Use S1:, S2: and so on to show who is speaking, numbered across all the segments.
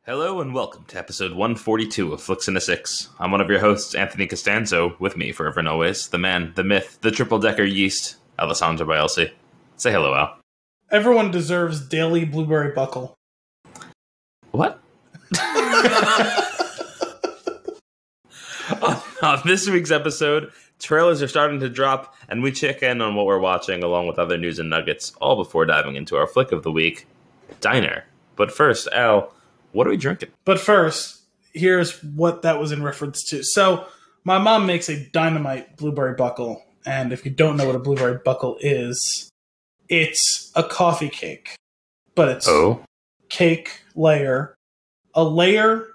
S1: Hello and welcome to episode 142 of Flix and a Six. I'm one of your hosts, Anthony Costanzo, with me forever and always, the man, the myth, the triple-decker yeast, Alessandro Bielsi. Say hello, Al.
S2: Everyone deserves daily blueberry buckle.
S1: What? On this week's episode, trailers are starting to drop, and we check in on what we're watching along with other news and nuggets, all before diving into our flick of the week, Diner. But first, Al, what are we drinking?
S2: But first, here's what that was in reference to. So, my mom makes a dynamite blueberry buckle, and if you don't know what a blueberry buckle is, it's a coffee cake. But it's cake layer, a layer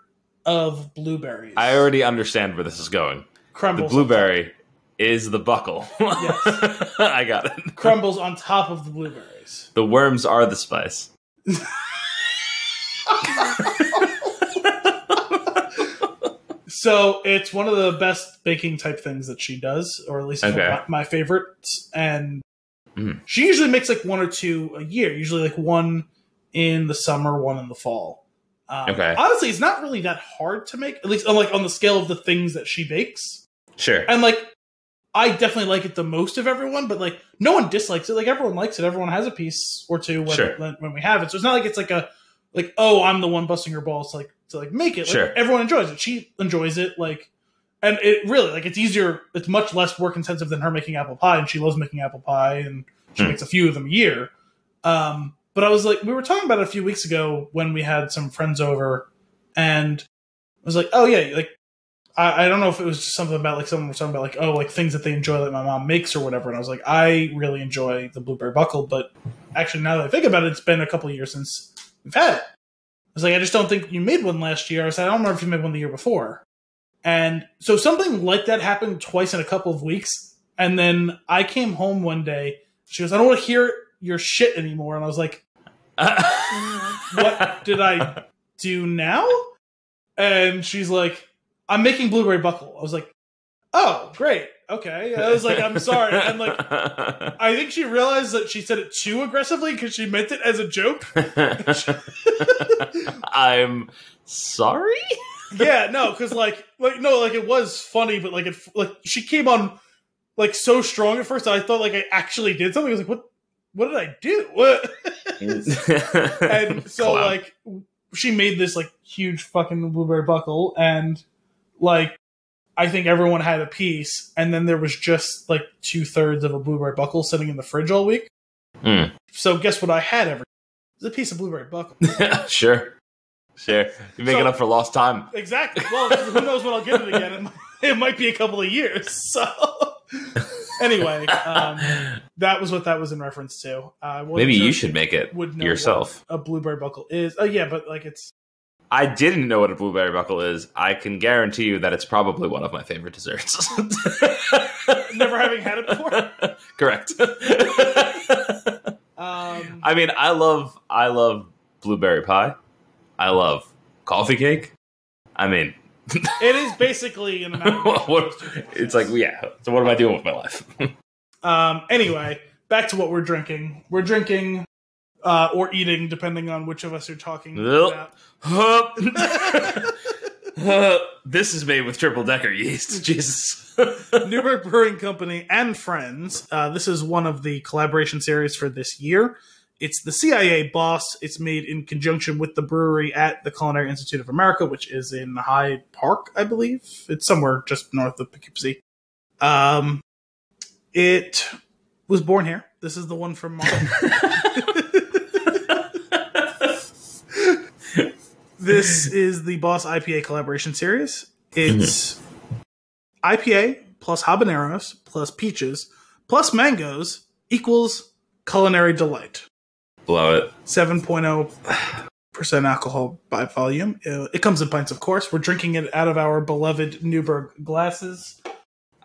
S2: of blueberries.
S1: I already understand where this is going.
S2: Crumbles.
S1: The blueberry is the buckle.
S2: Yes.
S1: I got it.
S2: Crumbles on top of the blueberries.
S1: The worms are the spice.
S2: So it's one of the best baking type things that she does, or at least my favorites. And she usually makes like one or two a year, usually like one in the summer, one in the fall. Honestly, it's not really that hard to make, at least on the scale of the things that she bakes.
S1: Sure.
S2: And like, I definitely like it the most of everyone, but like no one dislikes it. Like everyone likes it. Everyone has a piece or two when we have it. So it's not like it's like I'm the one busting her balls to make it. Like, everyone enjoys it. She enjoys it. Like, and it really, like, it's easier. It's much less work intensive than her making apple pie, and she loves making apple pie, and she makes a few of them a year. But I was like, we were talking about it a few weeks ago when we had some friends over, and I was like, oh yeah, like, I don't know if it was just something about like someone was talking about like, oh, like things that they enjoy that my mom makes or whatever. And I was like, I really enjoy the blueberry buckle, but actually now that I think about it, it's been a couple of years since we've had it. I was like, I just don't think you made one last year. I said, I don't remember if you made one the year before. And so something like that happened twice in a couple of weeks. And then I came home one day. She goes, I don't want to hear your shit anymore. And I was like, what did I do now? And she's like, I'm making blueberry buckle. I was like, oh, great. Okay. I was like, I'm sorry. And like, I think she realized that she said it too aggressively because she meant it as a joke.
S1: I'm sorry?
S2: Yeah, no, because it was funny, but she came on like so strong at first that I thought like I actually did something. I was like, what did I do? What? And so like she made this like huge fucking blueberry buckle, and like I think everyone had a piece, and then there was just like 2/3 of a blueberry buckle sitting in the fridge all week. So guess what I had every day? It was a piece of blueberry buckle.
S1: Sure. You're making up for lost time.
S2: Exactly. Well, who knows when I'll get it again? It might be a couple of years. So anyway, that was what that was in reference to.
S1: Maybe you should make it yourself.
S2: A blueberry buckle is. Oh yeah, but like it's.
S1: I didn't know what a blueberry buckle is. I can guarantee you that it's probably one of my favorite desserts.
S2: Never having had it before?
S1: Correct. I mean, I love blueberry pie. I love coffee cake. I mean,
S2: it is basically an amalgamation.
S1: It's like, yeah. So what am I doing with my life?
S2: Anyway, back to what we're drinking. We're drinking or eating, depending on which of us are talking about.
S1: This is made with triple-decker yeast. Jesus.
S2: Newburgh Brewing Company and Friends. This is one of the collaboration series for this year. It's the CIA Boss. It's made in conjunction with the brewery at the Culinary Institute of America, which is in Hyde Park, I believe. It's somewhere just north of Poughkeepsie. It was born here. This is the one from March. This is the Boss IPA collaboration series. It's IPA plus habaneros plus peaches plus mangoes equals culinary delight.
S1: Love it.
S2: 7.0% alcohol by volume. It comes in pints, of course. We're drinking it out of our beloved Newburgh glasses.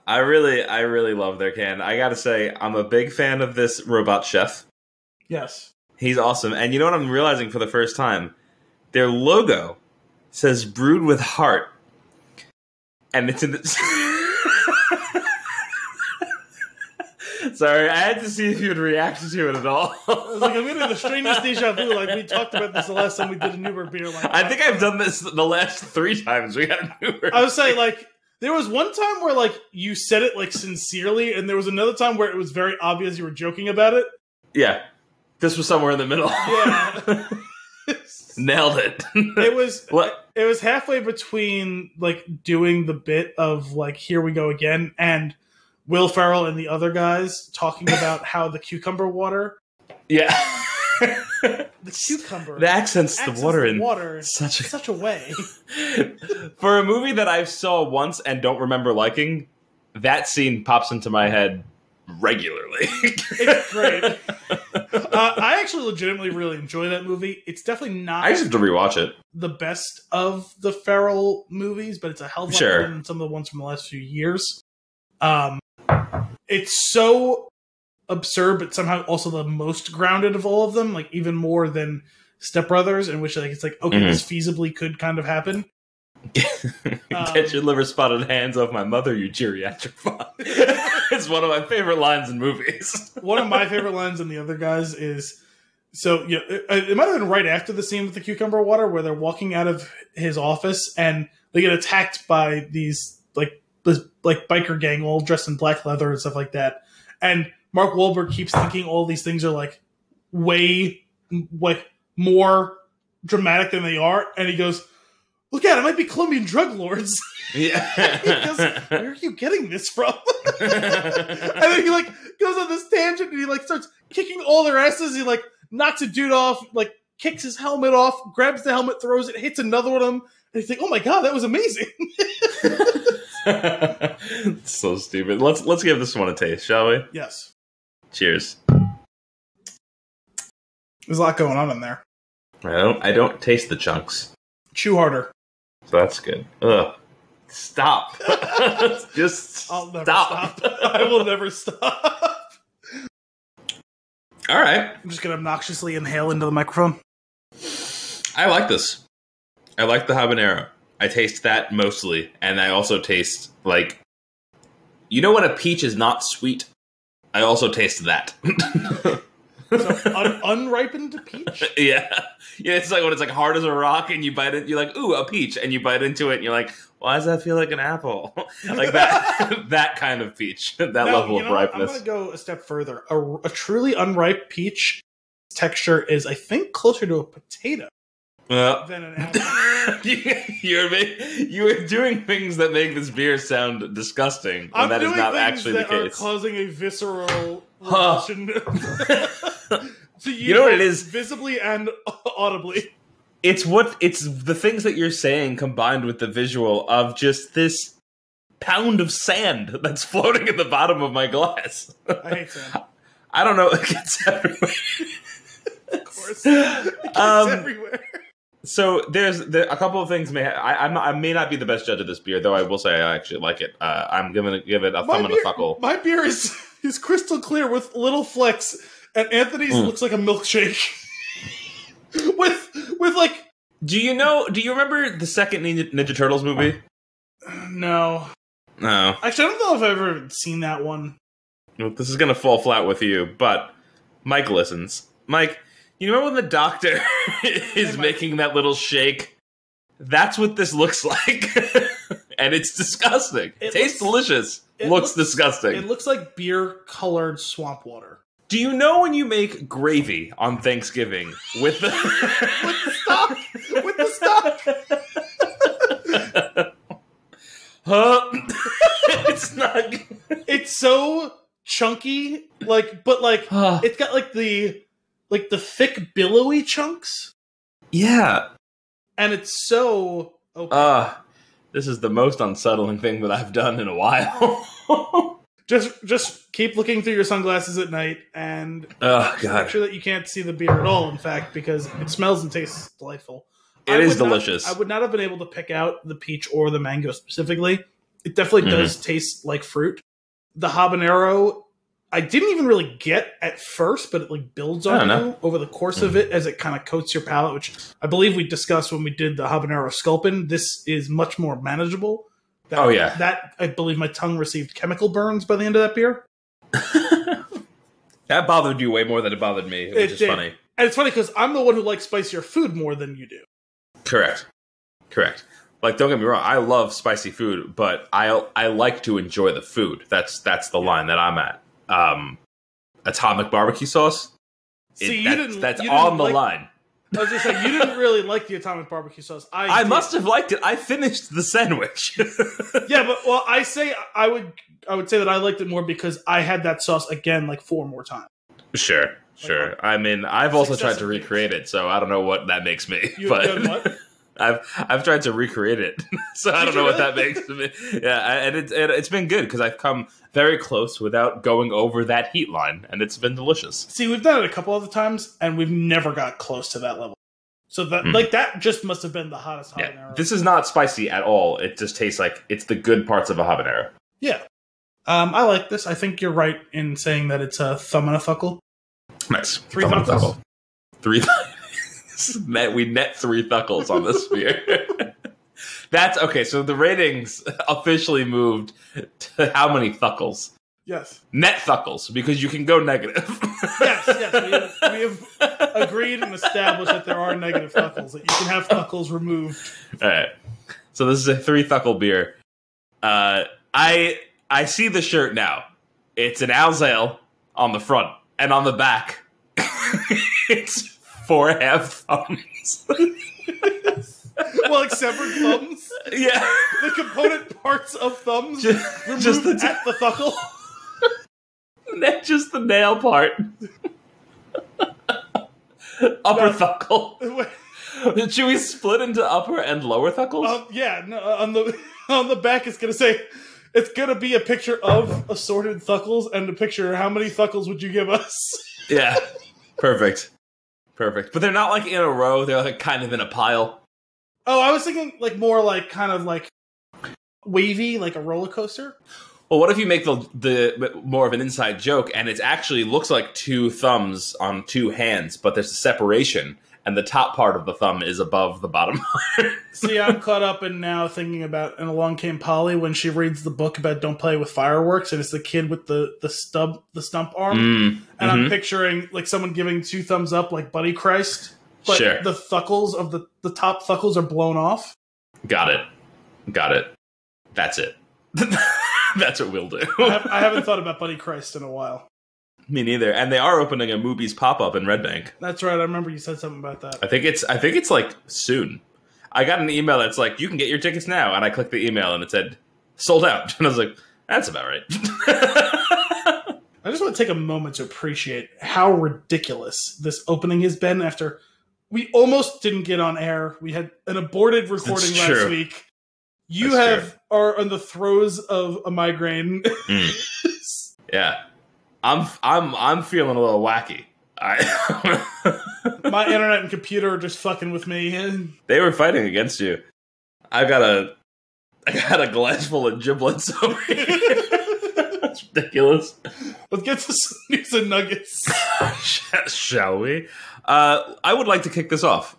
S1: I really love their can. I gotta say, I'm a big fan of this robot chef.
S2: Yes.
S1: He's awesome. And you know what I'm realizing for the first time? Their logo says brewed with heart. And it's in the... Sorry, I had to see if you would react to it at all.
S2: I was like, I'm getting the strangest deja vu. Like, we talked about this the last time we did a Newburgh beer. Like,
S1: I think I've done this the last 3 times we had a Newburgh.
S2: I was saying, like, there was one time where, like, you said it, like, sincerely, and there was another time where it was very obvious you were joking about it.
S1: Yeah. This was somewhere in the middle.
S2: Yeah.
S1: Nailed it.
S2: It was halfway between, like, doing the bit of, like, here we go again, and Will Ferrell and the other guys talking about how the cucumber water.
S1: Yeah.
S2: The cucumber.
S1: It accents the water in
S2: such a way.
S1: For a movie that I saw once and don't remember liking, that scene pops into my head regularly.
S2: It's great. I actually legitimately really enjoy that movie. It's definitely not...
S1: I just have to rewatch it.
S2: ...the best of the Ferrell movies, but it's a hell of a lot better than some of the ones from the last few years. It's so absurd, but somehow also the most grounded of all of them, like even more than Step Brothers, in which like it's like, okay, this feasibly could kind of happen.
S1: Get your liver spotted hands off my mother, you geriatric fuck. It's one of my favorite lines in movies.
S2: One of my favorite lines in The Other Guys is, so you know, it might have been right after the scene with the cucumber water where they're walking out of his office and they get attacked by these like biker gang all dressed in black leather and stuff like that. And Mark Wahlberg keeps thinking all these things are like way like more dramatic than they are, and he goes, "Look at it, might be Colombian drug lords."
S1: Yeah.
S2: He goes, "Where are you getting this from?" And then he like goes on this tangent and he like starts kicking all their asses. He like knocks a dude off, like kicks his helmet off, grabs the helmet, throws it, hits another one of them, and he's like, "Oh my god, that was amazing."
S1: So stupid. Let's give this one a taste, shall we?
S2: Yes.
S1: Cheers.
S2: There's a lot going on in there.
S1: I don't taste the chunks.
S2: Chew harder.
S1: So that's good. Ugh. Stop. Just
S2: I'll never
S1: stop.
S2: I will never stop.
S1: All right.
S2: I'm just going to obnoxiously inhale into the microphone.
S1: I like this. I like the habanero. I taste that mostly. And I also taste, like... You know when a peach is not sweet? I also taste that.
S2: So unripened peach?
S1: Yeah. It's like when it's like hard as a rock and you bite it, you're like, ooh, a peach. And you bite into it and you're like, why does that feel like an apple? Like that that kind of peach. That level of ripeness.
S2: I'm going to go a step further. A truly unripe peach texture is, I think, closer to a potato than an apple.
S1: You're doing things that make this beer sound disgusting.
S2: I'm
S1: that
S2: doing
S1: is not
S2: things
S1: actually
S2: that
S1: the case.
S2: Are causing a visceral reaction. To
S1: you know what it is?
S2: Visibly and audibly.
S1: It's the things that you're saying combined with the visual of just this pound of sand that's floating at the bottom of my glass.
S2: I hate sand.
S1: I don't know. It gets everywhere.
S2: Of course. It gets everywhere.
S1: So there's a couple of things. I may not be the best judge of this beer, though I will say I actually like it. I'm going to give it a thumb and a thuckle.
S2: My beer is crystal clear with little flecks, and Anthony's looks like a milkshake. with like.
S1: Do you remember the second Ninja Turtles movie?
S2: No. Actually, I don't know if I've ever seen that one.
S1: Well, this is going to fall flat with you, but Mike listens. Mike, you remember when the doctor is making that little shake? That's what this looks like. And it's disgusting. It tastes delicious. Looks disgusting.
S2: It looks like beer-colored swamp water.
S1: Do you know when you make gravy on Thanksgiving with the...
S2: with the stock? With the stock?
S1: Huh? It's not...
S2: It's so chunky, but it's got the thick billowy chunks.
S1: Yeah.
S2: And it's so okay.
S1: This is the most unsettling thing that I've done in a while.
S2: Just keep looking through your sunglasses at night and make sure that you can't see the beer at all, in fact, because it smells and tastes delightful.
S1: It is delicious.
S2: I would not have been able to pick out the peach or the mango specifically. It definitely does taste like fruit. The habanero, I didn't even really get at first, but it builds on you over the course of it as it kind of coats your palate, which I believe we discussed when we did the habanero sculpin. This is much more manageable. That I believe my tongue received chemical burns by the end of that beer.
S1: That bothered you way more than it bothered me, which is funny.
S2: And it's funny because I'm the one who likes spicier food more than you do.
S1: Correct. Like, don't get me wrong, I love spicy food, but I like to enjoy the food. That's the line that I'm at. Atomic barbecue sauce. That's on the line.
S2: I was just saying, you didn't really like the atomic barbecue sauce.
S1: I must have liked it. I finished the sandwich.
S2: Yeah, but I would say that I liked it more because I had that sauce again like 4 more times.
S1: Sure. I mean, I've also tried to recreate it, so I don't know what that makes me.
S2: You done what?
S1: I've tried to recreate it, so I don't know what that makes me. Yeah, and it's been good because I've come very close without going over that heat line, and it's been delicious.
S2: See, we've done it a couple other times, and we've never got close to that level. So that that just must have been the hottest habanero.
S1: Yeah, this is not spicy at all. It just tastes like it's the good parts of a habanero.
S2: Yeah, I like this. I think you're right in saying that it's a thumb and a thuckle.
S1: Nice.
S2: 3 thuckles.
S1: 3 we net 3 thuckles on this beer. That's okay. So the ratings officially moved to how many thuckles?
S2: Yes.
S1: Net thuckles, because you can go negative.
S2: Yes. We have agreed and established that there are negative thuckles, that you can have thuckles removed.
S1: All right. So this is a 3 thuckle beer. I see the shirt now. It's an Al's Ale on the front, and on the back, it's 4 half thumbs.
S2: Well, except for thumbs.
S1: Yeah.
S2: The component parts of thumbs removed at the thuckle.
S1: Just the nail part. Upper thuckle. Should we split into upper and lower thuckles?
S2: Yeah. No, on the back, it's gonna be a picture of assorted thuckles and a picture of how many thuckles would you give us.
S1: Yeah. Perfect. But they're not like in a row. They're like kind of in a pile.
S2: Oh, I was thinking like more like kind of like wavy, like a roller coaster.
S1: Well, what if you make the more of an inside joke, and it actually looks like 2 thumbs on 2 hands, but there's a separation, and the top part of the thumb is above the bottom part.
S2: See, I'm caught up in now thinking about And Along Came Polly when she reads the book about Don't Play with Fireworks, and it's the kid with the stump arm, and I'm picturing like someone giving 2 thumbs up, like Buddy Christ, but the thuckles of the top thuckles are blown off.
S1: Got it. That's it. That's what we'll do.
S2: I haven't thought about Buddy Christ in a while.
S1: Me neither. And they are opening a Moobies pop-up in Red Bank.
S2: That's right. I remember you said something about that.
S1: I think it's like soon. I got an email that's like, you can get your tickets now. And I clicked the email and it said, sold out. And I was like, that's about right.
S2: I just want to take a moment to appreciate how ridiculous this opening has been after we almost didn't get on air. We had an aborted recording last week. You are on the throes of a migraine.
S1: Yeah. I'm feeling a little wacky.
S2: My internet and computer are just fucking with me.
S1: They were fighting against you. I got a glass full of giblets over here. That's ridiculous.
S2: Let's get to some news and nuggets.
S1: Shall we? I would like to kick this off.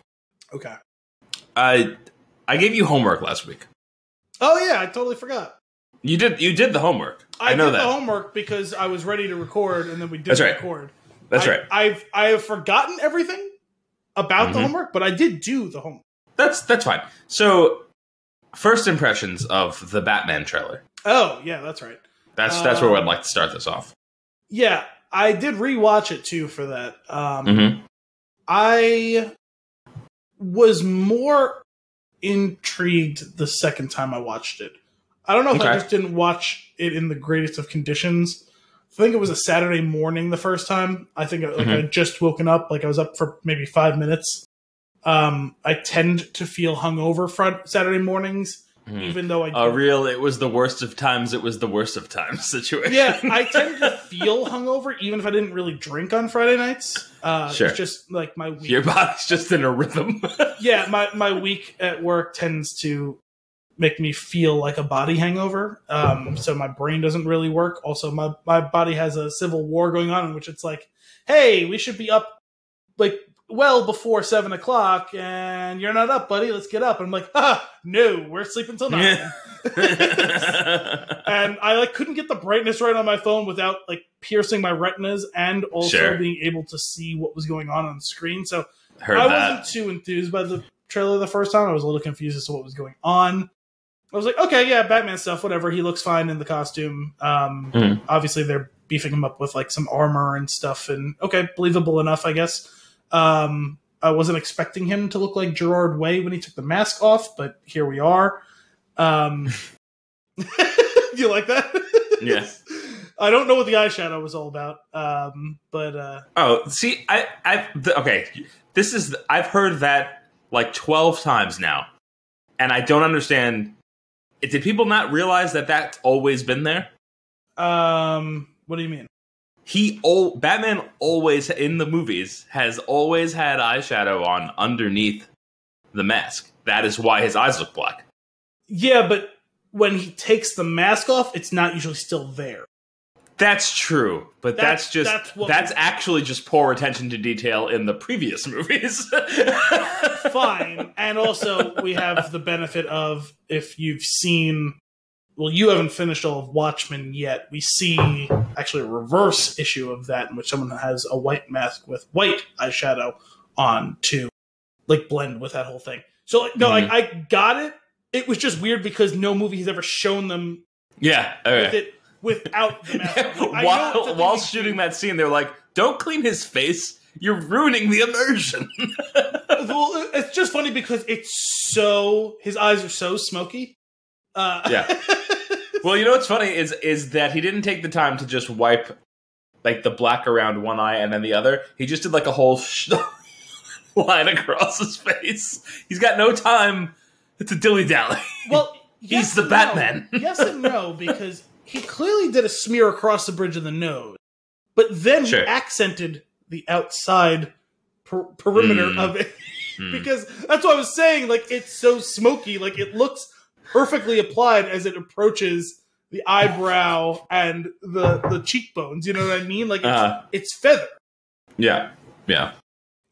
S2: Okay.
S1: I gave you homework last week.
S2: Oh yeah, I totally forgot.
S1: You did the homework. I know that.
S2: I did the homework because I was ready to record, and then we didn't record.
S1: That's right.
S2: I have forgotten everything about the homework, but I did do the homework.
S1: That's fine. So, first impressions of the Batman trailer.
S2: Oh yeah, that's right.
S1: That's where I'd like to start this off.
S2: Yeah, I did rewatch it too for that. I was more intrigued the second time I watched it. I don't know if I just didn't watch it in the greatest of conditions. I think it was a Saturday morning the first time. I think I had just woken up. Like I was up for maybe 5 minutes. I tend to feel hungover Saturday mornings, even though I
S1: it was the worst of times. It was the worst of times situation.
S2: Yeah, I tend to feel hungover even if I didn't really drink on Friday nights.
S1: Sure.
S2: It's just like my week.
S1: Your body's just in a rhythm.
S2: Yeah, my week at work tends to make me feel like a body hangover. So my brain doesn't really work. Also, my body has a civil war going on in which it's like, hey, we should be up like well before 7 o'clock, and you're not up, buddy. Let's get up. And I'm like, no, we're sleeping till 9.
S1: Yeah.
S2: And I like couldn't get the brightness right on my phone without like piercing my retinas and also being able to see what was going on the screen. So I wasn't too enthused by the trailer the first time. I was a little confused as to what was going on. I was like, okay, yeah, Batman stuff, whatever. He looks fine in the costume. Obviously, they're beefing him up with like some armor and stuff, and okay, believable enough, I guess. I wasn't expecting him to look like Gerard Way when he took the mask off, but here we are. You like that?
S1: Yes.
S2: I don't know what the eyeshadow was all about, but
S1: see, I've heard that like 12 times now, and I don't understand. Did people not realize that that's always been there?
S2: What do you mean?
S1: Batman always in the movies has always had eyeshadow on underneath the mask. That is why his eyes look black.
S2: Yeah, but when he takes the mask off, it's not usually still there.
S1: That's true, but that's actually just poor attention to detail in the previous movies.
S2: Fine. And also, we have the benefit of, if you've seen... Well, you haven't finished all of Watchmen yet. We see actually a reverse issue of that in which someone has a white mask with white eyeshadow on to like blend with that whole thing. So, like, no, I got it. It was just weird because no movie has ever shown them with it without the mask.
S1: While shooting that scene, they're like, don't clean his face. You're ruining the immersion.
S2: Well, it's just funny because his eyes are so smoky.
S1: Well, you know what's funny is that he didn't take the time to just wipe like the black around one eye and then the other. He just did like a whole line across his face. He's got no time to dilly-dally.
S2: Well,
S1: he's the Batman.
S2: Yes and no, because he clearly did a smear across the bridge of the nose, but then he accented the outside perimeter of it. Because that's what I was saying. Like, it's so smoky. Like, it looks perfectly applied as it approaches the eyebrow and the cheekbones. You know what I mean? Like, it's feather.
S1: Yeah.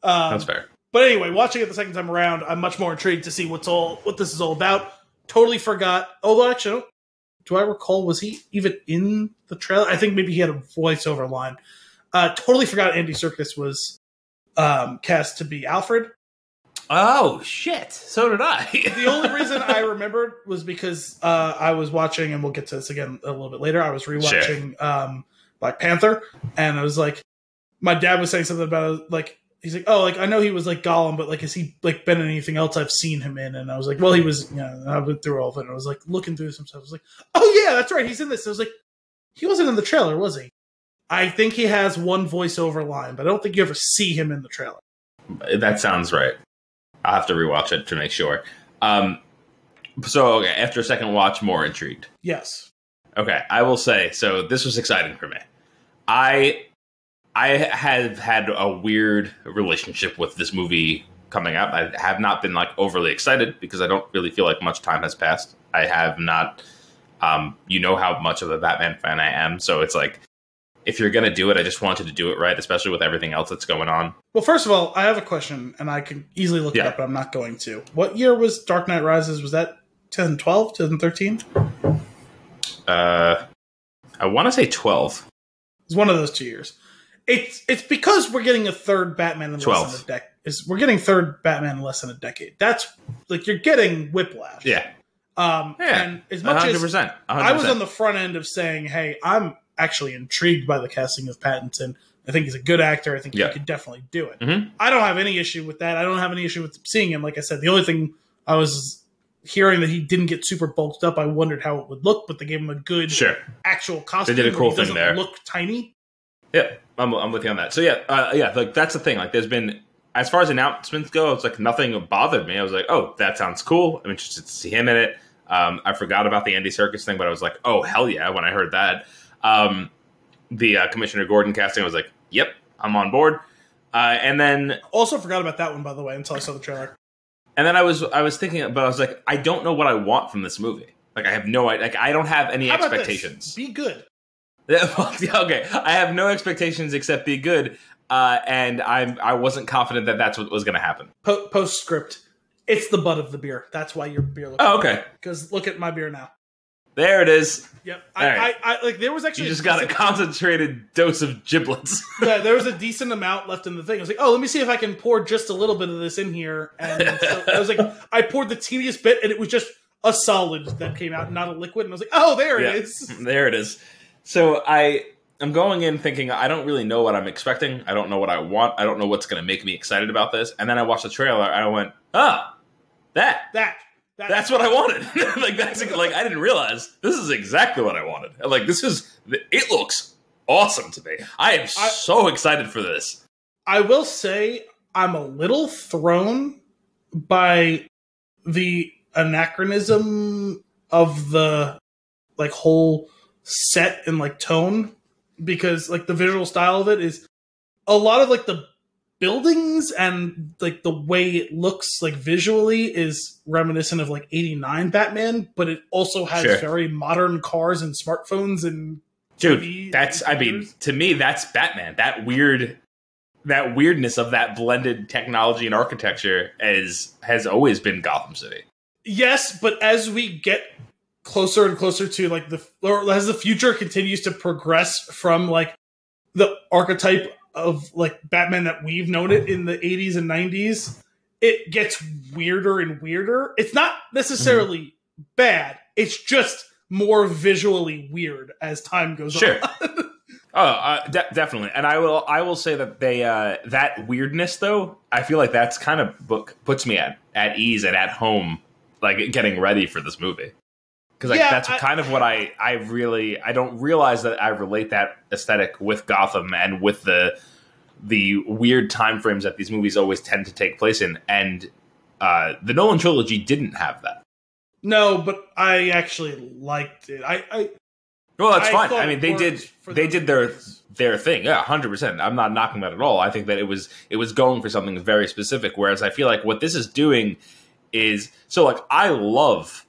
S1: That's fair.
S2: But anyway, watching it the second time around, I'm much more intrigued to see what this is all about. Totally forgot. Although, actually, do I recall, was he even in the trailer? I think maybe he had a voiceover line. Totally forgot Andy Serkis was cast to be Alfred.
S1: Oh, shit. So did I.
S2: The only reason I remembered was because I was watching, and we'll get to this again a little bit later, I was rewatching Black Panther, and I was like, my dad was saying something about, like, he's like, oh, like, I know he was, like, Gollum, but, like, has he, like, been in anything else I've seen him in? And I was like, well, he was, I went through all of it, and I was, like, looking through some stuff. I was like, oh, yeah, that's right, he's in this. I was like, he wasn't in the trailer, was he? I think he has one voiceover line, but I don't think you ever see him in the trailer.
S1: That sounds right. I'll have to rewatch it to make sure. So, okay, after a second watch, more intrigued.
S2: Yes.
S1: Okay, I will say, so this was exciting for me. I have had a weird relationship with this movie coming out. I have not been, like, overly excited because I don't really feel like much time has passed. I have not, you know how much of a Batman fan I am, so it's like, if you're going to do it, I just wanted to do it right, especially with everything else that's going on.
S2: Well, first of all, I have a question, and I can easily look it up, but I'm not going to. What year was Dark Knight Rises? Was that 2012, 2013?
S1: I want to say 12.
S2: It's one of those 2 years. It's because we're getting a third Batman in less than a decade. We're getting third Batman in less than a decade. That's, like, you're getting whiplash.
S1: Yeah.
S2: And as much
S1: 100%,
S2: as
S1: 100%.
S2: I was on the front end of saying, hey, I'm actually intrigued by the casting of Pattinson. I think he's a good actor. I think he could definitely do it. Mm-hmm. I don't have any issue with that. I don't have any issue with seeing him. Like I said, the only thing I was hearing that he didn't get super bulked up, I wondered how it would look, but they gave him a good actual costume.
S1: They did a cool thing there.
S2: Look tiny.
S1: Yeah, I'm with you on that. So like that's the thing. Like, there's been, as far as announcements go, it's like nothing bothered me. I was like, oh, that sounds cool. I'm interested to see him in it. I forgot about the Andy Serkis thing, but I was like, oh, hell yeah, when I heard that. The Commissioner Gordon casting, I was like, yep, I'm on board. And then
S2: also forgot about that one, by the way, until I saw the trailer.
S1: And then I was thinking, but I was like, I don't know what I want from this movie. Like, I have no idea. Like, I don't have any expectations.
S2: Be good.
S1: Okay, I have no expectations except be good. and I wasn't confident that that's what was going to happen.
S2: Postscript. It's the butt of the beer. That's why your beer looks
S1: okay.
S2: Because look at my beer now.
S1: There it is.
S2: Yep. I like there was actually
S1: you just got a concentrated dose of giblets.
S2: Yeah, there was a decent amount left in the thing. I was like, oh, let me see if I can pour just a little bit of this in here. And so I was like, I poured the teeniest bit, and it was just a solid that came out, not a liquid. And I was like, oh, there it is.
S1: There it is. So I'm going in thinking I don't really know what I'm expecting. I don't know what I want. I don't know what's going to make me excited about this. And then I watched the trailer, and I went, That's what I wanted. Like I didn't realize this is exactly what I wanted. Like it looks awesome to me. I am so excited for this.
S2: I will say I'm a little thrown by the anachronism of the like whole set and like tone, because like the visual style of it is a lot of like the buildings and like the way it looks like visually is reminiscent of like 89 Batman, but it also has very modern cars and smartphones and
S1: TV to me that's Batman. That weirdness of that blended technology and architecture has always been Gotham City.
S2: Yes, but as we get closer and closer to like as the future continues to progress from like the archetype of like Batman that we've known it in the 80s and 90s, it gets weirder and weirder. It's not necessarily bad. It's just more visually weird as time goes on.
S1: Definitely. And I will say that they that weirdness though, I feel like that's kind of puts me at ease and at home, like getting ready for this movie. Because that's kind of what I don't realize that I relate that aesthetic with Gotham and with the weird time frames that these movies always tend to take place in. And the Nolan trilogy didn't have that. No,
S2: but I actually liked it.
S1: Well, that's fine. I mean, they did their thing. Yeah, 100%. I'm not knocking that at all. I think that it was going for something very specific. Whereas I feel like what this is doing is I love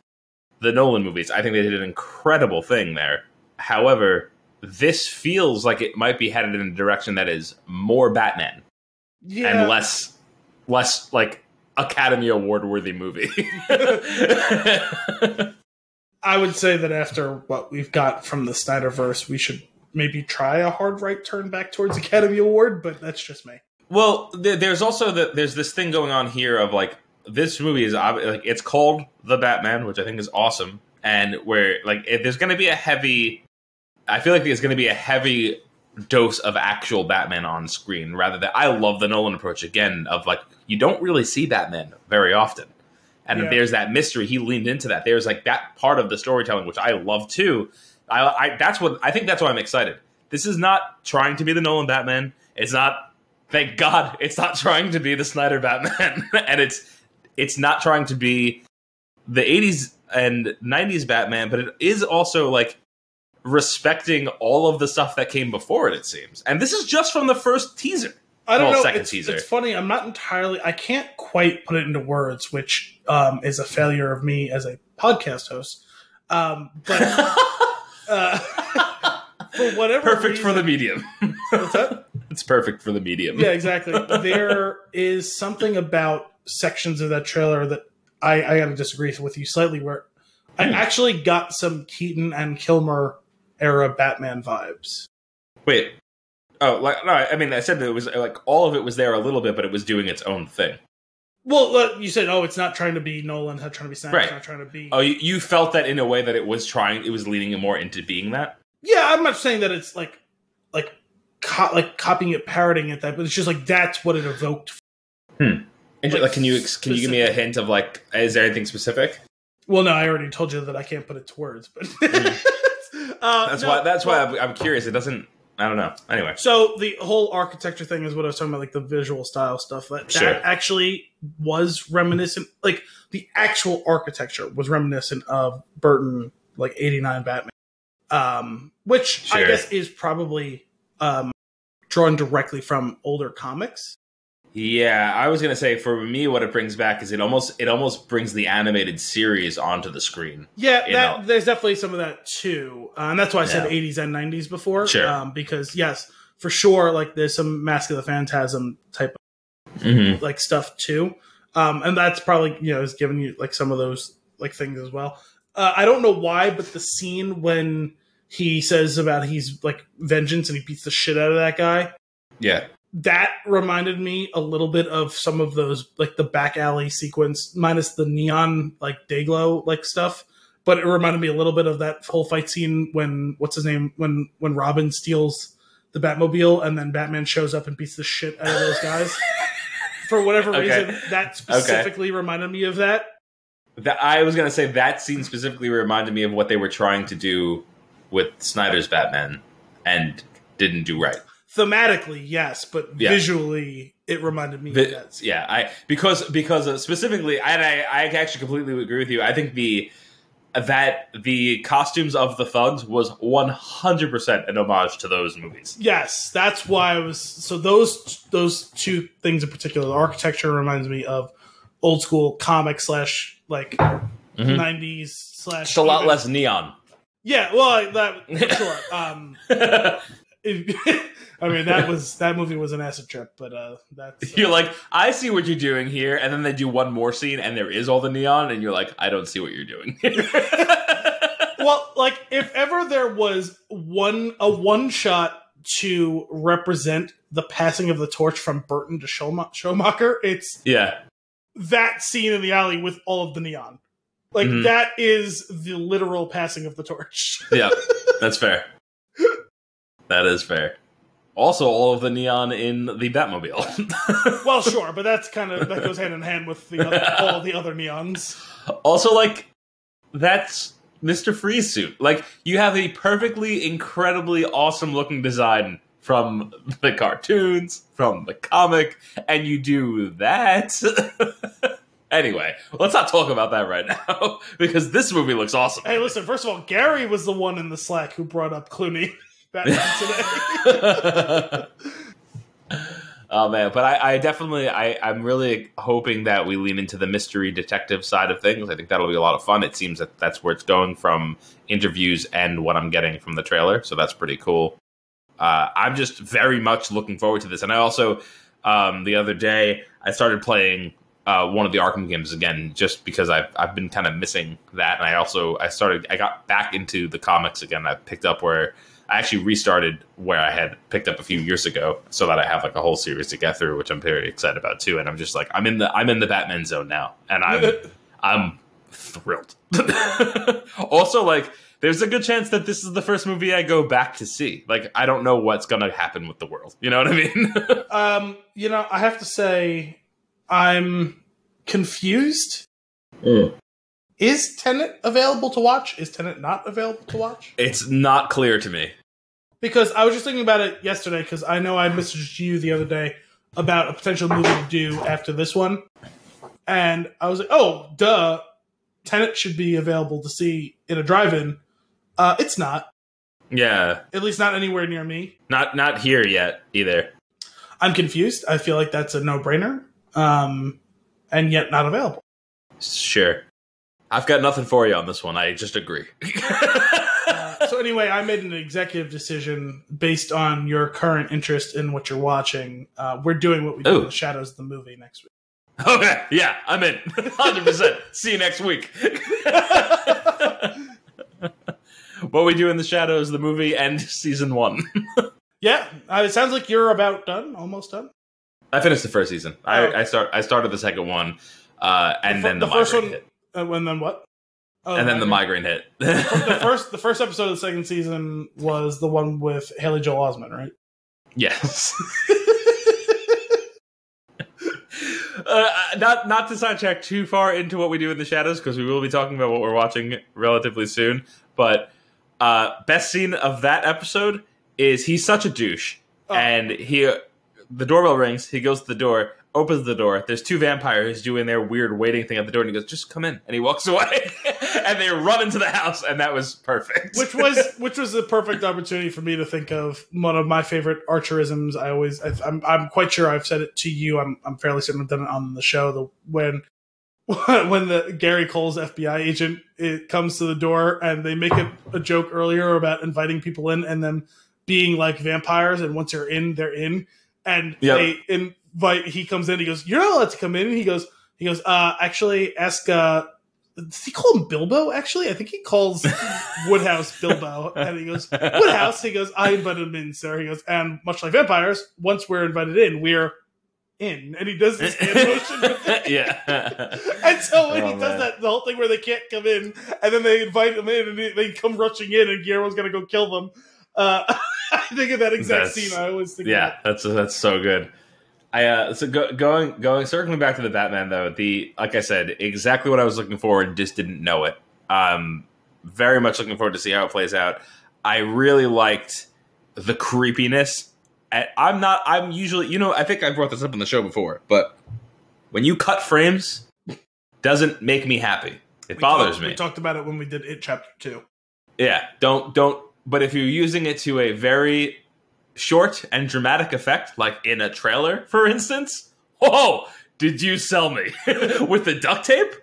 S1: the Nolan movies. I think they did an incredible thing there. However, this feels like it might be headed in a direction that is more Batman and less like Academy Award worthy movie.
S2: I would say that after what we've got from the Snyderverse, we should maybe try a hard right turn back towards Academy Award, but that's just me.
S1: Well, there's also there's this thing going on here of like, this movie is like, it's called The Batman, which I think is awesome, and where like there's going to be I feel like there's going to be a heavy dose of actual Batman on screen, rather than I love the Nolan approach again of like, you don't really see Batman very often, and there's that mystery. He leaned into that. There's like that part of the storytelling which I love too. I think that's why I'm excited. This is not trying to be the Nolan Batman. It's not. Thank God, it's not trying to be the Snyder Batman, and it's not trying to be the 80s and 90s Batman, but it is also like respecting all of the stuff that came before it seems. And this is just from the first teaser.
S2: I don't know. Second teaser. It's funny. I can't quite put it into words, which is a failure of me as a podcast host. But for whatever
S1: perfect
S2: reason,
S1: for the medium.
S2: What's that?
S1: It's perfect for the medium.
S2: Yeah, exactly. There is something about sections of that trailer that I got to disagree with you slightly, where I actually got some Keaton and Kilmer era Batman vibes.
S1: Wait. Oh, no, I mean, I said that it was like all of it was there a little bit, but it was doing its own thing.
S2: Well, you said, it's not trying to be Nolan, it's not trying to be Snyder,
S1: right.
S2: It's not trying to be...
S1: Oh, you felt that in a way that it was leaning more into being that?
S2: Yeah, I'm not saying that it's like copying it, parroting it, but it's just like that's what it evoked.
S1: And like, can you give me a hint of like, is there anything specific?
S2: Well, no, I already told you that I can't put it to words, but
S1: that's why I'm curious. It doesn't. I don't know. Anyway,
S2: so the whole architecture thing is what I was talking about, like the visual style stuff. That actually was reminiscent. Like the actual architecture was reminiscent of Burton, like 89 Batman, which I guess is probably drawn directly from older comics.
S1: Yeah, I was gonna say for me, what it brings back is it almost brings the animated series onto the screen.
S2: Yeah, there's definitely some of that too, and that's why I said 80s and 90s before.
S1: Sure.
S2: Because yes, for sure, like there's some Mask of the Phantasm type of like stuff too. And that's probably, is giving you like some of those like things as well. I don't know why, but the scene when he says about he's like vengeance and he beats the shit out of that guy.
S1: Yeah.
S2: That reminded me a little bit of some of those, like the back alley sequence, minus the neon, like Dayglow, like stuff. But it reminded me a little bit of that whole fight scene when, what's his name, when Robin steals the Batmobile and then Batman shows up and beats the shit out of those guys. For whatever reason, that specifically reminded me of that.
S1: I was going to say that scene specifically reminded me of what they were trying to do with Snyder's Batman and didn't do right.
S2: Thematically, yes, but visually, it reminded me of that.
S1: Yeah, because specifically, and I actually completely agree with you. I think the costumes of the thugs was 100% an homage to those movies.
S2: Yes, that's why I was. So those two things in particular, the architecture reminds me of old school comic / like 90s /
S1: It's a lot less neon.
S2: Yeah, well, that for sure. I mean, that movie was an acid trip, but that's...
S1: You're like, I see what you're doing here, and then they do one more scene, and there is all the neon, and you're like, I don't see what you're doing here.
S2: Well, like, if ever there was a one-shot to represent the passing of the torch from Burton to Schumacher, it's that scene in the alley with all of the neon. Like, that is the literal passing of the torch.
S1: Yeah, that's fair. That is fair. Also, all of the neon in the Batmobile.
S2: Well, sure, but that goes hand in hand with all the other neons.
S1: Also, like, that's Mr. Freeze suit. Like, you have a perfectly, incredibly awesome looking design from the cartoons, from the comic, and you do that. Anyway, let's not talk about that right now, because this movie looks awesome.
S2: Hey, listen, first of all, Gary was the one in the Slack who brought up Clooney today.
S1: Oh man, but I definitely I'm really hoping that we lean into the mystery detective side of things. I think that'll be a lot of fun. It seems that that's where it's going from interviews and what I'm getting from the trailer, so that's pretty cool. I'm just very much looking forward to this, and I also the other day I started playing one of the Arkham games again, just because I've been kind of missing that, and I got back into the comics again. I picked up where I actually restarted where I had picked up a few years ago, so that I have like a whole series to get through, which I'm very excited about too. And I'm just like, I'm in the Batman zone now, and I'm thrilled. Also, like, there's a good chance that this is the first movie I go back to see. Like, I don't know what's gonna happen with the world. You know what I mean?
S2: I have to say, I'm confused. Is Tenet available to watch? Is Tenet not available to watch?
S1: It's not clear to me.
S2: Because I was just thinking about it yesterday, because I know I messaged you the other day about a potential movie to do after this one. And I was like, oh, duh. Tenet should be available to see in a drive-in. It's not.
S1: Yeah.
S2: At least not anywhere near me.
S1: Not here yet, either.
S2: I'm confused. I feel like that's a no-brainer. And yet not available.
S1: Sure. I've got nothing for you on this one. I just agree.
S2: So anyway, I made an executive decision based on your current interest in what you're watching. We're doing what we do in the Shadows of the movie next week.
S1: Okay, yeah, I'm in. 100%. See you next week. What we do in the Shadows of the movie and season 1. Yeah,
S2: it sounds like you're about done, almost done.
S1: I finished the first season. I started the second one, and then the
S2: first
S1: migraine
S2: one,
S1: hit.
S2: And then what? Oh,
S1: and then the migraine hit.
S2: the first episode of the second season was the one with Haley Joel Osment, right?
S1: Yes. Not to sidetrack too far into what we do in the Shadows, because we will be talking about what we're watching relatively soon. But best scene of that episode is he's such a douche, and the doorbell rings. He goes to the door, opens the door. There's 2 vampires doing their weird waiting thing at the door, and he goes, "Just come in." And he walks away, and they run into the house, and that was perfect.
S2: Which was the perfect opportunity for me to think of one of my favorite Archerisms. I'm quite sure I've said it to you. I'm fairly certain I've done it on the show. When the Gary Cole's FBI agent comes to the door, and they make a joke earlier about inviting people in, and then being like vampires, and once you're in, they're in. And they invite. He comes in. He goes, "You're not allowed to come in." And he goes. Actually, ask. Does he call him Bilbo? Actually, I think he calls Woodhouse Bilbo. And he goes, "Woodhouse." He goes, "I invited him in, sir." He goes, "And much like vampires, once we're invited in, we're in." And he does this hand motion.
S1: Yeah.
S2: And so when he does that, the whole thing where they can't come in, and then they invite him in, and they come rushing in, and Guillermo's going to go kill them. I think of that exact scene. I always think.
S1: Yeah, that's so good. Circling back to the Batman though, like I said, exactly what I was looking for and just didn't know it. Very much looking forward to see how it plays out. I really liked the creepiness. I'm usually, I think I brought this up on the show before, but when you cut frames, doesn't make me happy. It bothers me.
S2: We talked about it when we did It Chapter 2.
S1: Yeah, don't. But if you're using it to a very short and dramatic effect, like in a trailer, for instance, did you sell me with the duct tape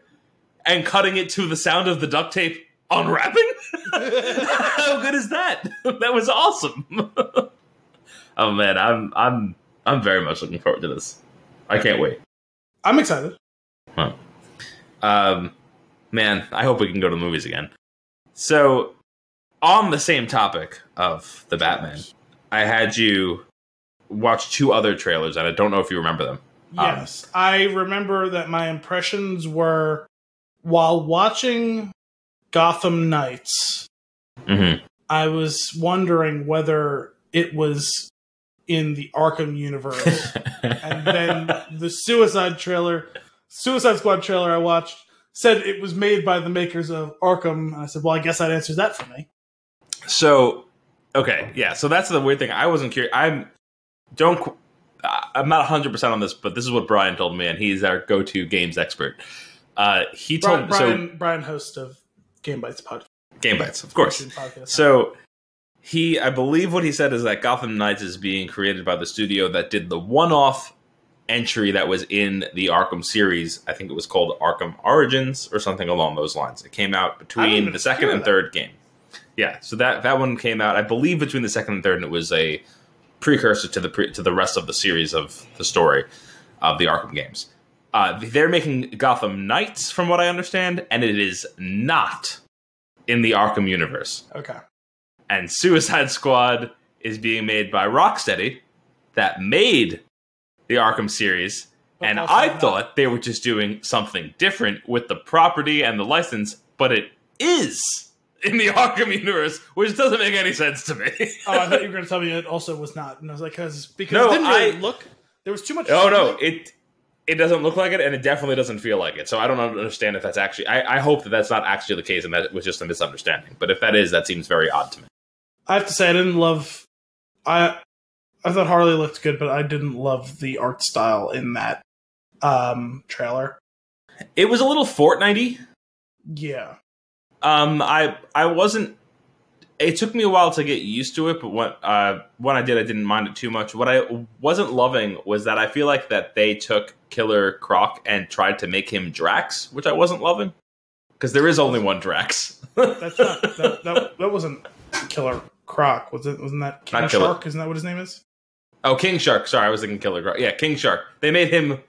S1: and cutting it to the sound of the duct tape unwrapping? How good is that? That was awesome. Oh man, I'm very much looking forward to this. I can't wait.
S2: I'm excited.
S1: Huh. Man, I hope we can go to the movies again. So, on the same topic of the Batman, I had you watch 2 other trailers, and I don't know if you remember them.
S2: Yes, I remember that my impressions were, while watching Gotham Knights, I was wondering whether it was in the Arkham universe. And then the Suicide Squad trailer I watched said it was made by the makers of Arkham. And I said, well, I guess that answers that for me.
S1: So, okay, yeah, so that's the weird thing. I wasn't curious. I'm not 100% on this, but this is what Brian told me, and he's our go-to games expert. He told
S2: Brian, host of Game Bites podcast.
S1: Game Bites, of course. So I believe what he said is that Gotham Knights is being created by the studio that did the one-off entry that was in the Arkham series. I think it was called Arkham Origins or something along those lines. It came out between the second and third game. Yeah, so that one came out, I believe, between the second and third, and it was a precursor to the rest of the series of the story of the Arkham games. They're making Gotham Knights, from what I understand, and it is not in the Arkham universe.
S2: Okay.
S1: And Suicide Squad is being made by Rocksteady, that made the Arkham series, and I thought they were just doing something different with the property and the license, but it is in the Arkham universe, which doesn't make any sense to me.
S2: Oh, I thought you were going to tell me it also was not. And I was like, because it didn't really look. There was too much.
S1: Oh, no. It doesn't look like it, and it definitely doesn't feel like it. So I don't understand if that's actually... I hope that that's not actually the case, and that it was just a misunderstanding. But if that is, that seems very odd to me.
S2: I have to say, I didn't love... I thought Harley looked good, but I didn't love the art style in that trailer.
S1: It was a little Fortnite-y.
S2: Yeah.
S1: I wasn't... It took me a while to get used to it, but when I did, I didn't mind it too much. What I wasn't loving was that I feel like that they took Killer Croc and tried to make him Drax, which I wasn't loving. Because there is only one Drax.
S2: That's not... That wasn't Killer Croc, was it? Wasn't that King Shark? Isn't that what his name is?
S1: Oh, King Shark. Sorry, I was thinking Killer Croc. Yeah, King Shark. They made him...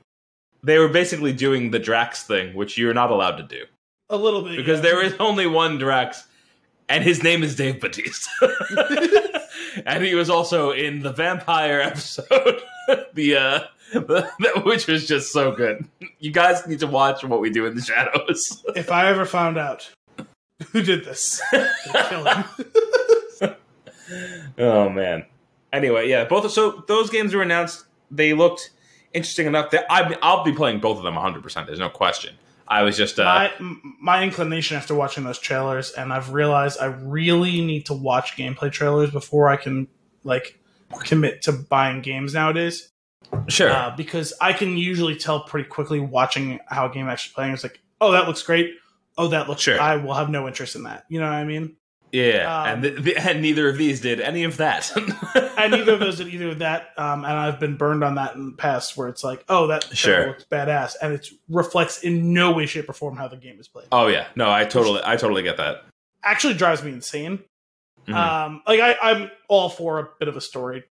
S1: They were basically doing the Drax thing, which you're not allowed to do.
S2: A little bit,
S1: because there is only one Drax, and his name is Dave Bautista. And he was also in the vampire episode, which was just so good. You guys need to watch What We Do in the Shadows.
S2: If I ever found out who did this, I'd kill him.
S1: Oh man. Anyway, yeah, so those games were announced. They looked interesting enough that I'll be playing both of them 100%. There's no question. I was just
S2: my inclination after watching those trailers, and I've realized I really need to watch gameplay trailers before I can commit to buying games nowadays.
S1: Sure,
S2: because I can usually tell pretty quickly watching how a game actually playing. It's like, oh, that looks great. Oh, that looks. Sure. I will have no interest in that. You know what I mean?
S1: Yeah, and neither of these did any of that.
S2: And neither of those did either of that. And I've been burned on that in the past, where it's like, oh, that looks badass, and it reflects in no way, shape, or form how the game is played.
S1: Oh yeah, no, I totally get that.
S2: Actually, drives me insane. I'm all for a bit of a story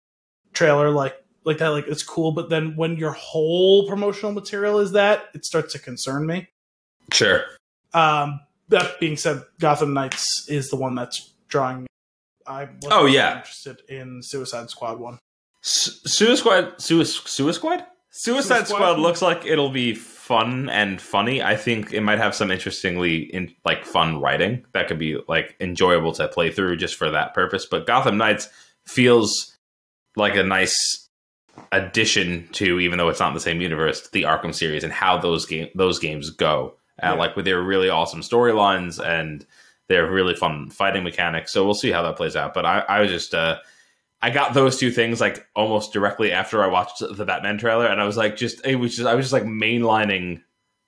S2: trailer like that. Like, it's cool, but then when your whole promotional material is that, it starts to concern me.
S1: Sure.
S2: That being said, Gotham Knights is the one that's drawing me. I wasn't interested in Suicide Squad 1.
S1: Suicide Squad looks like it'll be fun and funny. I think it might have some interestingly fun writing that could be like enjoyable to play through just for that purpose. But Gotham Knights feels like a nice addition to, even though it's not in the same universe, the Arkham series and how those games go. Like with their really awesome storylines and their really fun fighting mechanics. So we'll see how that plays out. But I was just I got those two things like almost directly after I watched the Batman trailer, and I was like, I was just like mainlining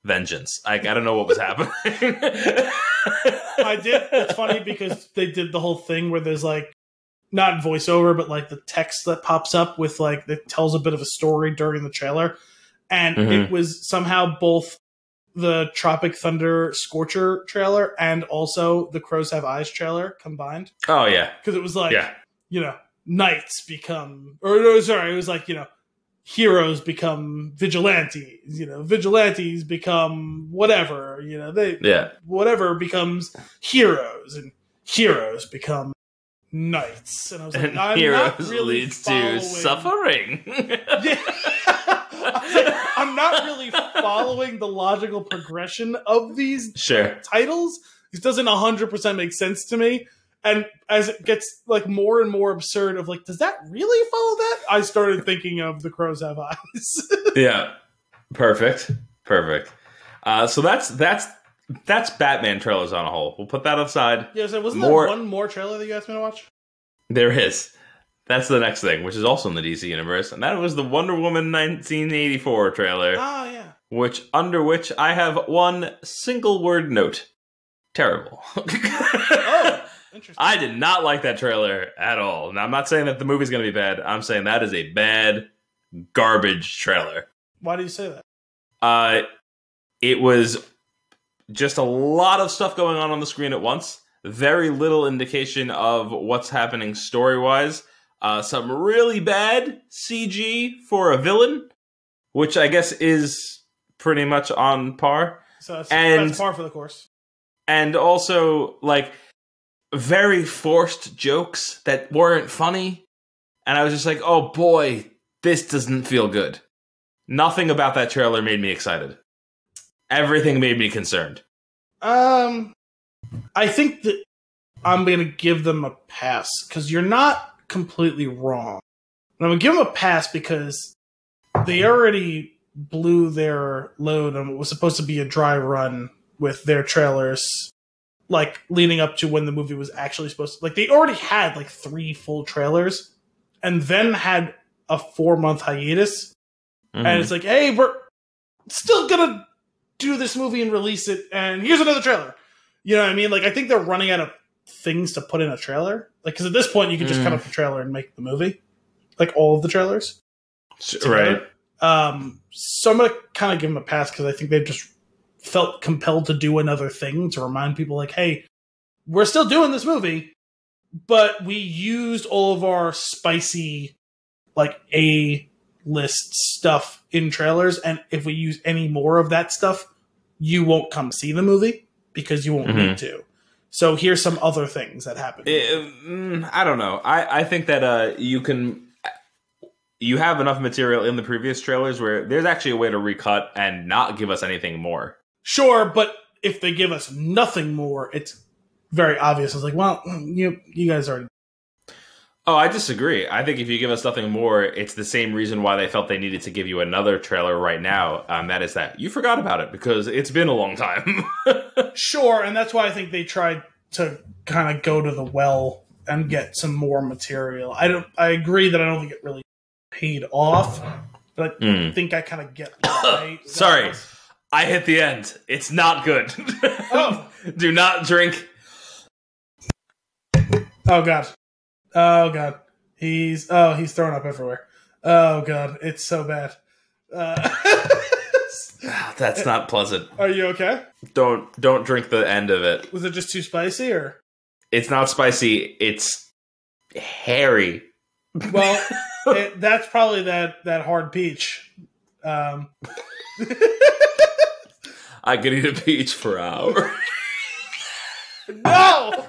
S1: Vengeance. Like, I don't know what was happening.
S2: I did. It's funny because they did the whole thing where there's like not voiceover, but like the text that pops up with like that tells a bit of a story during the trailer, and it was somehow both the Tropic Thunder Scorcher trailer and also the Crows Have Eyes trailer combined.
S1: Oh yeah,
S2: because it was like knights become, it was like heroes become vigilantes. Vigilantes become whatever. Whatever becomes heroes, and heroes become knights. And I was like, I'm
S1: heroes
S2: not really
S1: leads to suffering.
S2: I'm not really following the logical progression of these titles. It doesn't 100% make sense to me. And as it gets like more and more absurd of like, does that really follow that? I started thinking of The Crows Have Eyes.
S1: Yeah. Perfect. So that's Batman trailers on a whole. We'll put that aside.
S2: Yeah, so wasn't there one more trailer that you asked me to watch?
S1: There is. That's the next thing, which is also in the DC universe, and that was the Wonder Woman 1984 trailer.
S2: Oh, yeah.
S1: Under which I have one single word note. Terrible.
S2: Oh, interesting.
S1: I did not like that trailer at all. Now, I'm not saying that the movie's going to be bad. I'm saying that is a bad, garbage trailer.
S2: Why do you say that?
S1: It was just a lot of stuff going on the screen at once. Very little indication of what's happening story-wise. Some really bad CG for a villain, which I guess is pretty much on par.
S2: So that's par for the course.
S1: And also, like, very forced jokes that weren't funny. And I was just like, oh boy, this doesn't feel good. Nothing about that trailer made me excited. Everything made me concerned.
S2: I think that I'm going to give them a pass, because you're not completely wrong. And I'm going to give them a pass because they already blew their load on what was supposed to be a dry run with their trailers, like, leading up to when the movie was actually supposed to... Like, they already had, like, 3 full trailers, and then had a 4-month hiatus. And it's like, hey, we're still going to do this movie and release it, and here's another trailer. You know what I mean? Like, I think they're running out of things to put in a trailer. Like, because at this point, you can just cut up the trailer and make the movie. Like, all of the trailers.
S1: Right.
S2: So I'm going to kind of give them a pass, because I think they just felt compelled to do another thing to remind people, like, hey, we're still doing this movie, but we used all of our spicy, like, A-list stuff in trailers, and if we use any more of that stuff, you won't come see the movie, because you won't need to. So here's some other things that happen.
S1: I don't know. I think that you have enough material in the previous trailers where there's actually a way to recut and not give us anything more.
S2: Sure, but if they give us nothing more, it's very obvious. It's like, well, you guys already...
S1: Oh, I disagree. I think if you give us nothing more, it's the same reason why they felt they needed to give you another trailer right now. That is that you forgot about it because it's been a long time.
S2: Sure, and that's why I think they tried to kind of go to the well and get some more material. I agree that I don't think it really paid off, but I think I kind of get why.
S1: Sorry, I hit the end. It's not good.
S2: Oh.
S1: Do not drink.
S2: Oh, God. Oh, God. He's throwing up everywhere. Oh, God. It's so bad.
S1: That's not pleasant.
S2: Are you okay?
S1: Don't drink the end of it.
S2: Was it just too spicy, or?
S1: It's not spicy. It's hairy.
S2: Well, that's probably that hard peach.
S1: I could eat a peach for hours.
S2: No!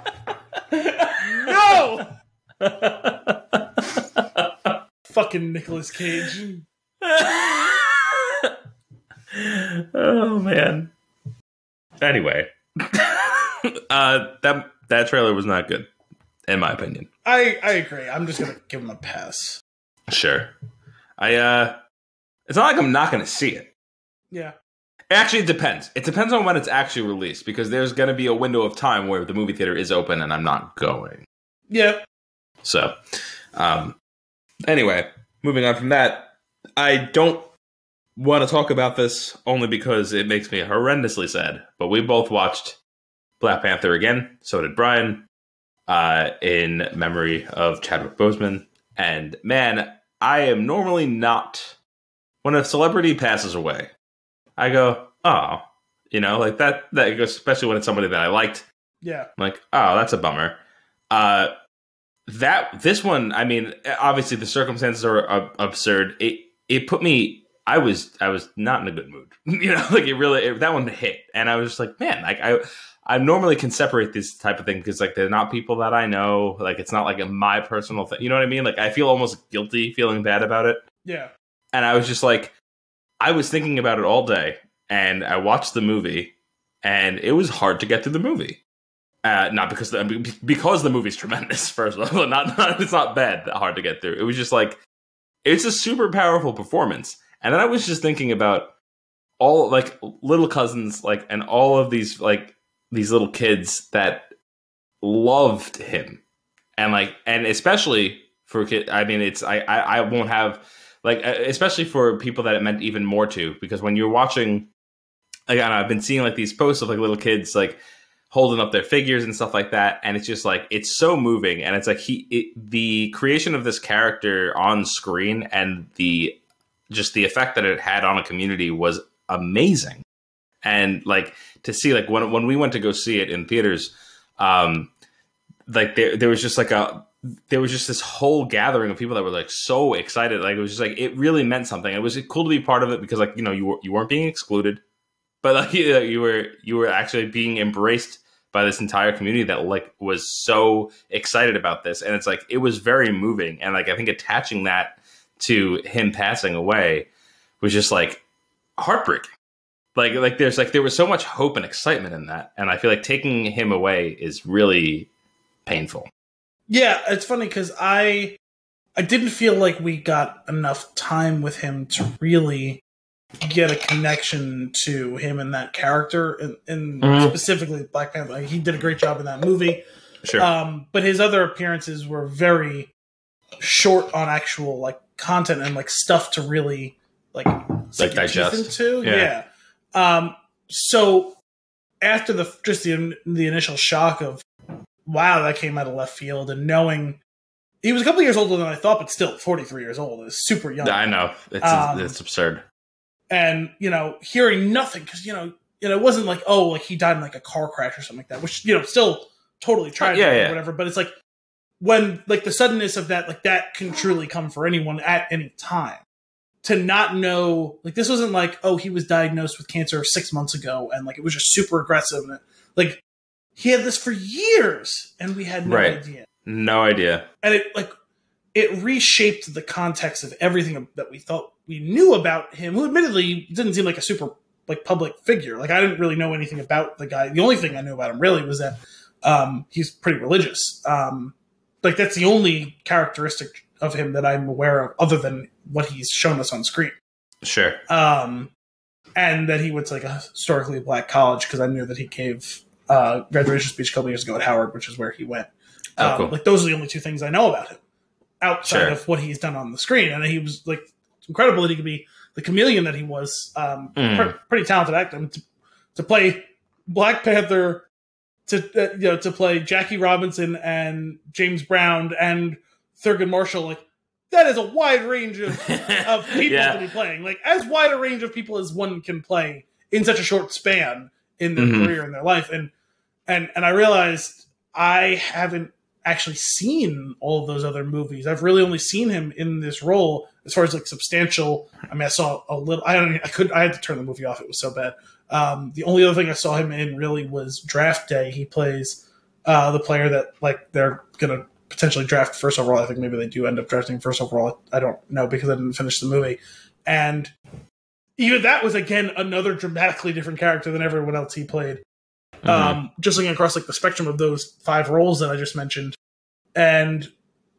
S2: No! Fucking Nicolas Cage.
S1: Oh, man. Anyway. That trailer was not good, in my opinion.
S2: I agree. I'm just going to give him a pass.
S1: Sure. It's not like I'm not going to see it.
S2: Yeah.
S1: Actually, it depends. It depends on when it's actually released, because there's going to be a window of time where the movie theater is open and I'm not going.
S2: Yeah.
S1: So, anyway, moving on from that, I don't want to talk about this only because it makes me horrendously sad, but we both watched Black Panther again. So did Brian, in memory of Chadwick Boseman. And man, I am normally not, when a celebrity passes away, I go, oh, like that goes, especially when it's somebody that I liked.
S2: Yeah.
S1: I'm like, oh, that's a bummer. This one, I mean, obviously the circumstances are absurd. It put me, I was not in a good mood. That one hit. And I was just like, man, I normally can separate this type of thing because they're not people that I know. It's not my personal thing. You know what I mean? I feel almost guilty feeling bad about it.
S2: Yeah. And
S1: I was just I was thinking about it all day, and I watched the movie, and it was hard to get through the movie. Not because the movie's tremendous. First of all, it's not bad. Hard to get through. It was just it's a super powerful performance. And then I was just thinking about all little cousins, and all of these these little kids that loved him, and especially for kids. I mean, I won't have. Especially for people that it meant even more to, because when you're watching, again, I've been seeing these posts of little kids holding up their figures and stuff like that, and it's just it's so moving, and it's the creation of this character on screen and the effect that it had on a community was amazing, and to see when we went to go see it in theaters, there was just there was just this whole gathering of people that were so excited. It was just it really meant something. It was cool to be part of it because you weren't being excluded, but you were actually being embraced by this entire community that was so excited about this. And it's it was very moving. And I think attaching that to him passing away was just heartbreaking. There was so much hope and excitement in that. And I feel taking him away is really painful.
S2: Yeah, it's funny because I didn't feel like we got enough time with him to really get a connection to him and that character, and specifically Black Panther. He did a great job in that movie.
S1: Sure.
S2: But his other appearances were very short on actual content and stuff to really
S1: digest
S2: into. Yeah. So after the initial shock of, wow, that came out of left field, and knowing he was a couple years older than I thought, but still 43 years old is super young.
S1: I know. It's absurd.
S2: And, hearing nothing, because, it wasn't he died in a car crash or something like that, which, still totally tragic or whatever. But it's when, the suddenness of that, that can truly come for anyone at any time. To not know, this wasn't he was diagnosed with cancer 6 months ago, and, it was just super aggressive. And he had this for years, and we had no idea.
S1: No idea.
S2: And it reshaped the context of everything that we thought we knew about him, who admittedly didn't seem like a super public figure. I didn't really know anything about the guy. The only thing I knew about him really was that he's pretty religious. That's the only characteristic of him that I'm aware of, other than what he's shown us on screen.
S1: Sure.
S2: And that he went to a historically black college, because I knew that he gave graduation speech a couple years ago at Howard, which is where he went.
S1: Cool.
S2: Those are the only two things I know about him outside of what he's done on the screen. And he was it's incredible that he could be the chameleon that he was. Pretty talented actor. To play Black Panther, to play Jackie Robinson and James Brown and Thurgood Marshall, that is a wide range of people to be playing. As wide a range of people as one can play in such a short span in their career and their life. And I realized I haven't actually seen all of those other movies. I've really only seen him in this role as far as like substantial. I mean, I saw a little. I had to turn the movie off. It was so bad. The only other thing I saw him in really was Draft Day. He plays the player that like they're gonna potentially draft first overall. I think maybe they do end up drafting first overall. I don't know because I didn't finish the movie. And even that was, again, another dramatically different character than everyone else he played. Just looking across like the spectrum of those 5 roles that I just mentioned. And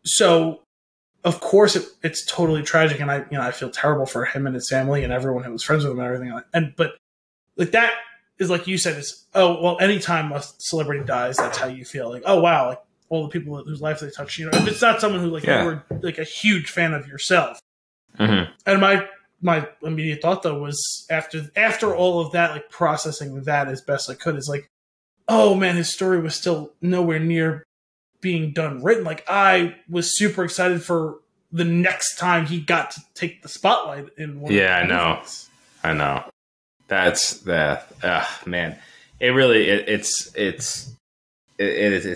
S2: so, of course, it's totally tragic. And I feel terrible for him and his family and everyone who was friends with him and everything. But like that is like you said, is, oh, well, anytime a celebrity dies, that's how you feel. Like, oh, wow, like all the people whose life they touch, if it's not someone who like you were like a huge fan of yourself. And my immediate thought though was after all of that, like processing that as best I could, is like, oh man, his story was still nowhere near being done written. Like I was super excited for the next time he got to take the spotlight in one.
S1: Yeah, I know. That's man. It really it's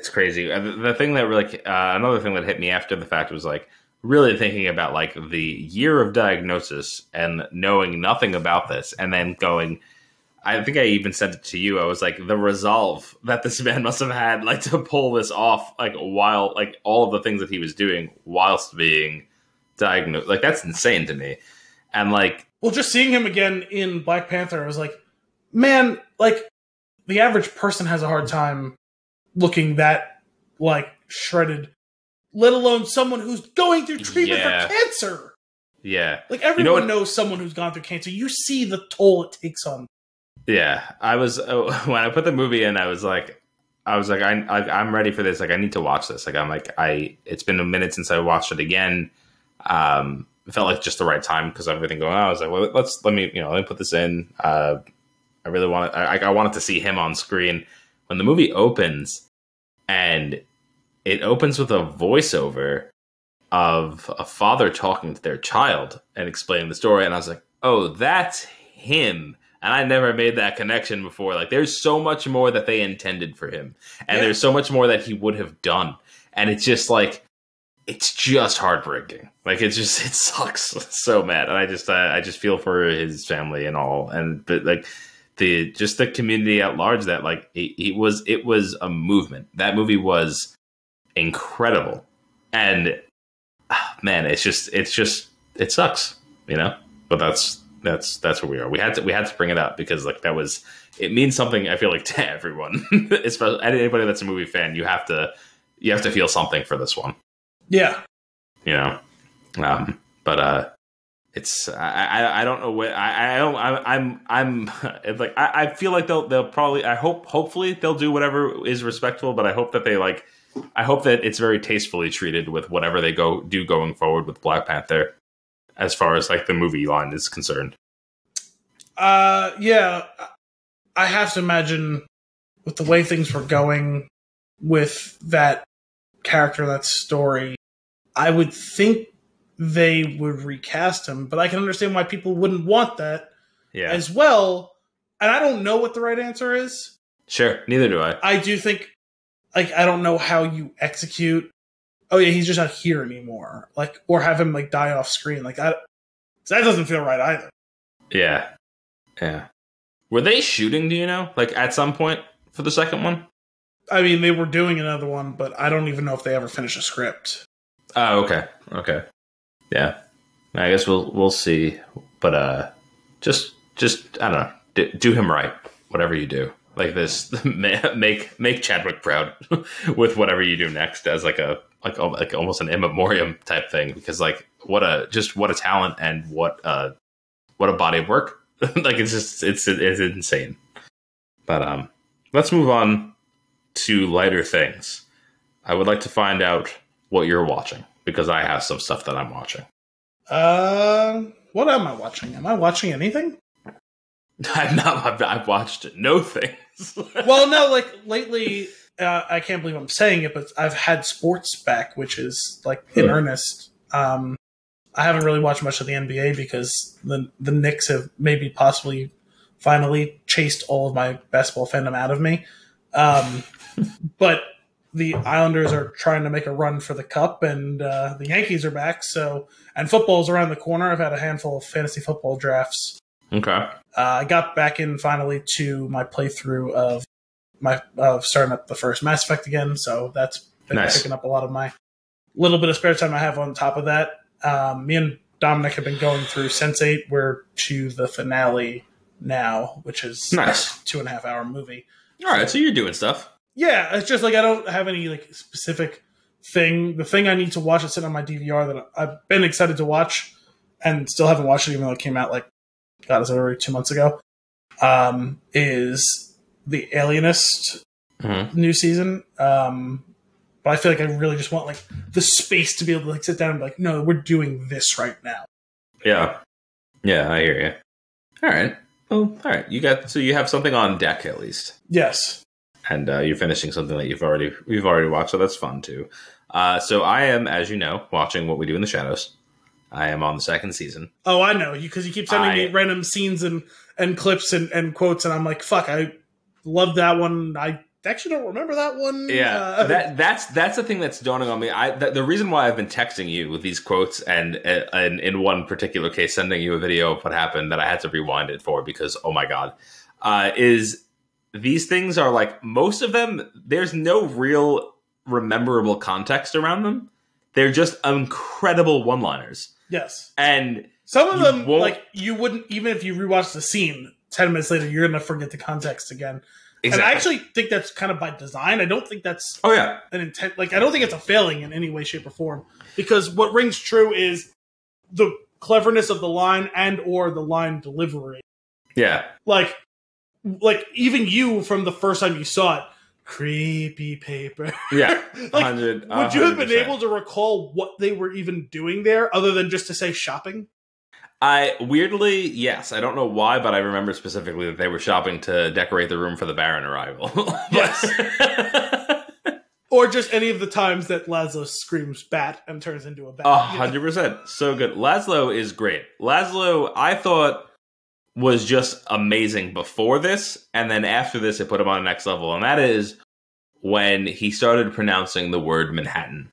S1: crazy. The thing that really another thing that hit me after the fact was like really thinking about like the year of diagnosis and knowing nothing about this, and then going. I think I even sent it to you. I was like, the resolve that this man must have had, like, to pull this off, like, while, like, all of the things that he was doing whilst being diagnosed. Like, that's insane to me. And, like...
S2: Well, just seeing him again in Black Panther, I was like, man, like, the average person has a hard time looking that, like, shredded, let alone someone who's going through treatment for cancer.
S1: Yeah.
S2: Like, everyone knows someone who's gone through cancer. You see the toll it takes on.
S1: Yeah, I was when I put the movie in. I was like, I'm ready for this. Like, I need to watch this. Like, it's been a minute since I watched it again. It felt like just the right time because of everything going on. I was like, well, let me put this in. I really I wanted to see him on screen when the movie opens, and it opens with a voiceover of a father talking to their child and explaining the story. And I was like, oh, that's him. And I never made that connection before. Like, there's so much more that they intended for him. And there's so much more that he would have done. And it's just like, it's just heartbreaking. Like, it sucks so bad. And I just feel for his family and all. But like the community at large that like, it was a movement. That movie was incredible. And man, it sucks, but that's where we are. We had to bring it up because like it means something. I feel like to everyone, especially anybody that's a movie fan. You have to feel something for this one.
S2: Yeah,
S1: but it's I don't know what I'm it's like I feel like they'll probably hopefully they'll do whatever is respectful, but I hope that I hope that it's very tastefully treated with whatever they do going forward with Black Panther. As far as like the movie line is concerned.
S2: Yeah, I have to imagine with the way things were going with that character, that story, I would think they would recast him, but I can understand why people wouldn't want that as well. And I don't know what the right answer is.
S1: Sure, neither do I.
S2: I do think, like, I don't know how you execute. Oh yeah, he's just not here anymore. Like, or have him like die off screen. Like that doesn't feel right either. Yeah. Were they shooting? Do you know? Like at some point for the second one? I mean, they were doing another one, but I don't even know if they ever finished a script.
S1: Oh, okay. Yeah, I guess we'll see. But just I don't know. Do him right. Whatever you do. Like this, make Chadwick proud with whatever you do next as like almost an in memoriam type thing, because like what a talent and what a body of work. Like it's insane. But let's move on to lighter things. I would like to find out what you're watching because I have some stuff that I'm watching.
S2: What am I watching? Am I watching anything?
S1: I'm not. I've watched no things.
S2: Well, no, like lately, I can't believe I'm saying it, but I've had sports back, which is like in earnest. I haven't really watched much of the NBA because the Knicks have maybe possibly finally chased all of my basketball fandom out of me. But the Islanders are trying to make a run for the Cup, and the Yankees are back. So, and football's around the corner. I've had a handful of fantasy football drafts.
S1: Okay.
S2: I got back in finally to my playthrough of starting up the first Mass Effect again. So that's been picking up a lot of my little bit of spare time I have on top of that. Me and Dominic have been going through Sense8. We're to the finale now, which is
S1: nice.
S2: A 2.5 hour movie.
S1: All right, so you're doing stuff.
S2: Yeah, it's just like I don't have any like specific thing. The thing I need to watch is sitting on my DVR that I've been excited to watch and still haven't watched it, even though it came out like, God, it's already 2 months ago, is The Alienist new season. But I feel like I really just want like the space to be able to like sit down and be like, no, we're doing this right now.
S1: Yeah. Yeah, I hear you. All right. Well, all right. You have something on deck at least.
S2: Yes.
S1: And you're finishing something that we've already watched, so that's fun too. So I am, as you know, watching What We Do in the Shadows. I am on the second season.
S2: Oh, I know, because you keep sending me random scenes and clips and quotes, and I'm like, fuck, I love that one. I actually don't remember that one.
S1: Yeah, that's the thing that's dawning on me. The reason why I've been texting you with these quotes and in one particular case sending you a video of what happened that I had to rewind it for because oh my god, is these things are like most of them. There's no real rememberable context around them. They're just incredible one-liners. Yes, and
S2: some of them like you wouldn't even if you rewatch the scene 10 minutes later, you're gonna forget the context again. Exactly. And I actually think that's kind of by design. I don't think that's an intent. Like, I don't think it's a failing in any way, shape, or form. Because what rings true is the cleverness of the line and or the line delivery. Yeah. Like even you from the first time you saw it, creepy paper. Yeah. Like, 100, would you have been able to recall what they were even doing there other than just to say shopping?
S1: Weirdly, yes. I don't know why, but I remember specifically that they were shopping to decorate the room for the Baron arrival.
S2: Yes. Or just any of the times that Laszlo screams bat and turns into a bat.
S1: 100%. So good. Laszlo is great. Laszlo, I thought, was just amazing before this, and then after this, it put him on the next level, and that is when he started pronouncing the word Manhattan.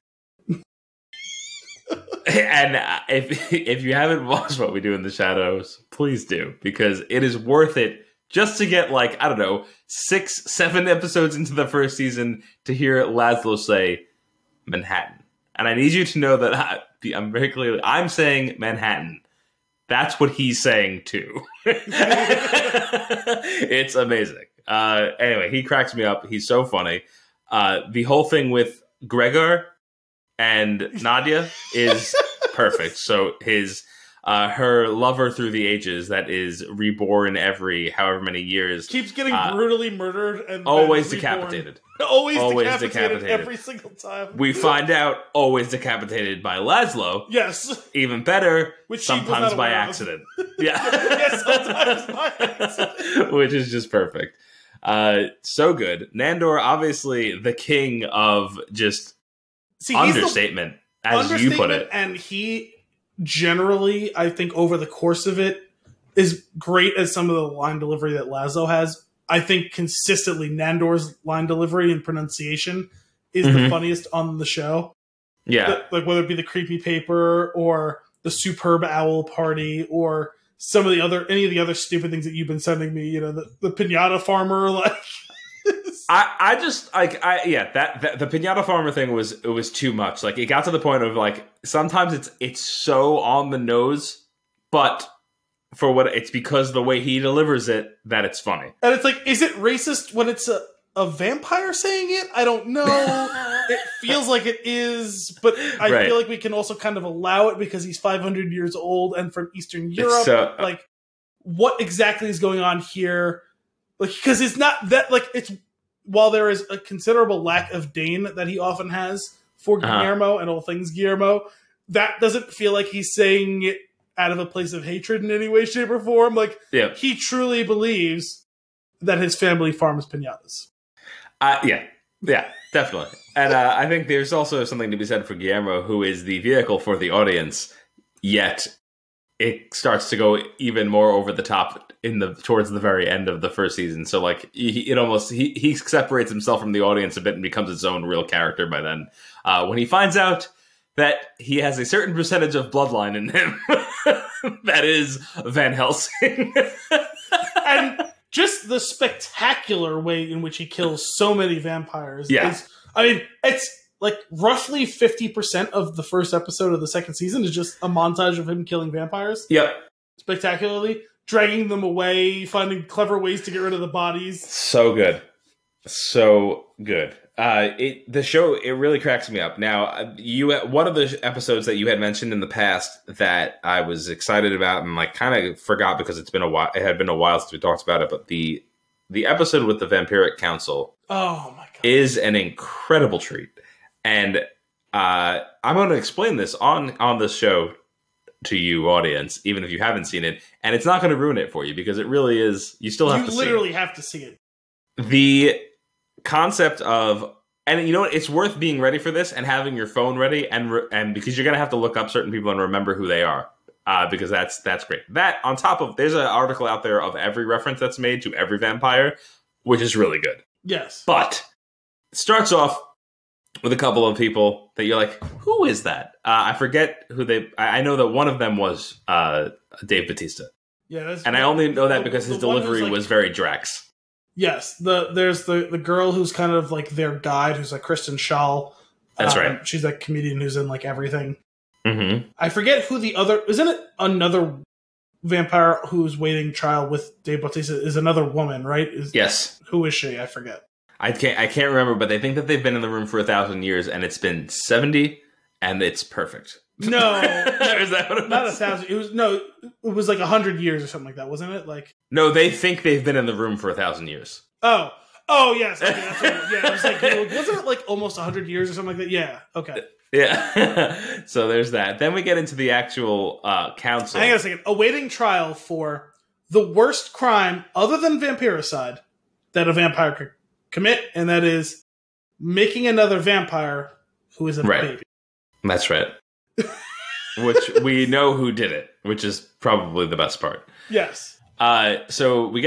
S1: And if you haven't watched What We Do in the Shadows, please do, because it is worth it just to get, like, I don't know, 6-7 episodes into the first season to hear Laszlo say Manhattan. And I need you to know that I'm very clearly, I'm saying Manhattan. That's what he's saying too. It's amazing. Anyway, he cracks me up. He's so funny. The whole thing with Gregor and Nadia is perfect. So her lover through the ages that is reborn every however many years
S2: keeps getting brutally murdered and
S1: always decapitated.
S2: Always decapitated every single time.
S1: We find out always decapitated by Laszlo. Yes. Even better, which sometimes by accident. Yeah. Yes, sometimes by accident. Which is just perfect. So good. Nandor, obviously the king of just understatement, as you put it.
S2: And he generally, I think, over the course of it, is great as some of the line delivery that Laszlo has. I think consistently Nandor's line delivery and pronunciation is the funniest on the show. Yeah. Like whether it be the creepy paper or the superb owl party or any of the other stupid things that you've been sending me, you know, the pinata farmer, like
S1: the pinata farmer thing was too much. Like it got to the point of like sometimes it's so on the nose, but for what it's because the way he delivers it that it's funny.
S2: And it's like, is it racist when it's a vampire saying it? I don't know. It feels like it is, but I feel like we can also kind of allow it because he's 500 years old and from Eastern Europe. Like, what exactly is going on here? Like, because it's not that like it's while there is a considerable lack of Dane that he often has for Guillermo and all things Guillermo, that doesn't feel like he's saying it out of a place of hatred in any way, shape, or form. Like, he truly believes that his family farms pinatas.
S1: Yeah, definitely. And I think there's also something to be said for Guillermo, who is the vehicle for the audience, yet it starts to go even more over the top towards the very end of the first season. So like he separates himself from the audience a bit and becomes his own real character by then. When he finds out that he has a certain percentage of bloodline in him, that is Van Helsing.
S2: And just the spectacular way in which he kills so many vampires.
S1: Yeah.
S2: It's like roughly 50% of the first episode of the second season is just a montage of him killing vampires.
S1: Yep.
S2: Spectacularly. Dragging them away, finding clever ways to get rid of the bodies.
S1: So good. So good. The show, it really cracks me up. Now, one of the episodes that you had mentioned in the past that I was excited about and like kind of forgot because it had been a while since we talked about it, but the episode with the Vampiric Council,
S2: oh my god,
S1: is an incredible treat. And I'm going to explain this on this show to you, audience, even if you haven't seen it, and it's not going to ruin it for you because it really is. You still have to see it. You
S2: literally have to see it.
S1: The concept of, and you know what, it's worth being ready for this and having your phone ready, and because you're going to have to look up certain people and remember who they are, because that's great. That on top of, there's an article out there of every reference that's made to every vampire, which is really good.
S2: Yes,
S1: but it starts off with a couple of people that you're like, who is that? I forget who I know that one of them was Dave Bautista.
S2: Yeah,
S1: and I only know that because his delivery was very Drax.
S2: Yes, there's the girl who's kind of like their guide, who's like Kristen Schaal.
S1: That's right.
S2: She's that comedian who's in like everything.
S1: Mm-hmm.
S2: I forget who the other... Isn't it another vampire who's waiting trial with Dave Bautista is another woman, right?
S1: Yes.
S2: Who is she? I forget.
S1: I can't remember, but they think that they've been in the room for 1,000 years, and it's been 70, and it's perfect.
S2: No,
S1: is that what it was?
S2: Not 1,000. It was like 100 years or something like that, wasn't it? Like,
S1: no, they think they've been in the room for 1,000 years.
S2: Oh, yes. Okay, that's what it was like, wasn't it like almost 100 years or something like that? Yeah. Okay.
S1: Yeah. So there's that. Then we get into the actual council.
S2: Hang on a second. Awaiting trial for the worst crime other than vampiricide that a vampire could commit, and that is making another vampire who is a baby.
S1: That's right. Which we know who did it, which is probably the best part.
S2: Yes.
S1: So we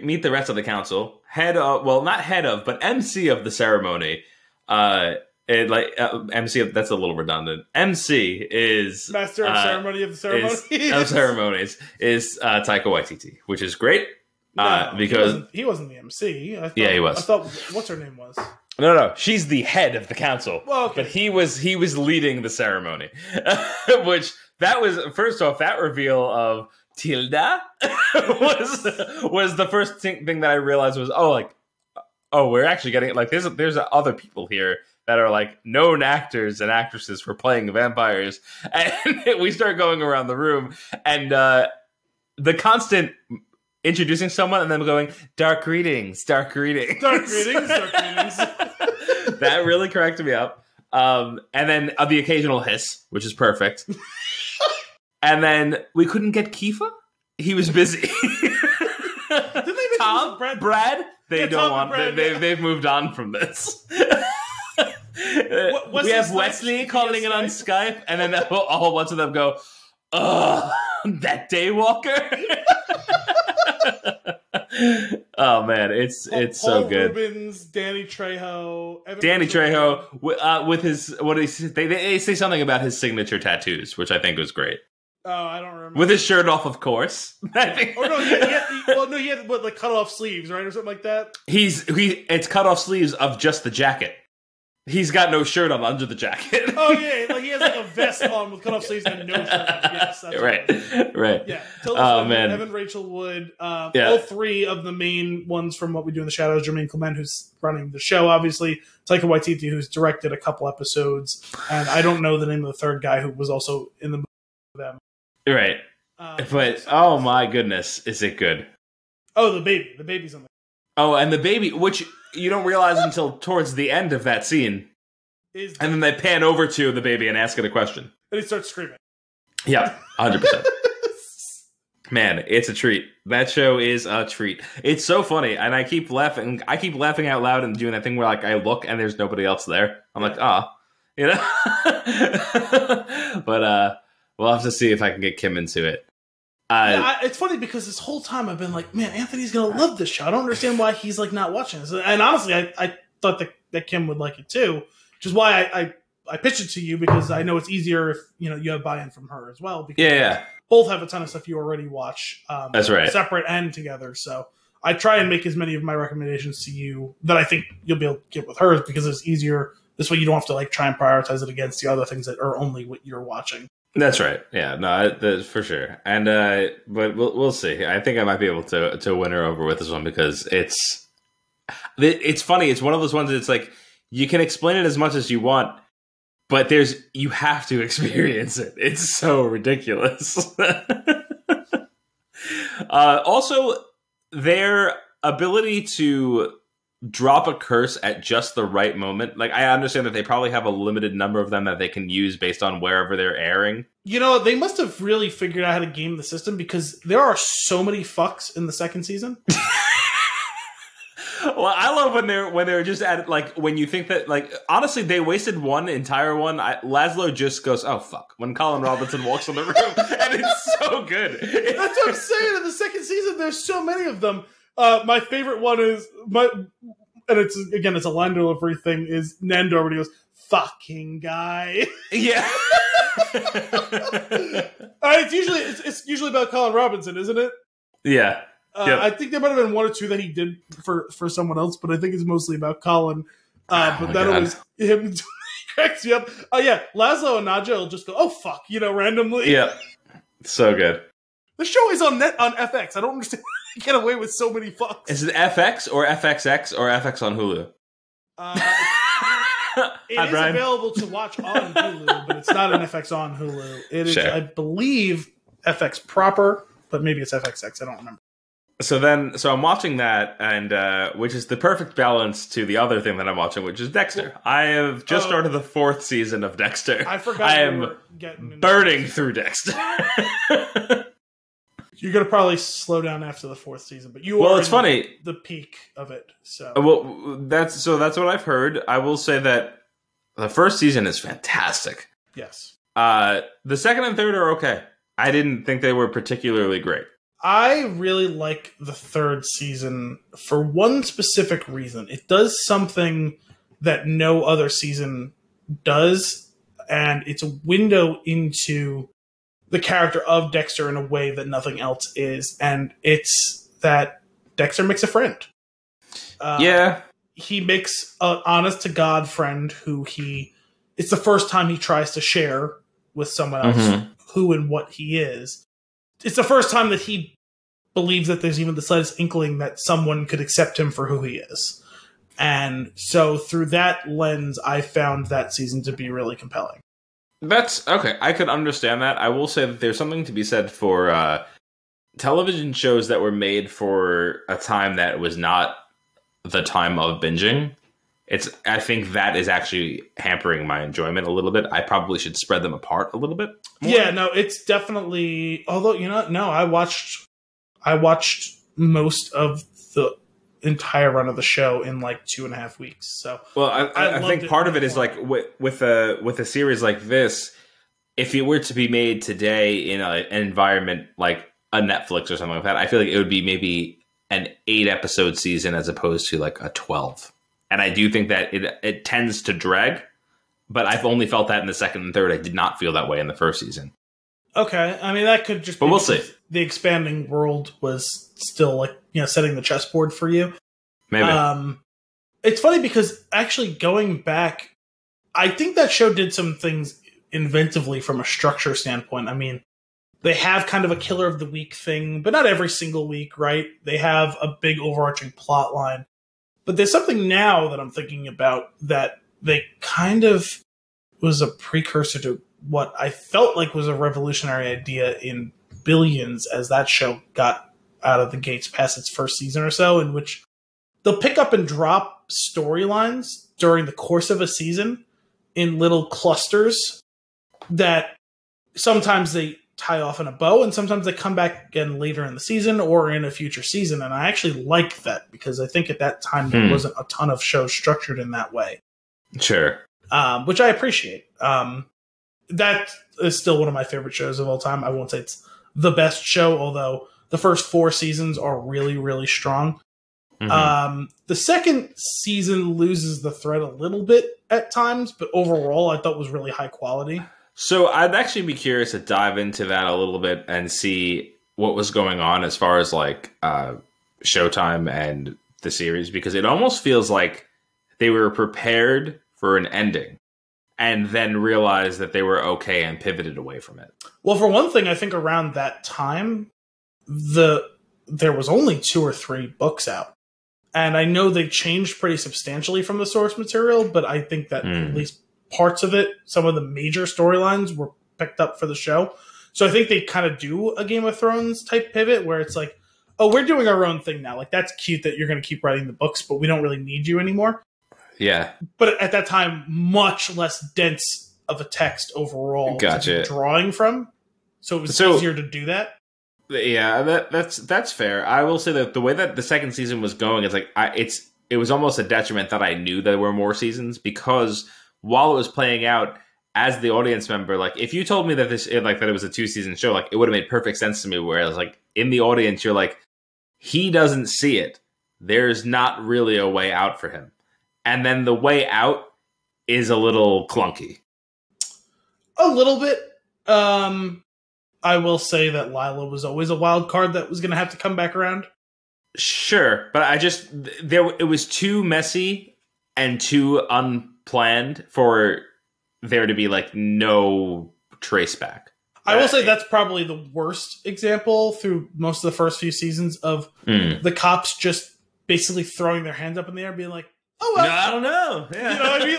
S1: meet the rest of the council. Not head of, but MC of the ceremony. MC that's a little redundant. MC is
S2: master of ceremony of the
S1: ceremonies. Is Taika Waititi, which is great. Because
S2: he wasn't the MC.
S1: He was.
S2: I thought what's her name was.
S1: No. She's the head of the council.
S2: Well, okay.
S1: But he was leading the ceremony, which that was first off that reveal of Tilda was the first thing that I realized was we're actually getting like there's other people here that are like known actors and actresses for playing vampires, and we start going around the room and the constant introducing someone and then going, dark greetings.
S2: Dark greetings.
S1: That really cracked me up. And then the occasional hiss, which is perfect. And then we couldn't get Kiefer. He was busy.
S2: Didn't they
S1: Tom, Brad, they don't want.
S2: Brad,
S1: they've moved on from this. We have Wesley calling in on Skype, and then a whole bunch of them go, that Daywalker. Oh man, it's
S2: Paul
S1: so good.
S2: Rubens, Danny Trejo,
S1: with his they say something about his signature tattoos, which I think was great.
S2: Oh, I don't remember.
S1: With his shirt off, of course. I think.
S2: Oh no, he had like cut off sleeves, right, or something like that.
S1: It's cut off sleeves of just the jacket. He's got no shirt on under the jacket.
S2: Oh yeah, like he has like a vest on with cut off sleeves and no shirt on. Yes, that's
S1: right.
S2: Yeah. Tilda Swinton, Evan Rachel Wood, all three of the main ones from What We Do in the Shadows. Jermaine Clement, who's running the show, obviously. Taika Waititi, who's directed a couple episodes, and I don't know the name of the third guy who was also in the movie with them.
S1: Right. But oh my goodness, is it good?
S2: Oh, the baby's on the.
S1: Oh, and the baby, which you don't realize until towards the end of that scene. And then they pan over to the baby and ask it a question.
S2: And he starts screaming.
S1: Yeah, 100%. Man, it's a treat. That show is a treat. It's so funny, and I keep laughing. I keep laughing out loud and doing that thing where like I look and there's nobody else there. I'm like, you know. But we'll have to see if I can get Kim into it.
S2: It's funny because this whole time I've been like, man, Anthony's gonna love this show. I don't understand why he's like not watching this. And honestly, I thought that Kim would like it too, which is why I pitched it to you, because I know it's easier if you have buy-in from her as well. Because both have a ton of stuff you already watch.
S1: That's right,
S2: separate and together. So I try and make as many of my recommendations to you that I think you'll be able to get with hers, because it's easier. This way, you don't have to like try and prioritize it against the other things that are only what you're watching.
S1: That's right. Yeah, no, for sure. And but we'll see. I think I might be able to win her over with this one, because it's funny. It's one of those ones that's like, you can explain it as much as you want, but you have to experience it. It's so ridiculous. Also, their ability to drop a curse at just the right moment. Like, I understand that they probably have a limited number of them that they can use based on wherever they're airing. They
S2: must have really figured out how to game the system, because there are so many fucks in the second season.
S1: Well, I love when they're just at, like, when you think that, like, honestly, they wasted one entire one. Laszlo just goes, "Oh fuck," when Colin Robinson walks in the room, and it's so good.
S2: That's what I'm saying. In the second season, there's so many of them. My favorite one is and it's a line delivery thing, is Nando when he goes, "Fucking guy." Yeah. It's usually about Colin Robinson, isn't it?
S1: Yeah. Yep.
S2: I think there might have been one or two that he did for someone else, but I think it's mostly about Colin. But that always him cracks me up. Oh yeah, Laszlo and Nadja will just go, "Oh fuck," randomly.
S1: Yeah, so good.
S2: The show is on FX. I don't understand why they get away with so many fucks.
S1: Is it FX or FXX or FX on Hulu?
S2: It is available to watch on Hulu, but it's not an FX on Hulu. It is, I believe, FX proper, but maybe it's FXX. I don't remember.
S1: So I'm watching that, and which is the perfect balance to the other thing that I'm watching, which is Dexter. I have just started the 4th season of Dexter.
S2: I forgot.
S1: I am burning through Dexter.
S2: You're gonna probably slow down after the 4th season, but it's funny, the peak of it. So
S1: that's what I've heard. I will say that the first season is fantastic.
S2: Yes.
S1: The second and third are okay. I didn't think they were particularly great.
S2: I really like the 3rd season for one specific reason. It does something that no other season does, and it's a window into the character of Dexter in a way that nothing else is, and it's that Dexter makes a friend. He makes an honest-to-God friend who it's the first time he tries to share with someone else who and what he is. It's the first time that he believes that there's even the slightest inkling that someone could accept him for who he is. And so through that lens, I found that season to be really compelling.
S1: That's okay. I could understand that. I will say that there's something to be said for television shows that were made for a time that was not the time of binging. I think that is actually hampering my enjoyment a little bit. I probably should spread them apart a little bit more.
S2: Yeah, no, it's definitely. Although I watched most of the entire run of the show in like 2.5 weeks. So,
S1: well, I think part of it is like with a series like this, if it were to be made today in an environment like a Netflix or something like that, I feel like it would be maybe an 8-episode season as opposed to like a 12. And I do think that it tends to drag, but I've only felt that in the second and third. I did not feel that way in the first season.
S2: Okay, I mean that could just.
S1: But we'll see.
S2: The expanding world was still like setting the chessboard for you.
S1: Maybe.
S2: It's funny because actually going back, I think that show did some things inventively from a structure standpoint. I mean, they have kind of a killer of the week thing, but not every single week, right? They have a big overarching plot line. But there's something now that I'm thinking about that they kind of was a precursor to what I felt like was a revolutionary idea in Billions as that show got out of the gates past its first season or so, in which they'll pick up and drop storylines during the course of a season in little clusters that sometimes they tie off in a bow and sometimes they come back again later in the season or in a future season. And I actually like that because I think at that time there wasn't a ton of shows structured in that way.
S1: Sure.
S2: Which I appreciate. That is still one of my favorite shows of all time. I won't say it's the best show, although the first 4 seasons are really, really strong. The second season loses the thread a little bit at times, but overall I thought was really high quality.
S1: So I'd actually be curious to dive into that a little bit and see what was going on as far as like Showtime and the series, because it almost feels like they were prepared for an ending and then realized that they were okay and pivoted away from it.
S2: Well, for one thing, I think around that time, there was only 2 or 3 books out. And I know they changed pretty substantially from the source material, but I think that at least parts of it, some of the major storylines were picked up for the show. So I think they kind of do a Game of Thrones type pivot where it's like, oh, we're doing our own thing now. Like, that's cute that you're going to keep writing the books, but we don't really need you anymore.
S1: Yeah.
S2: But at that time, much less dense of a text overall
S1: to be
S2: drawing from. So it was easier to do that.
S1: Yeah, that's fair. I will say that the way that the second season was going, it's like it was almost a detriment that I knew there were more seasons, because while it was playing out as the audience member, like if you told me that that it was a 2-season show, like it would have made perfect sense to me. Whereas like in the audience, you're like, he doesn't see it. There's not really a way out for him, and then the way out is a little clunky.
S2: A little bit. I will say that Lila was always a wild card that was going to have to come back around.
S1: Sure, but it was too messy and too unplanned for there to be like no trace back.
S2: I will say that's probably the worst example through most of the first few seasons of the cops just basically throwing their hands up in the air, being like, "Oh, well,
S1: no, I don't know." Yeah.
S2: You know what I mean?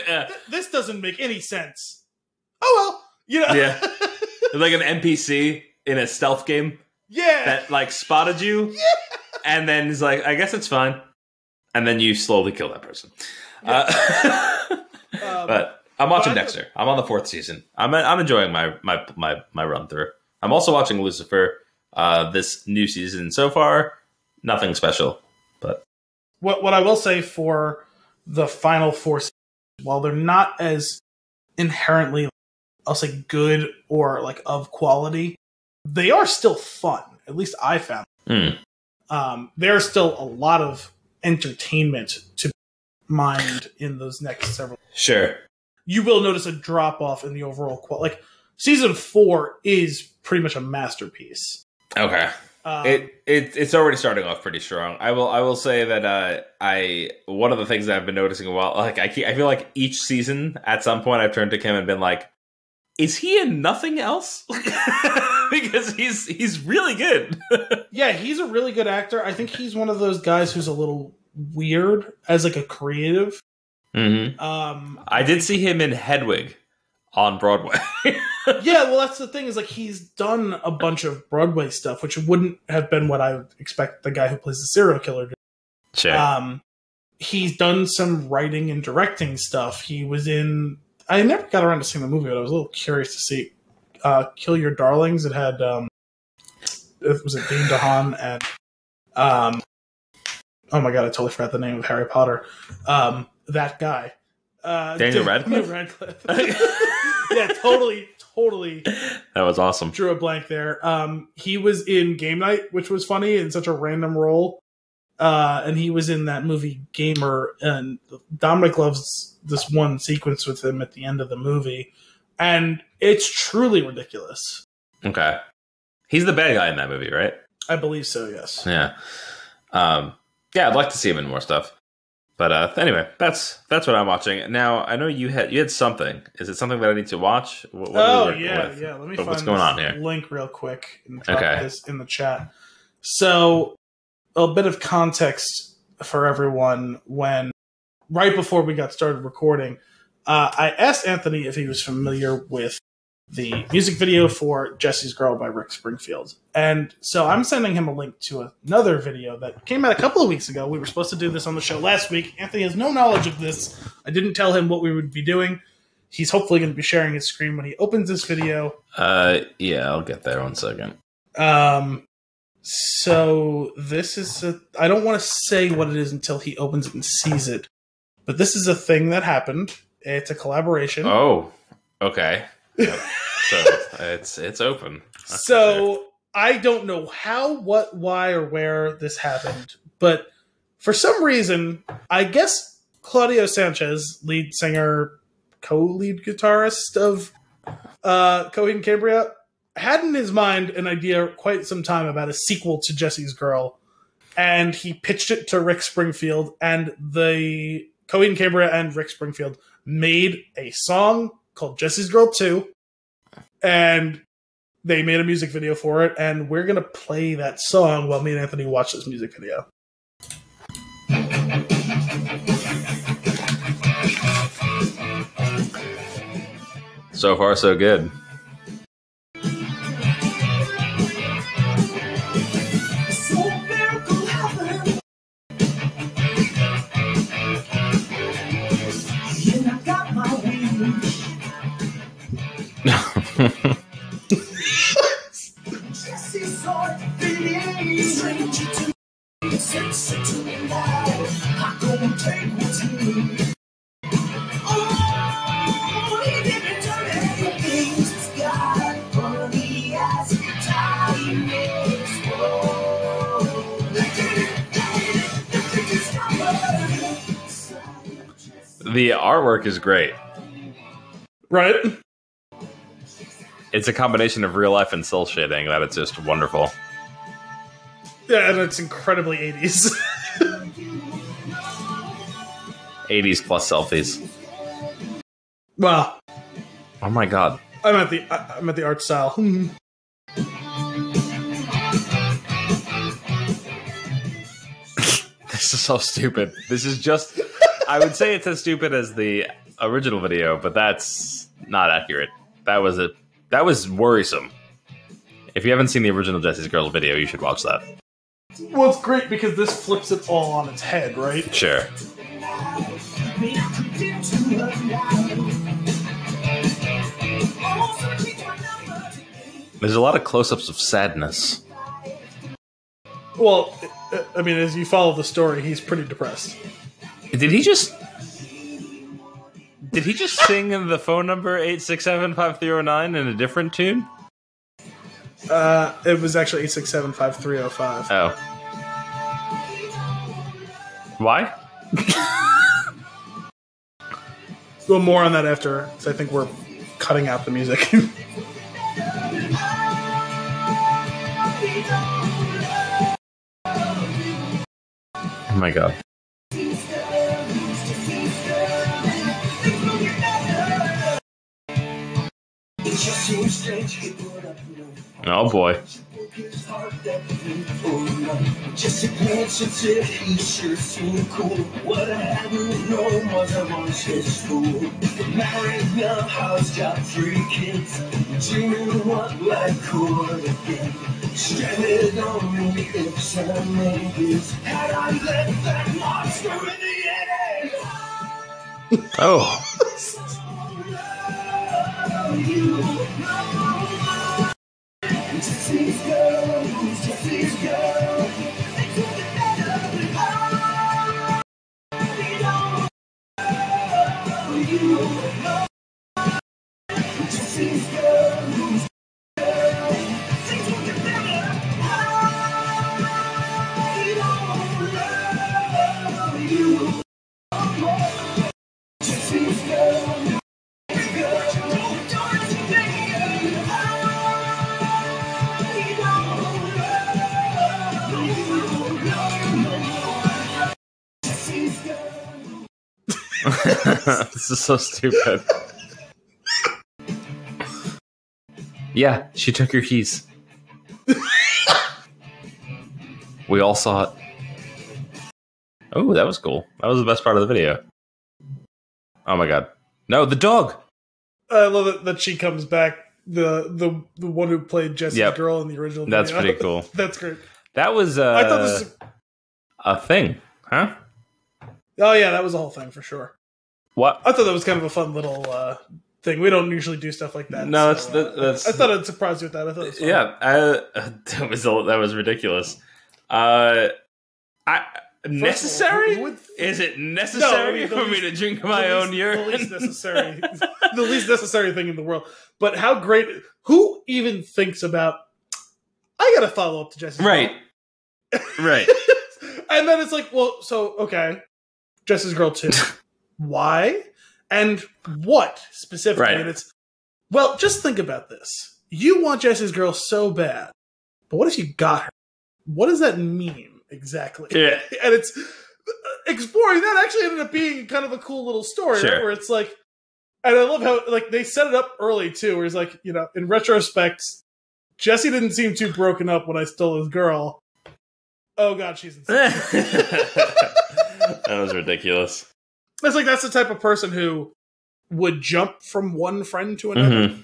S2: Like, this doesn't make any sense. Oh well, you know.
S1: Yeah. Like an NPC in a stealth game.
S2: Yeah.
S1: That like spotted you. Yeah. And then he's like, I guess it's fine. And then you slowly kill that person. Yeah. But I'm watching Dexter. I'm on the 4th season. I'm enjoying my run through. I'm also watching Lucifer this new season. So far, nothing special. But
S2: what I will say for the final 4 seasons, while they're not as inherently, I'll say, good or like of quality, they are still fun. At least I found. There's still a lot of entertainment to mind in those next several.
S1: Sure.
S2: You will notice a drop off in the overall quality. Like season 4 is pretty much a masterpiece.
S1: Okay. It's already starting off pretty strong. I will say that one of the things that I've been noticing a while, like I feel like each season at some point I've turned to Kim and been like, is he in nothing else? Because he's really good.
S2: Yeah, he's a really good actor. I think he's one of those guys who's a little weird as like a creative.
S1: Mm-hmm. I did see him in Hedwig on Broadway.
S2: Yeah, well, that's the thing is like he's done a bunch of Broadway stuff, which wouldn't have been what I would expect the guy who plays the serial killer to do.
S1: Sure.
S2: He's done some writing and directing stuff. He was in. I never got around to seeing the movie, but I was a little curious to see Kill Your Darlings. It had it was Dane DeHaan and oh my god, I totally forgot the name of Harry Potter. That guy,
S1: Daniel Radcliffe.
S2: Yeah, totally.
S1: That was awesome.
S2: Drew a blank there. He was in Game Night, which was funny in such a random role. And he was in that movie Gamer, and Dominic loves this one sequence with him at the end of the movie, and it's truly ridiculous.
S1: Okay. He's the bad guy in that movie, right?
S2: I believe so, yes.
S1: Yeah. Yeah, I'd like to see him in more stuff. But anyway, that's what I'm watching. Now, I know you had something. Is it something that I need to watch? What
S2: yeah. Let me find
S1: what's going on here?
S2: Link real quick and drop this in the chat. So, a bit of context for everyone. Right before we got started recording, I asked Anthony if he was familiar with the music video for Jessie's Girl by Rick Springfield. And so I'm sending him a link to another video that came out a couple of weeks ago. We were supposed to do this on the show last week. Anthony has no knowledge of this. I didn't tell him what we would be doing. He's hopefully going to be sharing his screen when he opens this video.
S1: Yeah, I'll get there 1 second.
S2: So this is I don't want to say what it is until he opens it and sees it. But this is a thing that happened. It's a collaboration.
S1: Oh, okay. Yep. So it's open.
S2: So I don't know how, what, why, or where this happened, but for some reason, I guess Claudio Sanchez, lead singer, co-lead guitarist of Coheed and Cambria, had in his mind an idea quite some time about a sequel to Jessie's Girl, and he pitched it to Rick Springfield, and the Coheed and Cambria and Rick Springfield made a song called Jessie's Girl 2, and they made a music video for it, and we're going to play that song while me and Anthony watch this music video.
S1: So far, so good. The artwork is great.
S2: Right?
S1: It's a combination of real life and cel shading that it's just wonderful.
S2: Yeah, and it's incredibly 80s.
S1: 80s plus selfies.
S2: Wow.
S1: Oh my god.
S2: I'm at the art style.
S1: This is so stupid. This is just... I would say it's as stupid as the original video, but that's not accurate. That was worrisome. If you haven't seen the original Jessie's Girl video, you should watch that.
S2: Well, it's great because this flips it all on its head, right?
S1: Sure. There's a lot of close-ups of sadness.
S2: Well, I mean, as you follow the story, he's pretty depressed.
S1: Did he just sing in the phone number 867-5309 in a different tune?
S2: It was actually 867-5305.
S1: Oh. Why?
S2: Well, more on that after, because I think we're cutting out the music.
S1: Oh my god. Oh boy.
S3: Just a glance into it, he sure seemed cool. What I hadn't known was I was his fool. Married now, house, got 3 kids. Dreaming of what life could have been. Stranded on the ifs and maybes. Had I left that monster in the end?
S1: Oh.
S3: Jesse's girl, Jesse's girl.
S1: This is so stupid. Yeah, she took your keys. We all saw it. Oh, that was cool. That was the best part of the video. Oh my god. No, the dog!
S2: I love it that she comes back, the one who played Jessie's Girl in the original video.
S1: That's pretty cool.
S2: That's great.
S1: That was
S2: I thought this was
S1: a thing, huh?
S2: Oh yeah, that was a whole thing for sure.
S1: What?
S2: I thought that was kind of a fun little thing. We don't usually do stuff like that.
S1: No,
S2: so,
S1: that's.
S2: I thought I'd surprise you with that. I thought it was fun.
S1: Yeah, that was ridiculous. necessary? Is it necessary for me to drink my own urine?
S2: The least necessary thing in the world. But how great... Who even thinks about... I gotta follow up to Jesse's
S1: Right.
S2: Girl.
S1: Right.
S2: And then it's like, well, so, okay. Jesse's Girl 2. Why? And what, specifically?
S1: Right.
S2: And it's... Well, just think about this. You want Jesse's Girl so bad, but what if you got her? What does that mean, exactly?
S1: Yeah.
S2: And it's... Exploring that actually ended up being kind of a cool little story,
S1: Sure.
S2: right? Where it's like... And I love how, like, they set it up early, too, where it's like, you know, in retrospect, Jessie didn't seem too broken up when I stole his girl. Oh, God, she's insane.
S1: That was ridiculous.
S2: It's like, that's the type of person who would jump from one friend to another.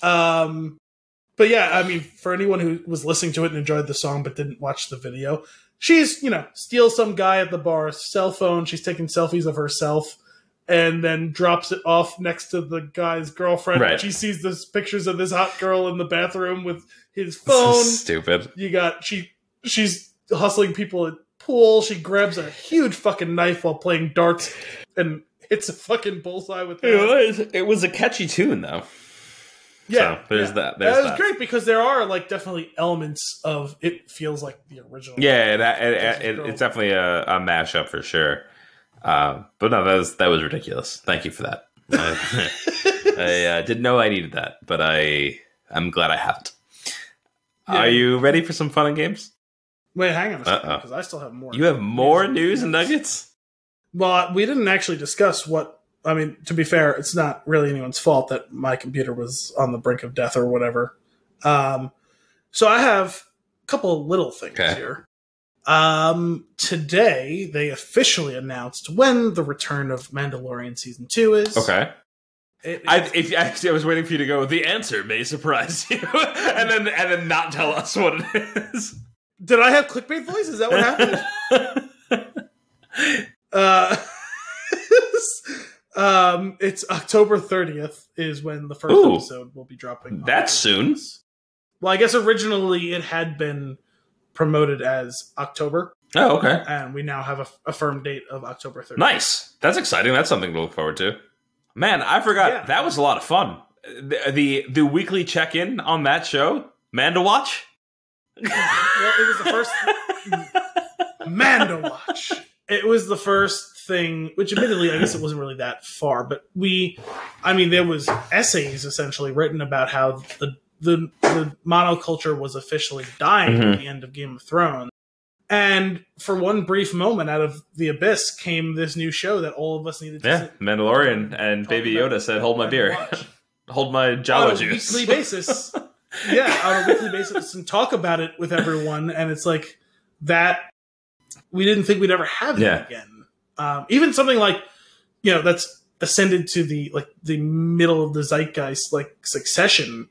S1: Mm-hmm.
S2: But yeah, I mean, for anyone who was listening to it and enjoyed the song but didn't watch the video, she's, you know, steals some guy at the bar, cell phone, she's taking selfies of herself, and then drops it off next to the guy's girlfriend.
S1: Right.
S2: She sees this pictures of this hot girl in the bathroom with his phone.
S1: Stupid.
S2: You got she's hustling people at pool. She grabs a huge fucking knife while playing darts and hits a fucking bullseye with it.
S1: It was a catchy tune, though.
S2: Yeah,
S1: so there's that.
S2: That was great because there are like definitely elements of it feels like the original.
S1: Yeah, it's definitely a mashup for sure. But no, that was ridiculous. Thank you for that. I didn't know I needed that, but I'm glad I haven't. Yeah. Are you ready for some fun and games?
S2: Wait, hang on a second, because I still have more.
S1: You have more news and nuggets?
S2: Well, we didn't actually discuss what... I mean, to be fair, it's not really anyone's fault that my computer was on the brink of death or whatever. So I have a couple of little things here. Today, they officially announced when the return of Mandalorian Season 2 is.
S1: Okay. I was waiting for you to go, the answer may surprise you, and then not tell us what it is.
S2: Did I have clickbait voice? Is that what happened? It's October 30th is when the first episode will be dropping.
S1: That's soon.
S2: Well, I guess originally it had been promoted as October.
S1: Oh, okay.
S2: And we now have a firm date of October 30th.
S1: Nice. That's exciting. That's something to look forward to. Man, I forgot. Yeah. That was a lot of fun. The weekly check-in on that show, Manda Watch.
S2: Well, it was the first Manda Watch. It was the first thing, which admittedly, I guess it wasn't really that far, but there was essays essentially written about how the monoculture was officially dying at the end of Game of Thrones. And for one brief moment, out of the abyss came this new show that all of us needed to see.
S1: Mandalorian, and Baby Yoda said, hold my beer. Hold my Java juice.
S2: On a weekly basis. On a weekly basis, and talk about it with everyone. And it's like that, we didn't think we'd ever have that again. Even something like, that's ascended to the middle of the zeitgeist, like Succession.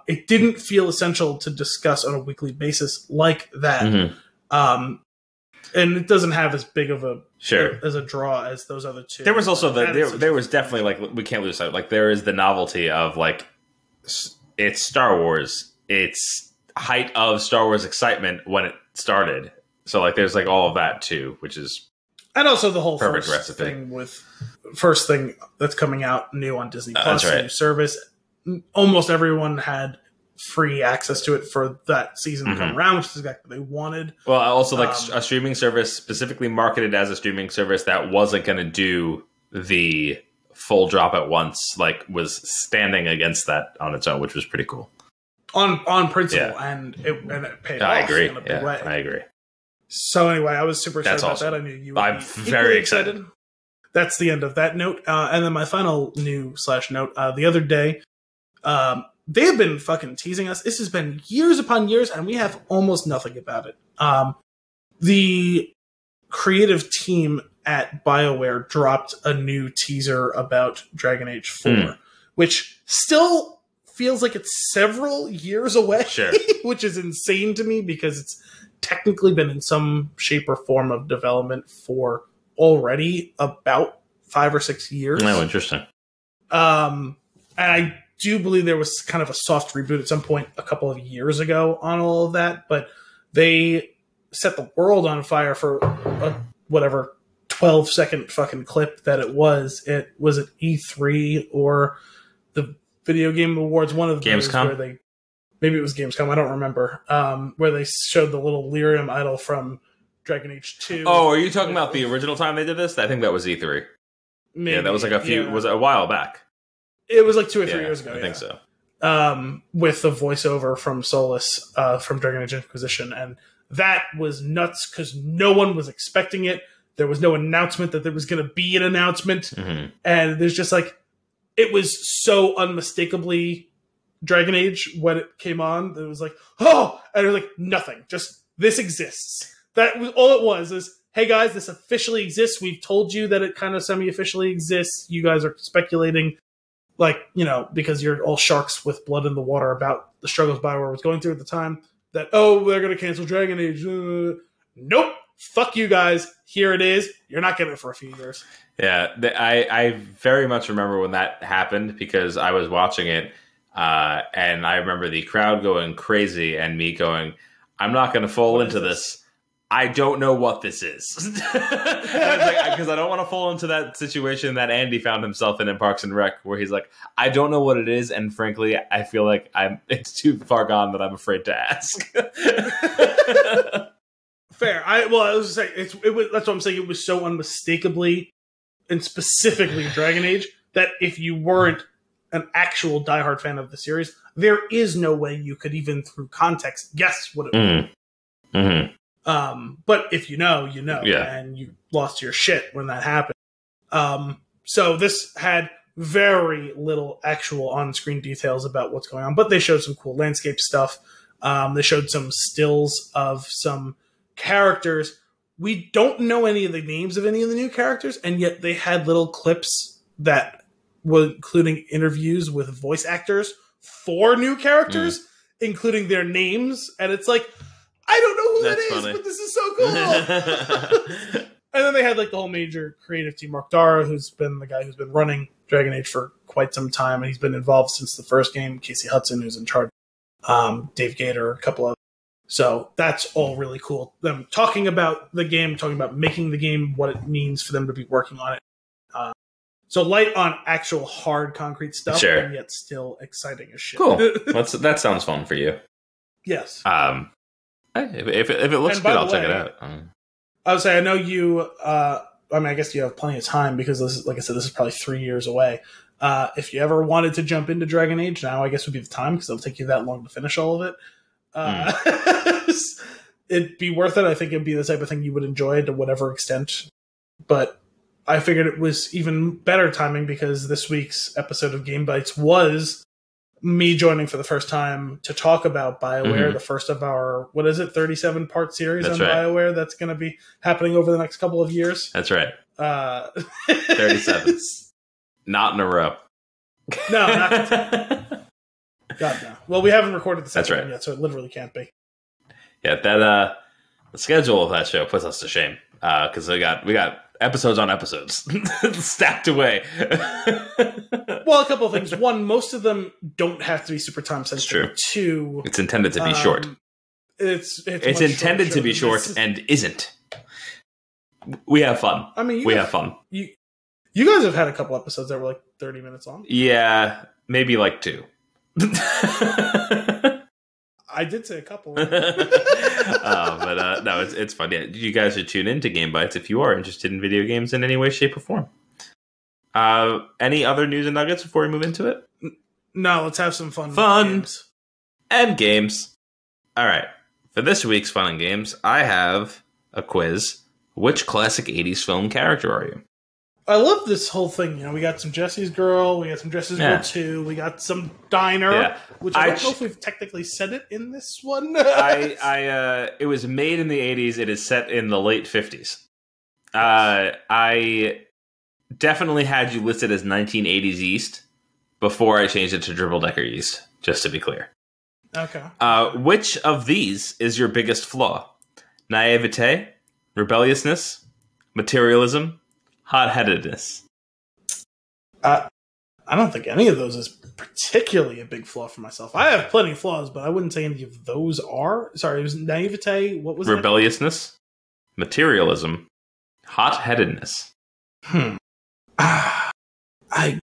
S2: It didn't feel essential to discuss on a weekly basis like that. Mm-hmm. And it doesn't have as big of a draw as those other two.
S1: There was also there was definitely we can't lose sight. There is the novelty of it's Star Wars. It's height of Star Wars excitement when it started. So there's all of that too, which is
S2: and also the whole
S1: perfect
S2: first
S1: recipe.
S2: First thing that's coming out new on Disney Plus, new service. Almost everyone had free access to it for that season to come around, which is exactly what they wanted.
S1: Well, also a streaming service specifically marketed as a streaming service that wasn't going to do the full drop at once, was standing against that on its own, which was pretty cool.
S2: On principle, and it paid off.
S1: I agree.
S2: In a big way.
S1: I agree.
S2: So anyway, I was super excited about that. I knew you would
S1: I'm very excited.
S2: That's the end of that note. And then my final new/note, the other day, they have been fucking teasing us. This has been years upon years, and we have almost nothing about it. The creative team at BioWare dropped a new teaser about Dragon Age 4, which still feels like it's several years away, which is insane to me because it's technically been in some shape or form of development for already about 5 or 6 years.
S1: Oh, interesting.
S2: And I do believe there was kind of a soft reboot at some point a couple of years ago on all of that, but they set the world on fire for whatever 12-second fucking clip that it was at E3 or the Video Game Awards, one of the
S1: Gamescom,
S2: where maybe it was Gamescom, I don't remember, where they showed the little lyrium idol from Dragon Age 2.
S1: Oh, are you talking about the original time they did this? I think that was E3. Maybe. Yeah, that was like was a while back.
S2: It was like 2 or 3 years ago.
S1: I think so.
S2: With the voiceover from Solus from Dragon Age Inquisition, and that was nuts because no one was expecting it. There was no announcement that there was going to be an announcement, and there's just like, it was so unmistakably Dragon Age when it came on. It was like, oh, and it was like nothing. Just this exists. That was all it was. Is hey guys, this officially exists. We've told you that it kind of semi-officially exists. You guys are speculating, like, you know, because you're all sharks with blood in the water about the struggles BioWare was going through at the time. That they're going to cancel Dragon Age. Nope. Fuck you guys. Here it is. You're not getting it for a few years.
S1: Yeah, I very much remember when that happened because I was watching it, and I remember the crowd going crazy and me going, I'm not going to fall into this. I don't know what this is. Because I don't want to fall into that situation that Andy found himself in Parks and Rec, where he's like, I don't know what it is, and frankly, I feel like it's too far gone that I'm afraid to ask.
S2: Fair. I was saying that's what I'm saying. It was so unmistakably and specifically Dragon Age that if you weren't an actual diehard fan of the series, there is no way you could even through context guess what it was.
S1: Mm-hmm.
S2: But if you know, and you lost your shit when that happened. So this had very little actual on-screen details about what's going on, but they showed some cool landscape stuff. They showed some stills of some characters. We don't know any of the names of any of the new characters, and yet they had little clips that were including interviews with voice actors for new characters, including their names, and it's like, I don't know who that is, but this is so cool. And then they had like the whole major creative team, Mark Dara, who's been the guy who's been running Dragon Age for quite some time, and he's been involved since the first game. Casey Hudson, who's in charge, Dave Gator, a couple of. So that's all really cool. Them talking about the game, talking about making the game, what it means for them to be working on it. So light on actual hard concrete stuff, and yet still exciting as shit.
S1: Cool. That sounds fun for you.
S2: Yes.
S1: If it looks good, I'll check it out.
S2: I would say, I know you, I guess you have plenty of time because this is, like I said, this is probably 3 years away. If you ever wanted to jump into Dragon Age, now I guess would be the time because it'll take you that long to finish all of it. It'd be worth it. I think it'd be the type of thing you would enjoy to whatever extent. But I figured it was even better timing because this week's episode of Game Bites was me joining for the first time to talk about BioWare, the first of our, 37-part series on BioWare that's going to be happening over the next couple of years.
S1: That's right. 37. Not in a row.
S2: No, not God, no. Well, we haven't recorded the second one yet, so it literally can't be.
S1: Yeah, that the schedule of that show puts us to shame because we got episodes on episodes stacked away.
S2: Well, a couple of things. One, most of them don't have to be super time sensitive.
S1: It's true.
S2: Two,
S1: it's intended to be short.
S2: It's
S1: intended to be short and isn't. We have fun. I mean, we have fun.
S2: You guys have had a couple episodes that were like 30 minutes long.
S1: Yeah, maybe like 2.
S2: I did say a couple.
S1: But no, it's fun. Yeah, you guys should tune into Game Bites if you are interested in video games in any way, shape, or form. Any other news and nuggets before we move into it?
S2: No, let's have some fun
S1: games. And games. All right. For this week's fun and games, I have a quiz. Which classic 80s film character are you?
S2: I love this whole thing. You know, we got some Jessie's Girl, we got some Jessie's Girl 2, we got some Diner, which I don't know if we've technically said it in this one.
S1: It was made in the 80s. It is set in the late 50s. I definitely had you listed as 1980s East before I changed it to Triple Decker East, just to be clear.
S2: Okay.
S1: Which of these is your biggest flaw? Naivete, rebelliousness, materialism, hot-headedness.
S2: I don't think any of those is particularly a big flaw for myself. I have plenty of flaws, but I wouldn't say any of those are. Sorry, it was naivete. What was it?
S1: Rebelliousness, materialism, Hot-headedness.
S2: I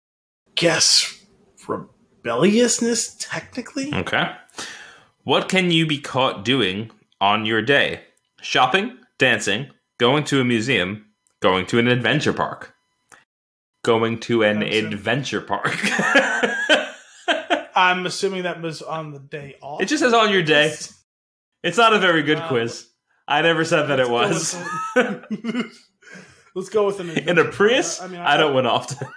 S2: guess rebelliousness, technically?
S1: Okay. What can you be caught doing on your day? Shopping, dancing, going to a museum, going to an adventure park. Going to an adventure park.
S2: I'm assuming that was on the day off.
S1: It just says on your day. It's not a very good quiz. I never said that it was.
S2: Let's go with an adventure
S1: in a Prius. I don't win often.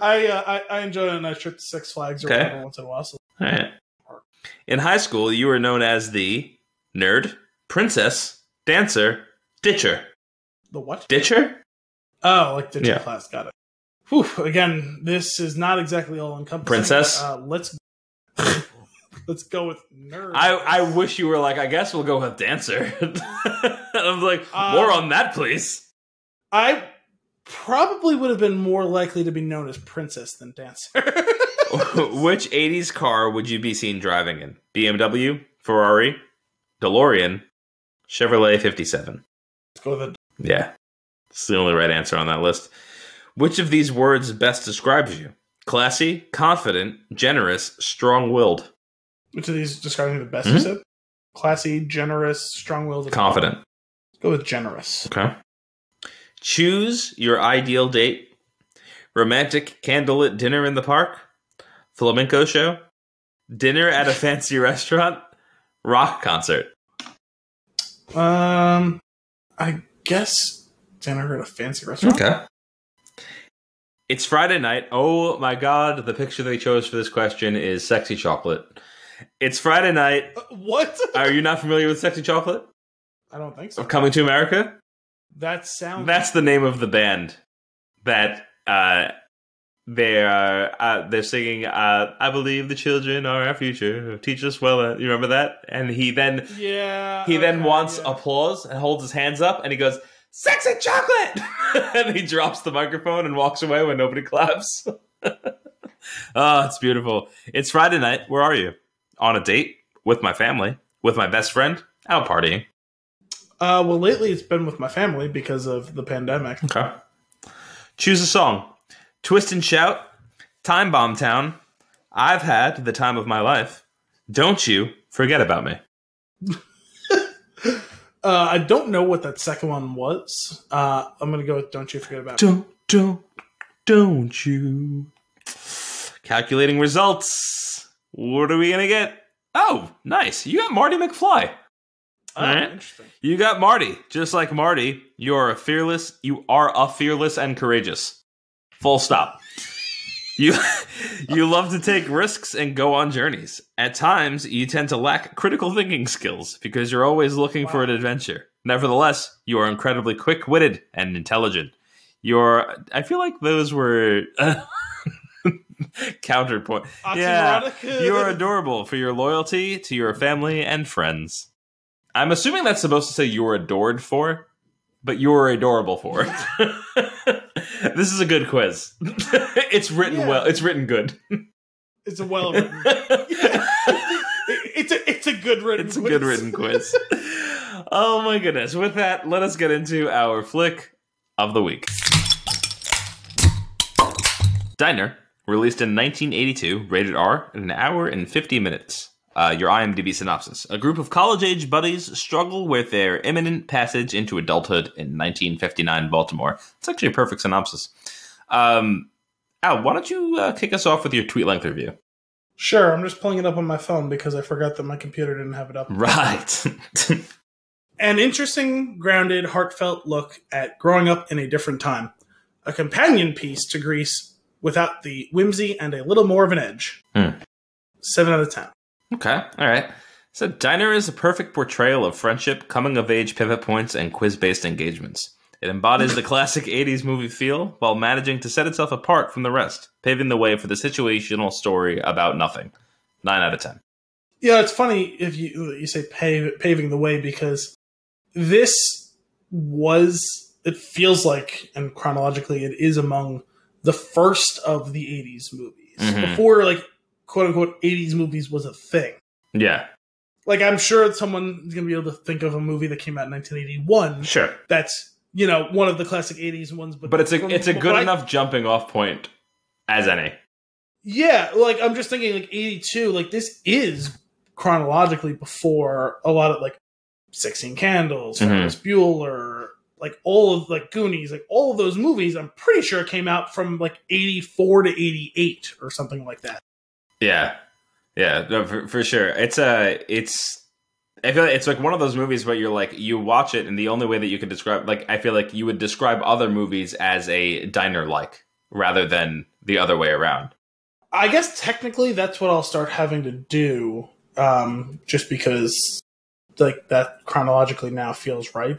S2: I enjoy a nice trip to Six Flags or whatever once in a while. So.
S1: All right. In high school, you were known as the nerd, princess, dancer, ditcher.
S2: The what?
S1: Ditcher?
S2: Oh, like ditcher class. Got it. Whew. Again, this is not exactly all encompassing.
S1: Princess.
S2: Let's go with nerd.
S1: I wish you were like, I guess we'll go with dancer. I was like, more on that, please.
S2: I probably would have been more likely to be known as princess than dancer.
S1: Which 80s car would you be seen driving in? BMW, Ferrari, DeLorean, Chevrolet 57.
S2: Let's go with it.
S1: Yeah. It's the only right answer on that list. Which of these words best describes you? Classy, confident, generous, strong-willed.
S2: Which of these describing the best you said? Classy, generous, strong-willed,
S1: confident.
S2: Let's go with generous.
S1: Okay. Choose your ideal date. Romantic candlelit dinner in the park. Flamenco show. Dinner at a fancy restaurant. Rock concert.
S2: I guess dinner at a fancy restaurant.
S1: Okay. It's Friday night. Oh my god, the picture they chose for this question is Sexy Chocolate. It's Friday night.
S2: What?
S1: Are you not familiar with Sexy Chocolate?
S2: I don't think so.
S1: Of Coming to America?
S2: That sounds...
S1: That's the name of the band that they're singing, I believe the children are our future. Teach us well. You remember that? And he then wants applause and holds his hands up and he goes, Sexy Chocolate! And he drops the microphone and walks away when nobody claps. Oh, it's beautiful. It's Friday night. Where are you? On a date? With my family? With my best friend? Out partying?
S2: Well, lately it's been with my family because of the pandemic.
S1: Okay. Choose a song. Twist and Shout. Time Bomb Town. I've had the time of my life. Don't you forget about me.
S2: I don't know what that second one was. I'm going to go with Don't You Forget About Me.
S1: Don't you. Calculating results. What are we going to get? Oh, nice. You got Marty McFly.
S2: Oh, right. Interesting.
S1: You got Marty. Just like Marty, you are a fearless and courageous. Full stop. You love to take risks and go on journeys. At times, you tend to lack critical thinking skills because you're always looking for an adventure. Nevertheless, you are incredibly quick-witted and intelligent. I feel like those were counterpoint. Yeah, you're adorable for your loyalty to your family and friends. I'm assuming that's supposed to say you're adored for, but you're adorable for. This is a good quiz. It's written well. It's written good.
S2: It's a well written. It's a good written.
S1: It's a good written quiz. Oh my goodness! With that, let us get into our flick of the week. Diner, released in 1982, rated R, in an hour and 50 minutes. Your IMDb synopsis. A group of college-age buddies struggle with their imminent passage into adulthood in 1959 Baltimore. It's actually a perfect synopsis. Al, why don't you kick us off with your tweet-length review?
S2: Sure, I'm just pulling it up on my phone because I forgot that my computer didn't have it up.
S1: Right.
S2: An interesting, grounded, heartfelt look at growing up in a different time. A companion piece to Grease without the whimsy and a little more of an edge. 7 out of 10.
S1: Okay, all right. So Diner is a perfect portrayal of friendship, coming-of-age pivot points, and quiz-based engagements. It embodies the classic 80s movie feel while managing to set itself apart from the rest, paving the way for the situational story about nothing. 9 out of 10.
S2: Yeah, it's funny if you say paving the way because this it feels like, and chronologically it is among the first of the 80s movies. Before, like, quote-unquote 80s movies was a thing.
S1: Yeah.
S2: Like, I'm sure someone's going to be able to think of a movie that came out in 1981.
S1: Sure.
S2: That's, one of the classic 80s ones.
S1: But it's a good enough jumping off point as any.
S2: Yeah, like, I'm just thinking, like, 82, like, this is chronologically before a lot of, like, 16 Candles, Ferris Bueller, like, all of, like, Goonies, like, all of those movies, I'm pretty sure came out from, like, 84 to 88 or something like that.
S1: Yeah. Yeah, no, for sure. I feel like it's like one of those movies where you're like, you watch it, and the only way that you can describe, like, I feel like you would describe other movies as a diner-like rather than the other way around.
S2: I guess technically that's what I'll start having to do, just because, like, that chronologically now feels right.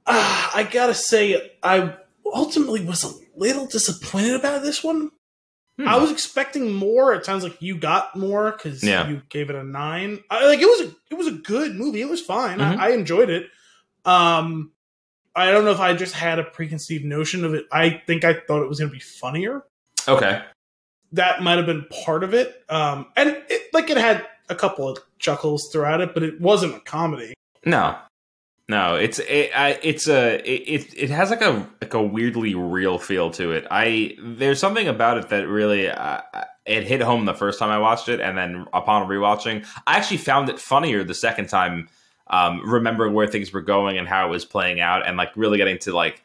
S2: I gotta say, I ultimately was a little disappointed about this one. I was expecting more. It sounds like you got more because you gave it a 9. It was a good movie. It was fine. I enjoyed it. I don't know if I just had a preconceived notion of it. I think I thought it was going to be funnier.
S1: Okay,
S2: that might have been part of it. And it had a couple of chuckles throughout it, but it wasn't a comedy.
S1: No, it has like a weirdly real feel to it. There's something about it that really it hit home the first time I watched it, and then upon rewatching, I actually found it funnier the second time, remembering where things were going and how it was playing out, and like really getting to like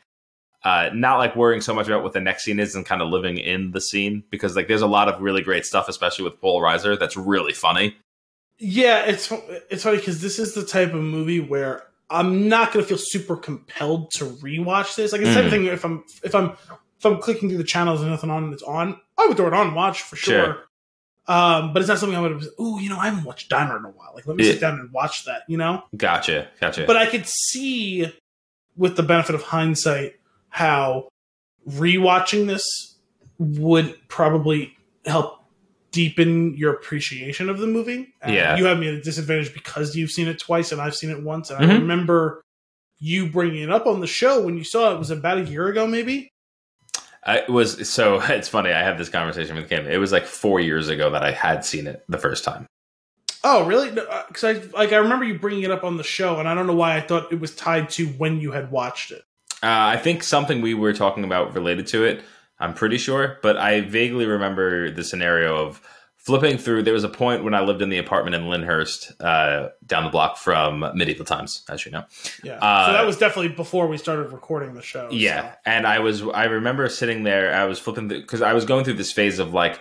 S1: not like worrying so much about what the next scene is and kind of living in the scene, because like there's a lot of really great stuff, especially with Paul Reiser, that's really funny.
S2: Yeah, it's funny because this is the type of movie where I'm not going to feel super compelled to rewatch this. Like, it's the type of thing, if I'm clicking through the channels and nothing on and it's on, I would throw it on and watch for sure. But it's not something I would have, I haven't watched Diner in a while. Like, let me sit down and watch that,
S1: Gotcha.
S2: But I could see, with the benefit of hindsight, how rewatching this would probably help deepen your appreciation of the movie. And you have me at a disadvantage because you've seen it twice and I've seen it once. And I remember you bringing it up on the show when you saw it. Was about a year ago, maybe?
S1: It's funny. I had this conversation with Kim. It was like 4 years ago that I had seen it the first time.
S2: Oh, really? Because I remember you bringing it up on the show, and I don't know why I thought it was tied to when you had watched it.
S1: I think something we were talking about related to it. I'm pretty sure, but I vaguely remember the scenario of flipping through. There was a point when I lived in the apartment in Lyndhurst, down the block from Medieval Times, as you know.
S2: Yeah, so that was definitely before we started recording the show.
S1: Yeah,
S2: so.
S1: And I remember sitting there. I was flipping because I was going through this phase of like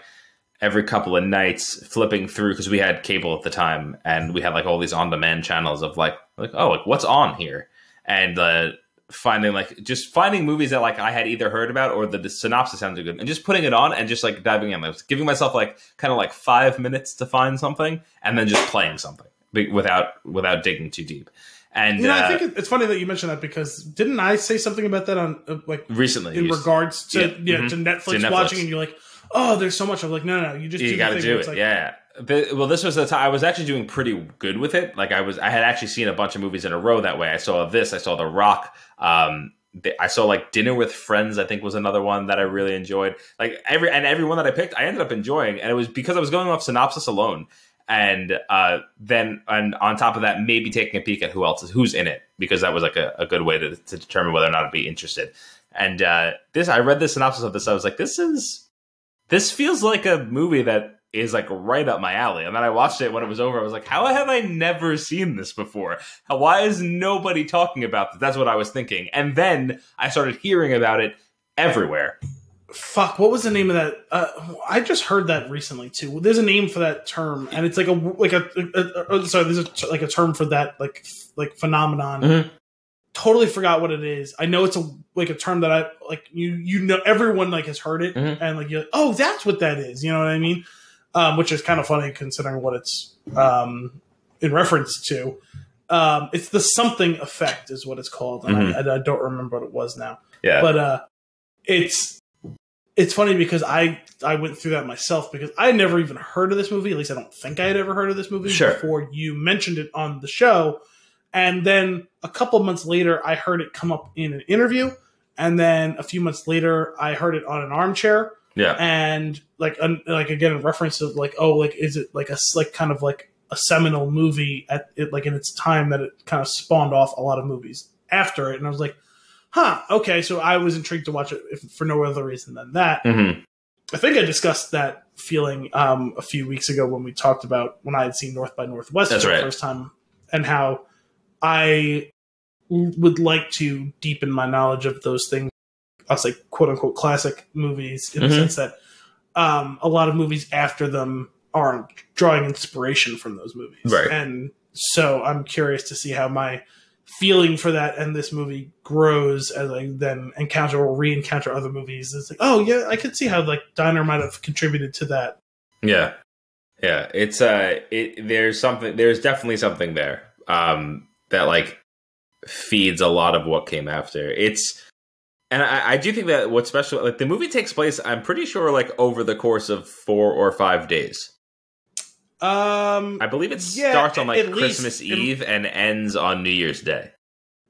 S1: every couple of nights flipping through, because we had cable at the time, and we had like all these on-demand channels of like what's on here, and finding movies that like I had either heard about or the synopsis sounded good, and just putting it on and just like diving in. I was giving myself like kind of like 5 minutes to find something, and then just playing something without digging too deep. And
S2: I think it's funny that you mentioned that, because didn't I say something about that on
S1: recently
S2: in regards to to Netflix watching, and you're like, oh, there's so much. I'm like, no, you got to do it.
S1: Like, this was the time I was actually doing pretty good with it. Like I had actually seen a bunch of movies in a row that way. I saw this. I saw The Rock. I saw like Dinner with Friends, I think, was another one that I really enjoyed. Like every one that I picked, I ended up enjoying, and it was because I was going off synopsis alone. And then on top of that, maybe taking a peek at who's in it, because that was like a good way to determine whether or not I'd be interested. And I read the synopsis of this. I was like, this feels like a movie that is like right up my alley. And then I watched it when it was over. I was like, how have I never seen this before? Why is nobody talking about this? That's what I was thinking. And then I started hearing about it everywhere.
S2: Fuck, what was the name of that? I just heard that recently too. There's a name for that term, and it's there's a term for that like phenomenon. Mm-hmm. Totally forgot what it is. I know it's a term that I like. You know, everyone like has heard it, mm-hmm. and like you're like, oh, that's what that is. You know what I mean? Which is kind of funny considering what it's in reference to. It's the something effect is what it's called. And mm-hmm. I don't remember what it was now.
S1: Yeah,
S2: but it's funny because I went through that myself, because I had never even heard of this movie. At least I don't think I had ever heard of this movie before you mentioned it on the show. And then a couple months later, I heard it come up in an interview. And then a few months later, I heard it on an armchair.
S1: Yeah.
S2: And again, in reference of is it like a kind of like a seminal movie at it, like in its time, that it kind of spawned off a lot of movies after it. And I was like, huh, okay. So I was intrigued to watch it for no other reason than that.
S1: Mm-hmm.
S2: I think I discussed that feeling a few weeks ago when we talked about when I had seen North by Northwest for the first time, and how I would like to deepen my knowledge of those things. I'll say quote unquote classic movies in the sense that a lot of movies after them are drawing inspiration from those movies.
S1: Right.
S2: And so I'm curious to see how my feeling for that and this movie grows as I then encounter or re-encounter other movies. It's like, oh yeah, I could see how like Diner might have contributed to that.
S1: Yeah. Yeah. It's there's definitely something there that like feeds a lot of what came after. And I do think that what's special, like the movie takes place, I'm pretty sure, like over the course of 4 or 5 days. I believe it starts on like Christmas Eve and ends on New Year's Day.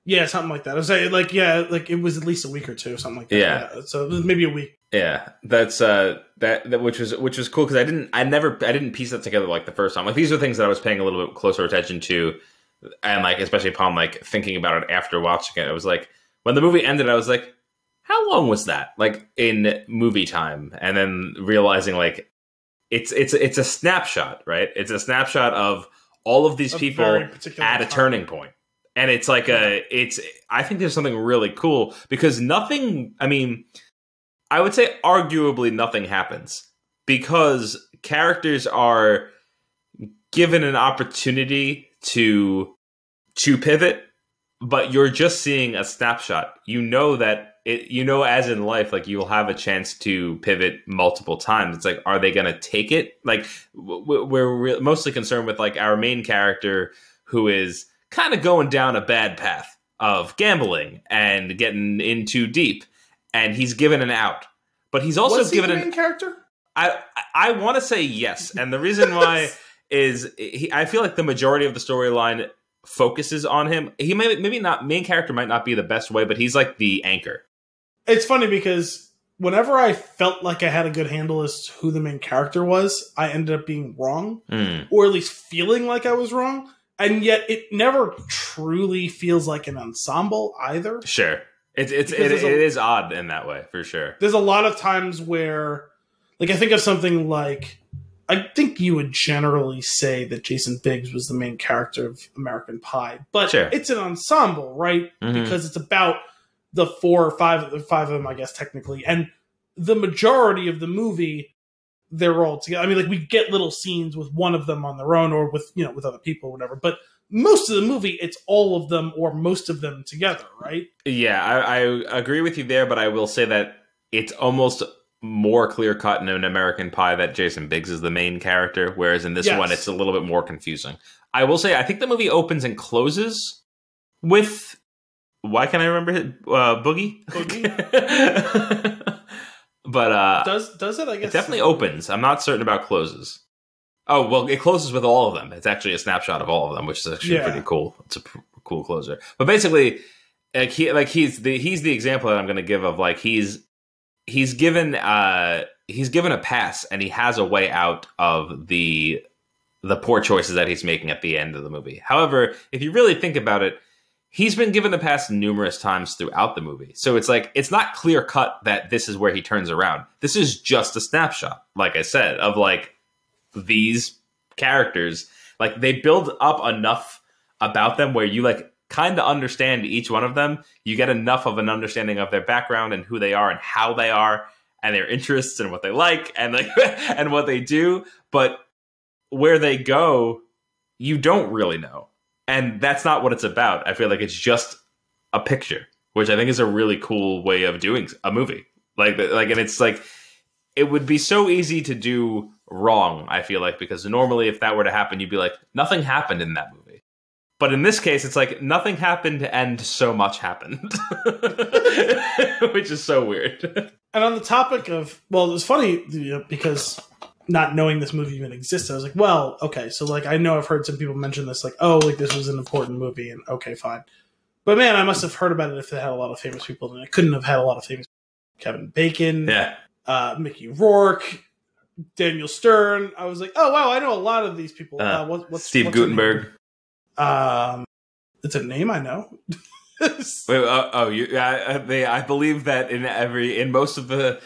S1: Yeah,
S2: something like that. I was saying, like, like it was at least a week or two, something like that.
S1: Yeah.
S2: So maybe a week.
S1: Yeah, that's that which was cool because I didn't piece that together like the first time. Like these are things that I was paying a little bit closer attention to, and like especially upon like thinking about it after watching it. I was like, when the movie ended, I was like, how long was that? Like in movie time, and then realizing like. It's a snapshot, right? It's a snapshot of all of these people at a turning point. And it's like I think there's something really cool because nothing, I mean, I would say arguably nothing happens because characters are given an opportunity to pivot, but you're just seeing a snapshot. You know that as in life, like you'll have a chance to pivot multiple times. It's like, are they going to take it? Like we're mostly concerned with like our main character who is kind of going down a bad path of gambling and getting in too deep, and he's given an out, but he's also given
S2: an main character.
S1: I want to say yes, and the reason why is I feel like the majority of the storyline focuses on him. He maybe not main character might not be the best way, but he's like the anchor.
S2: It's funny because whenever I felt like I had a good handle as to who the main character was, I ended up being wrong, or at least feeling like I was wrong. And yet it never truly feels like an ensemble either.
S1: Sure. It is odd in that way, for sure.
S2: There's a lot of times where, like, I think of something like, I think you would generally say that Jason Biggs was the main character of American Pie, but it's an ensemble, right? Mm-hmm. Because it's about the 4 or 5 of them, I guess, technically. And the majority of the movie, they're all together. I mean, like, we get little scenes with one of them on their own or with, with other people or whatever. But most of the movie, it's all of them or most of them together, right?
S1: Yeah, I agree with you there, but I will say that it's almost more clear-cut in an American Pie that Jason Biggs is the main character, whereas in this one, it's a little bit more confusing. I will say, I think the movie opens and closes with... Why can't I remember it? Boogie? But
S2: does it? I guess
S1: it definitely opens. I'm not certain about closes. Oh well, it closes with all of them. It's actually a snapshot of all of them, which is actually pretty cool. It's a cool closer. But basically, he's the example that I'm going to give of like he's given a pass and he has a way out of the poor choices that he's making at the end of the movie. However, if you really think about it, he's been given the pass numerous times throughout the movie. So it's like, it's not clear cut that this is where he turns around. This is just a snapshot, like I said, of like these characters. Like they build up enough about them where you like kind of understand each one of them. You get enough of an understanding of their background and who they are and how they are and their interests and what they like and like and what they do. But where they go, you don't really know. And that's not what it's about. I feel like it's just a picture, which I think is a really cool way of doing a movie. And it's like, it would be so easy to do wrong, I feel like, because normally if that were to happen, you'd be like, nothing happened in that movie. But in this case, it's like, nothing happened and so much happened. Which is so weird.
S2: And on the topic of, well, it was funny because... not knowing this movie even existed, I was like, well, okay, so like I know I've heard some people mention this, like, oh, like this was an important movie, and okay, fine. But man, I must have heard about it if it had a lot of famous people, and it couldn't have had a lot of famous people. Kevin Bacon, Mickey Rourke, Daniel Stern. I was like, oh wow, I know a lot of these people. What's
S1: Steve Guttenberg?
S2: It's a name I know.
S1: Wait, I believe that in most of the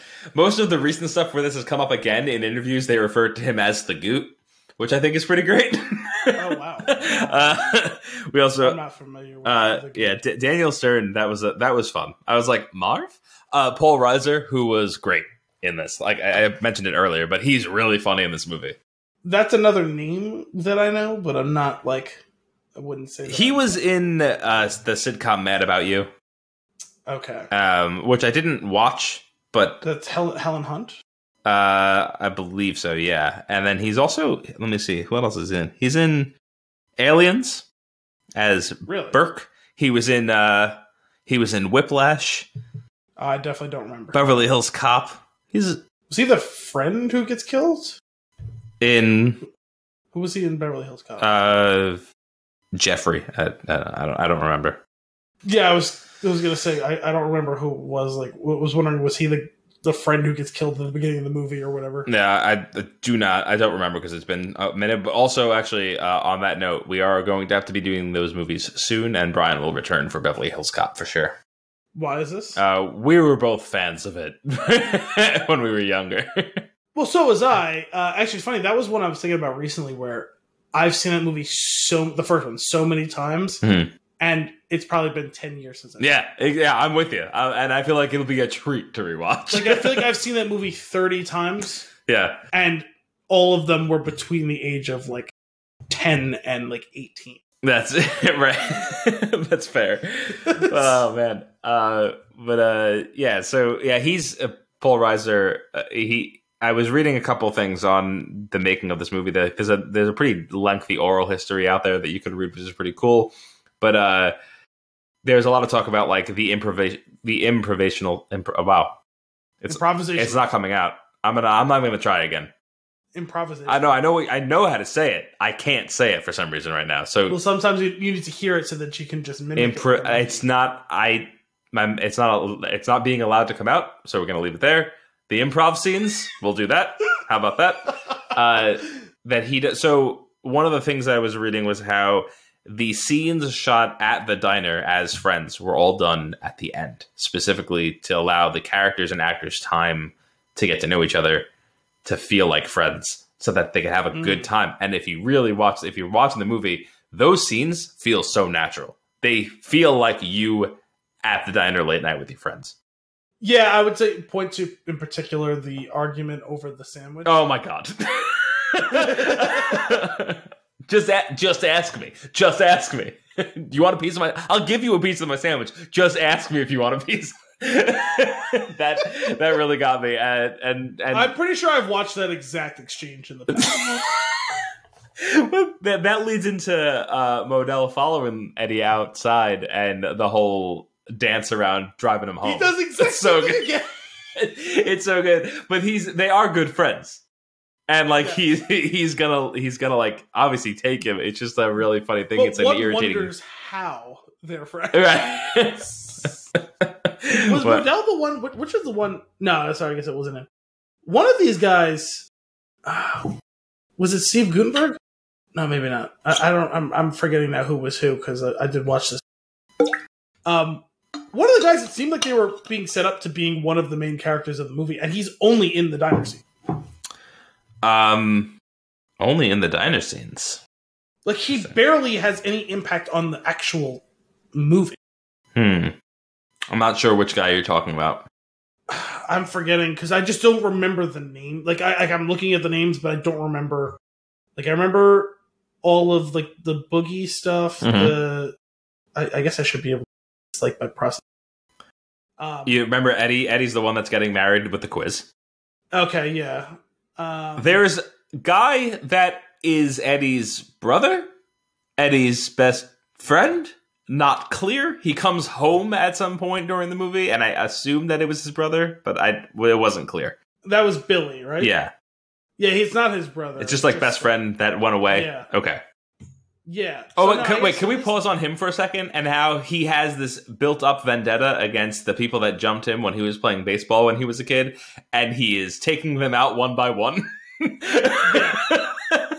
S1: recent stuff where this has come up again in interviews, they refer to him as the Goot, which I think is pretty great.
S2: Oh wow!
S1: We also
S2: I'm not familiar with
S1: Daniel Stern. That was fun. I was like Marv, Paul Reiser, who was great in this. Like I mentioned it earlier, but he's really funny in this movie.
S2: That's another name that I know, but I'm not like. I wouldn't say that.
S1: He was in the sitcom Mad About You.
S2: Okay.
S1: Which I didn't watch, but
S2: that's Helen Hunt.
S1: I believe so. Yeah, and then he's also. Let me see. What else is in? He's in Aliens as Burke. He was in Whiplash.
S2: I definitely don't remember.
S1: Beverly Hills Cop.
S2: Was he the friend who gets killed?
S1: Who
S2: was he in Beverly Hills Cop?
S1: Jeffrey. I don't remember.
S2: Yeah, I was gonna say I don't remember who it was. Like, was wondering, was he the friend who gets killed at the beginning of the movie or whatever?
S1: Yeah, I do not. I don't remember because it's been a minute. But also, actually, on that note, we are going to have to be doing those movies soon, and Brian will return for Beverly Hills Cop for sure.
S2: Why is this?
S1: We were both fans of it when we were younger.
S2: Well, so was I. Actually, it's funny. That was one I was thinking about recently, where I've seen that movie the first one, so many times, and it's probably been 10 years since.
S1: Yeah, I'm with you, and I feel like it'll be a treat to rewatch.
S2: Like I feel like I've seen that movie 30 times.
S1: Yeah,
S2: and all of them were between the age of like 10 and like 18.
S1: That's right. That's fair. Oh man. Yeah. So yeah, he's Paul Reiser. I was reading a couple things on the making of this movie. There's a pretty lengthy oral history out there that you could read, which is pretty cool. But there's a lot of talk about like improvisation. It's not coming out. I'm not gonna try again.
S2: Improvisation.
S1: I know how to say it. I can't say it for some reason right now. So
S2: sometimes you need to hear it so that you can just mimic it.
S1: It's not being allowed to come out. So we're gonna leave it there. The improv scenes, we'll do that. How about that? That he does. So one of the things I was reading was how the scenes shot at the diner as friends were all done at the end, specifically to allow the characters and actors time to get to know each other, to feel like friends, so that they can have a good time. And if you're watching the movie, those scenes feel so natural. They feel like you at the diner late night with your friends.
S2: Yeah, I would say point to, in particular, the argument over the sandwich.
S1: Oh my god. Just ask me. Just ask me. Do you want a piece of my... I'll give you a piece of my sandwich. Just ask me if you want a piece. that really got me. And
S2: I'm pretty sure I've watched that exact exchange in the past.
S1: that leads into Modell following Eddie outside and the whole dance around driving him home.
S2: He does exactly
S1: so good. Again. It's so good. But they are good friends. And like he's gonna like obviously take him. It's just a really funny thing. It's an irritating.
S2: Wonders how they're friends.
S1: Right.
S2: Was Modell the one? Which was the one? No, sorry, I guess it wasn't him. One of these guys. Was it Steve Guttenberg? No, maybe not. I don't. I'm forgetting now who was who because I did watch this. One of the guys, it seemed like they were being set up to being one of the main characters of the movie, and he's only in the diner scene.
S1: Only in the diner scenes.
S2: Like he barely has any impact on the actual movie.
S1: I'm not sure which guy you're talking about.
S2: I'm forgetting because I just don't remember the name. Like I'm looking at the names, but I don't remember. Like I remember all of like the boogie stuff. Mm-hmm. I guess I should be able to. It's like my process.
S1: You remember Eddie? Eddie's the one that's getting married with the quiz.
S2: Okay, yeah.
S1: There's a guy that is Eddie's brother, Eddie's best friend. Not clear. He comes home at some point during the movie, and I assumed that it was his brother, but it wasn't clear.
S2: That was Billy, right?
S1: Yeah.
S2: Yeah, he's not his brother.
S1: It's just like best friend that went away.
S2: Yeah.
S1: Okay.
S2: Yeah.
S1: Oh, so can we pause on him for a second and how he has this built-up vendetta against the people that jumped him when he was playing baseball when he was a kid, and he is taking them out one by one?
S2: Yeah.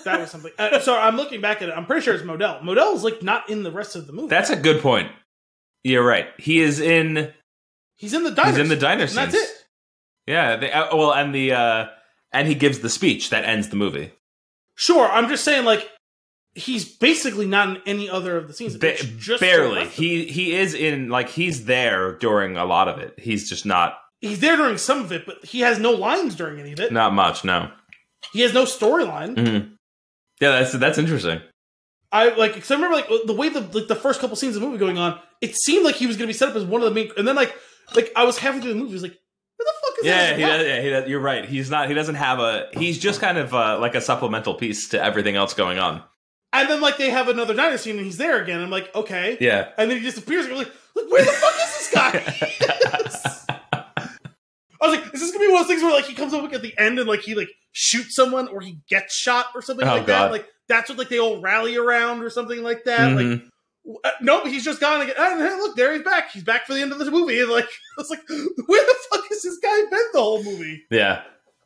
S2: That was something. So I'm looking back at it. I'm pretty sure it's Modell. Modell is like not in the rest of the movie.
S1: That's a good point. You're right. He is in.
S2: He's in the diner.
S1: He's in the diner scenes.
S2: That's it.
S1: Yeah. And he gives the speech that ends the movie.
S2: Sure. I'm just saying, like, he's basically not in any other of the scenes.
S1: Just barely. He is in, like, he's there during a lot of it. He's just not.
S2: He's there during some of it, but he has no lines during any of it.
S1: Not much. No.
S2: He has no storyline.
S1: Mm-hmm. Yeah, that's interesting.
S2: Cause I remember, like, the way the first couple scenes of the movie going on, it seemed like he was going to be set up as one of the main, and then like I was halfway through the movie, I was like, where the fuck is that?
S1: Yeah, you're right. He's not. He doesn't have he's just kind of like a supplemental piece to everything else going on.
S2: And then like they have another diner scene, and he's there again. I'm like, okay,
S1: yeah.
S2: And then he disappears. And I'm like, where the fuck is this guy? I was like, is this gonna be one of those things where like he comes up at the end and like he like shoots someone or he gets shot or something like that? Like that's what like they all rally around or something like that.
S1: Mm-hmm.
S2: Like, nope, he's just gone again. And hey, look, there he's back. He's back for the end of the movie. And like, I was like, where the fuck has this guy been the whole movie?
S1: Yeah,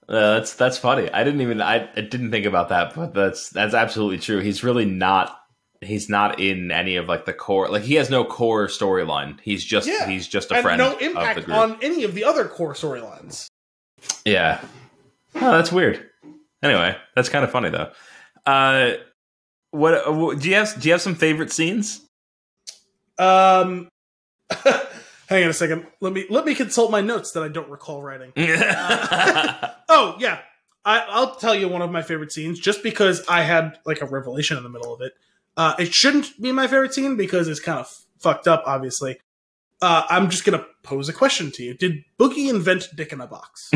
S1: that's funny. I didn't think about that, but that's absolutely true. He's really not. He's not in any of like the core. Like he has no core storyline. He's just a friend.
S2: No impact
S1: of the group.
S2: On any of the other core storylines.
S1: Yeah. Oh, that's weird. Anyway, that's kind of funny though. What do you have some favorite scenes?
S2: Hang on a second. Let me consult my notes that I don't recall writing. Oh yeah, I'll tell you one of my favorite scenes just because I had like a revelation in the middle of it. It shouldn't be my favorite scene because it's kind of fucked up, obviously. I'm just gonna pose a question to you. Did Boogie invent Dick in a Box?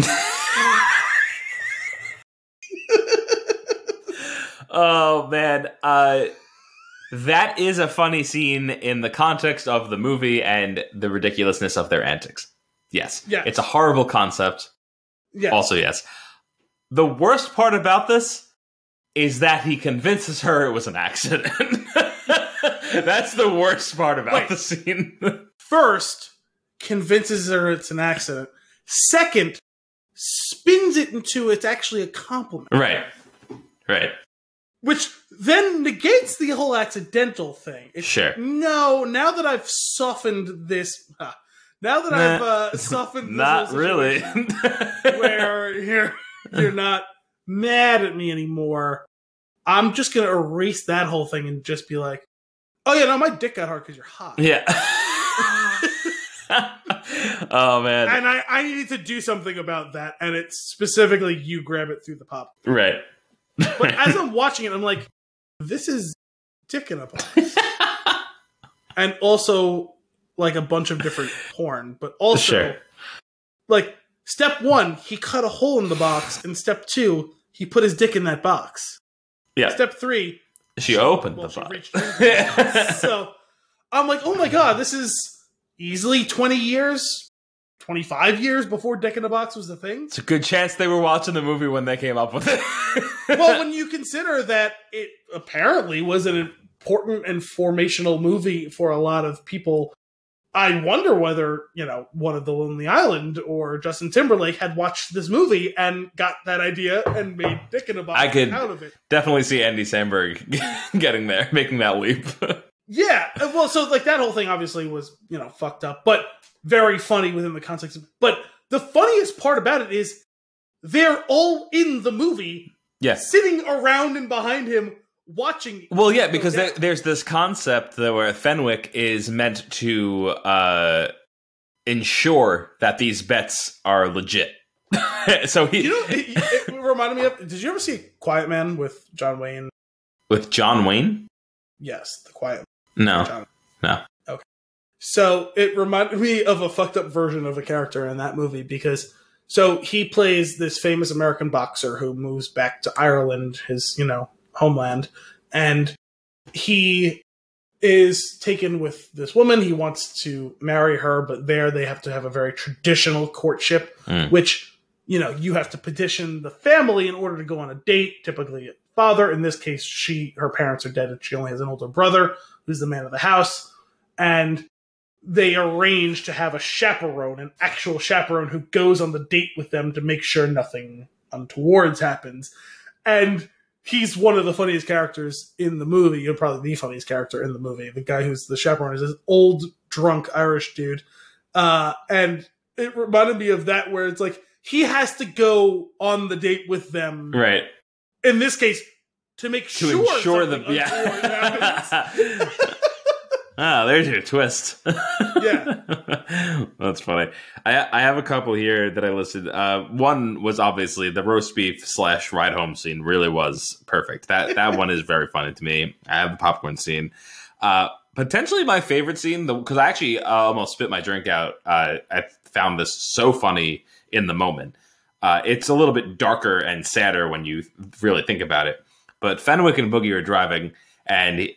S1: Oh man, that is a funny scene in the context of the movie and the ridiculousness of their antics. Yes. It's a horrible concept.
S2: Yes.
S1: Also, yes. The worst part about this is that he convinces her it was an accident. That's the worst part about the scene.
S2: First, convinces her it's an accident. Second, spins it into it's actually a compliment.
S1: Right.
S2: Which then negates the whole accidental thing.
S1: Sure.
S2: No, now that I've softened this... I've softened this...
S1: Not really.
S2: where you're not mad at me anymore, I'm just going to erase that whole thing and just be like, oh yeah, no, my dick got hard because you're hot.
S1: Yeah. Oh, man.
S2: And I needed to do something about that, and it's specifically you grab it through the pop.
S1: Right.
S2: But as I'm watching it, I'm like, this is dick in a box. And also, like, a bunch of different porn. But also, like, step one, he cut a hole in the box. And step two, he put his dick in that box.
S1: Yeah.
S2: Step three,
S1: she opened the box.
S2: So, I'm like, oh my god, this is easily 20 years, 25 years before Dick in a Box was the thing.
S1: It's a good chance they were watching the movie when they came up with it.
S2: Well, when you consider that it apparently was an important and formational movie for a lot of people, I wonder whether, one of the Lonely Island or Justin Timberlake had watched this movie and got that idea and made Dick in a Box out of it.
S1: Definitely see Andy Samberg getting there, making that leap.
S2: Yeah, well, so like that whole thing obviously was, fucked up, but very funny within the context of it. But the funniest part about it is they're all in the movie, sitting around and behind him watching.
S1: Well, yeah, because there's this concept that where Fenwick is meant to ensure that these bets are legit. So
S2: it reminded me of. Did you ever see Quiet Man with John Wayne?
S1: With John Wayne?
S2: Yes, the Quiet.
S1: No.
S2: Okay. So it reminded me of a fucked up version of a character in that movie because he plays this famous American boxer who moves back to Ireland, his, homeland, and he is taken with this woman. He wants to marry her, but there they have to have a very traditional courtship, which, you have to petition the family in order to go on a date, typically a father. In this case, her parents are dead and she only has an older brother who's the man of the house. And they arrange to have a chaperone, an actual chaperone who goes on the date with them to make sure nothing untowards happens. And he's one of the funniest characters in the movie. You're probably the funniest character in the movie. The guy who's the chaperone is this old, drunk Irish dude. And it reminded me of that, where it's like, he has to go on the date with them.
S1: Right.
S2: In this case, to ensure
S1: the
S2: happens.
S1: Ah, there's your twist.
S2: Yeah.
S1: That's funny. I have a couple here that I listed. One was obviously the roast beef / ride home scene really was perfect. That one is very funny to me. I have the popcorn scene. Potentially my favorite scene, because I actually almost spit my drink out. I found this so funny in the moment. It's a little bit darker and sadder when you really think about it. But Fenwick and Boogie are driving, and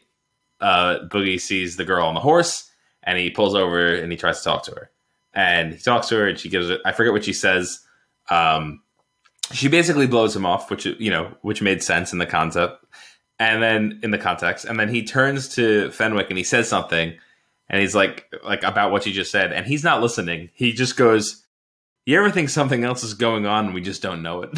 S1: Boogie sees the girl on the horse, and he pulls over and he tries to talk to her. And he talks to her, and she gives it. I forget what she says. She basically blows him off, which made sense in the concept, and then in the context. And then he turns to Fenwick and he says something, and he's like about what she just said, and he's not listening. He just goes, "You ever think something else is going on and we just don't know it?"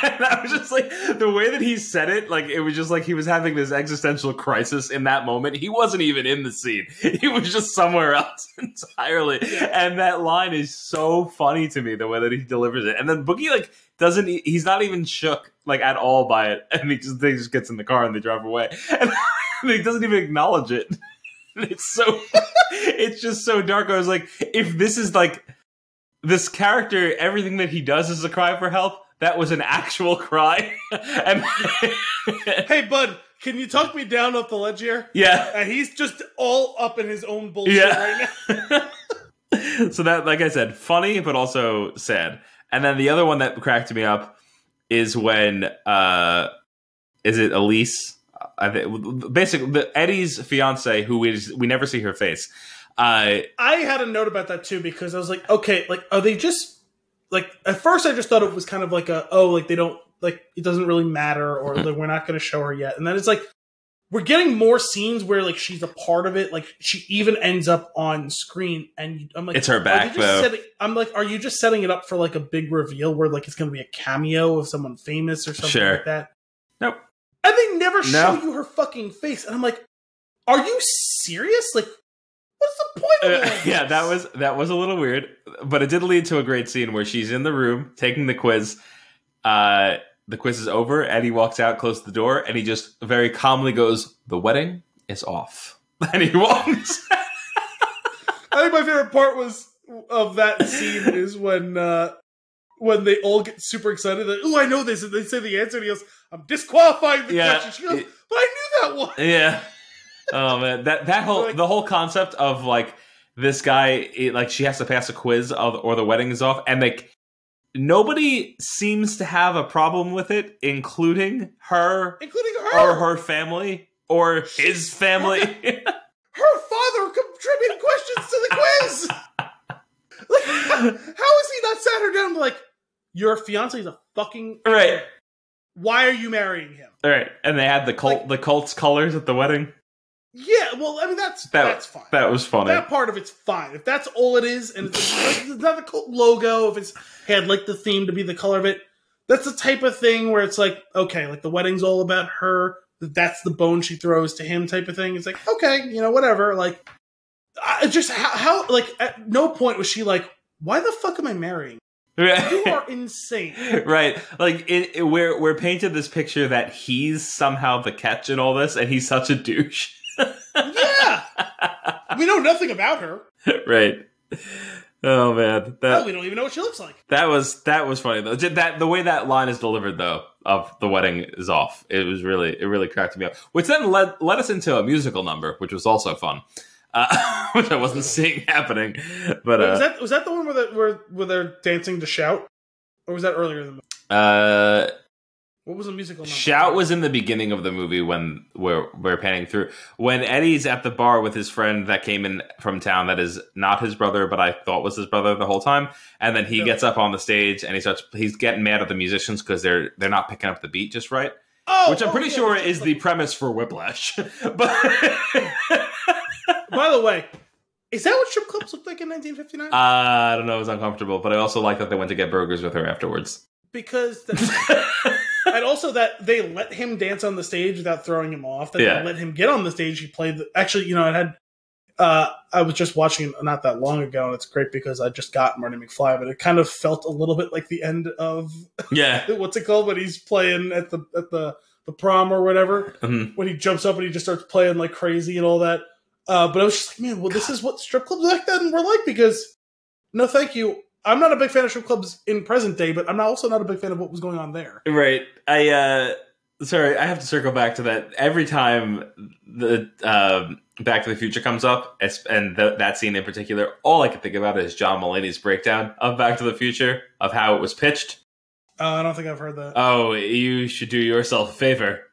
S1: And I was just like, the way that he said it, like, it was just like he was having this existential crisis in that moment. He wasn't even in the scene. He was just somewhere else entirely. And that line is so funny to me, the way that he delivers it. And then Boogie, he's not even shook, at all by it. And he just gets in the car and they drive away. And he doesn't even acknowledge it. It's just so dark. I was like, if this is this character, everything that he does is a cry for help, that was an actual cry.
S2: Hey, bud, can you talk me down off the ledge here?
S1: Yeah.
S2: And he's just all up in his own bullshit right
S1: now. So that, like I said, funny, but also sad. And then the other one that cracked me up is when, is it Elise? Basically, Eddie's fiance, who we never see her face.
S2: I had a note about that too, because I was like, okay, are they just at first I just thought it was kind of they don't, it doesn't really matter, or we're not going to show her yet. And then it's we're getting more scenes where she's a part of it. She even ends up on screen, and I'm like,
S1: it's her back though.
S2: Are you just setting it up for a big reveal where it's going to be a cameo of someone famous or something like that?
S1: Nope.
S2: And they never show you her fucking face, and I'm like, are you serious? What's the point of this?
S1: Yeah, that was a little weird, but it did lead to a great scene where she's in the room taking the quiz. The quiz is over, and he walks out, closes the door, and he just very calmly goes, "The wedding is off," and he walks.
S2: I think my favorite part of that scene is when they all get super excited that, "Oh, I know this," and they say the answer, and he goes, "I'm disqualifying the question." She goes, "But I knew that one."
S1: Yeah. Oh man, the whole concept of this guy, she has to pass a quiz or the wedding is off, and nobody seems to have a problem with it, including her or her family or his family.
S2: Her father contributed questions to the quiz. How has he not sat her down and your fiance is a fucking
S1: right?
S2: Why are you marrying him?
S1: All right, and they had the cult's colors at the wedding.
S2: Yeah, well, I mean, that's fine.
S1: That was funny.
S2: That part of it's fine. If that's all it is, and it's not the cult logo, if it's had the theme to be the color of it, that's the type of thing where it's okay, the wedding's all about her, that's the bone she throws to him type of thing. It's okay, whatever. Just how at no point was she why the fuck am I marrying? You are insane.
S1: Right. We're painted this picture that he's somehow the catch in all this, and he's such a douche.
S2: Yeah, we know nothing about her.
S1: Right. Oh man,
S2: we don't even know what she looks like.
S1: That was funny though. The way that line is delivered though, of the wedding is off. It really cracked me up. Which then led us into a musical number, which was also fun, which I wasn't seeing happening. But
S2: was that the one where they're dancing to Shout, or was that earlier in the movie? What was the musical number?
S1: Shout was in the beginning of the movie when we're panning through. When Eddie's at the bar with his friend that came in from town that is not his brother, but I thought was his brother the whole time. And then he gets up on the stage and he's getting mad at the musicians because they're not picking up the beat just right. Which I'm pretty sure is the premise for Whiplash. But
S2: by the way, is that what strip clubs looked like in 1959?
S1: I don't know. It was uncomfortable, but I also like that they went to get burgers with her afterwards.
S2: because and also that they let him dance on the stage without throwing him off. That they let him get on the stage. He played actually, it had. I was just watching it not that long ago, and it's great because I just got Marty McFly, but it kind of felt a little bit like the end of what's it called when he's playing at the prom or whatever, when he jumps up and he just starts playing like crazy and all that. But I was just like, man, well, this is what strip clubs back then were like, because no, thank you. I'm not a big fan of strip clubs in present day, but I'm also not a big fan of what was going on there.
S1: Right. Sorry, I have to circle back to that. Every time the Back to the Future comes up, and that scene in particular, all I can think about is John Mulaney's breakdown of Back to the Future, of how it was pitched.
S2: I don't think I've heard that.
S1: Oh, you should do yourself a favor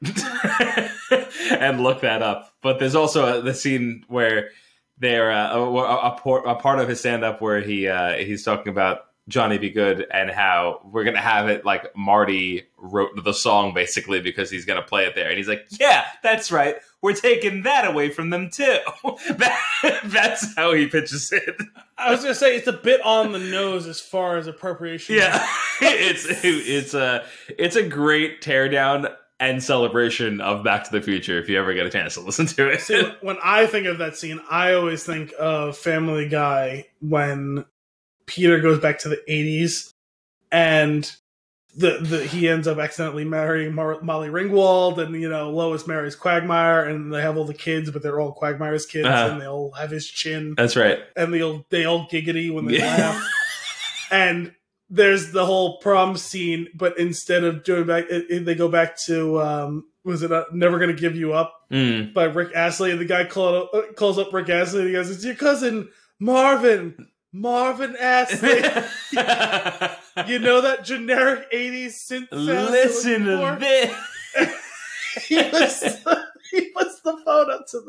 S1: and look that up. But there's also the scene where they're a part of his stand-up where he's talking about Johnny Be Good and how we're going to have it like Marty wrote the song basically because he's going to play it there. And he's like, yeah, that's right. We're taking that away from them too. That's how he pitches it.
S2: I was going to say it's a bit on the nose as far as appropriation.
S1: Yeah, it's a great teardown and celebration of Back to the Future if you ever get a chance to listen to it.
S2: See, when I think of that scene, I always think of Family Guy when Peter goes back to the 80s and he ends up accidentally marrying Molly Ringwald, and Lois marries Quagmire, and they have all the kids, but they're all Quagmire's kids, and they all have his chin.
S1: That's right.
S2: And they all giggity when they laugh. And there's the whole prom scene, but instead of doing back, they go back to was it Never Gonna Give You Up by Rick Astley, and the guy calls up Rick Astley and he goes, "It's your cousin Marvin Astley." You know that generic 80s synth sound?
S1: Listen to this.
S2: He puts the phone up to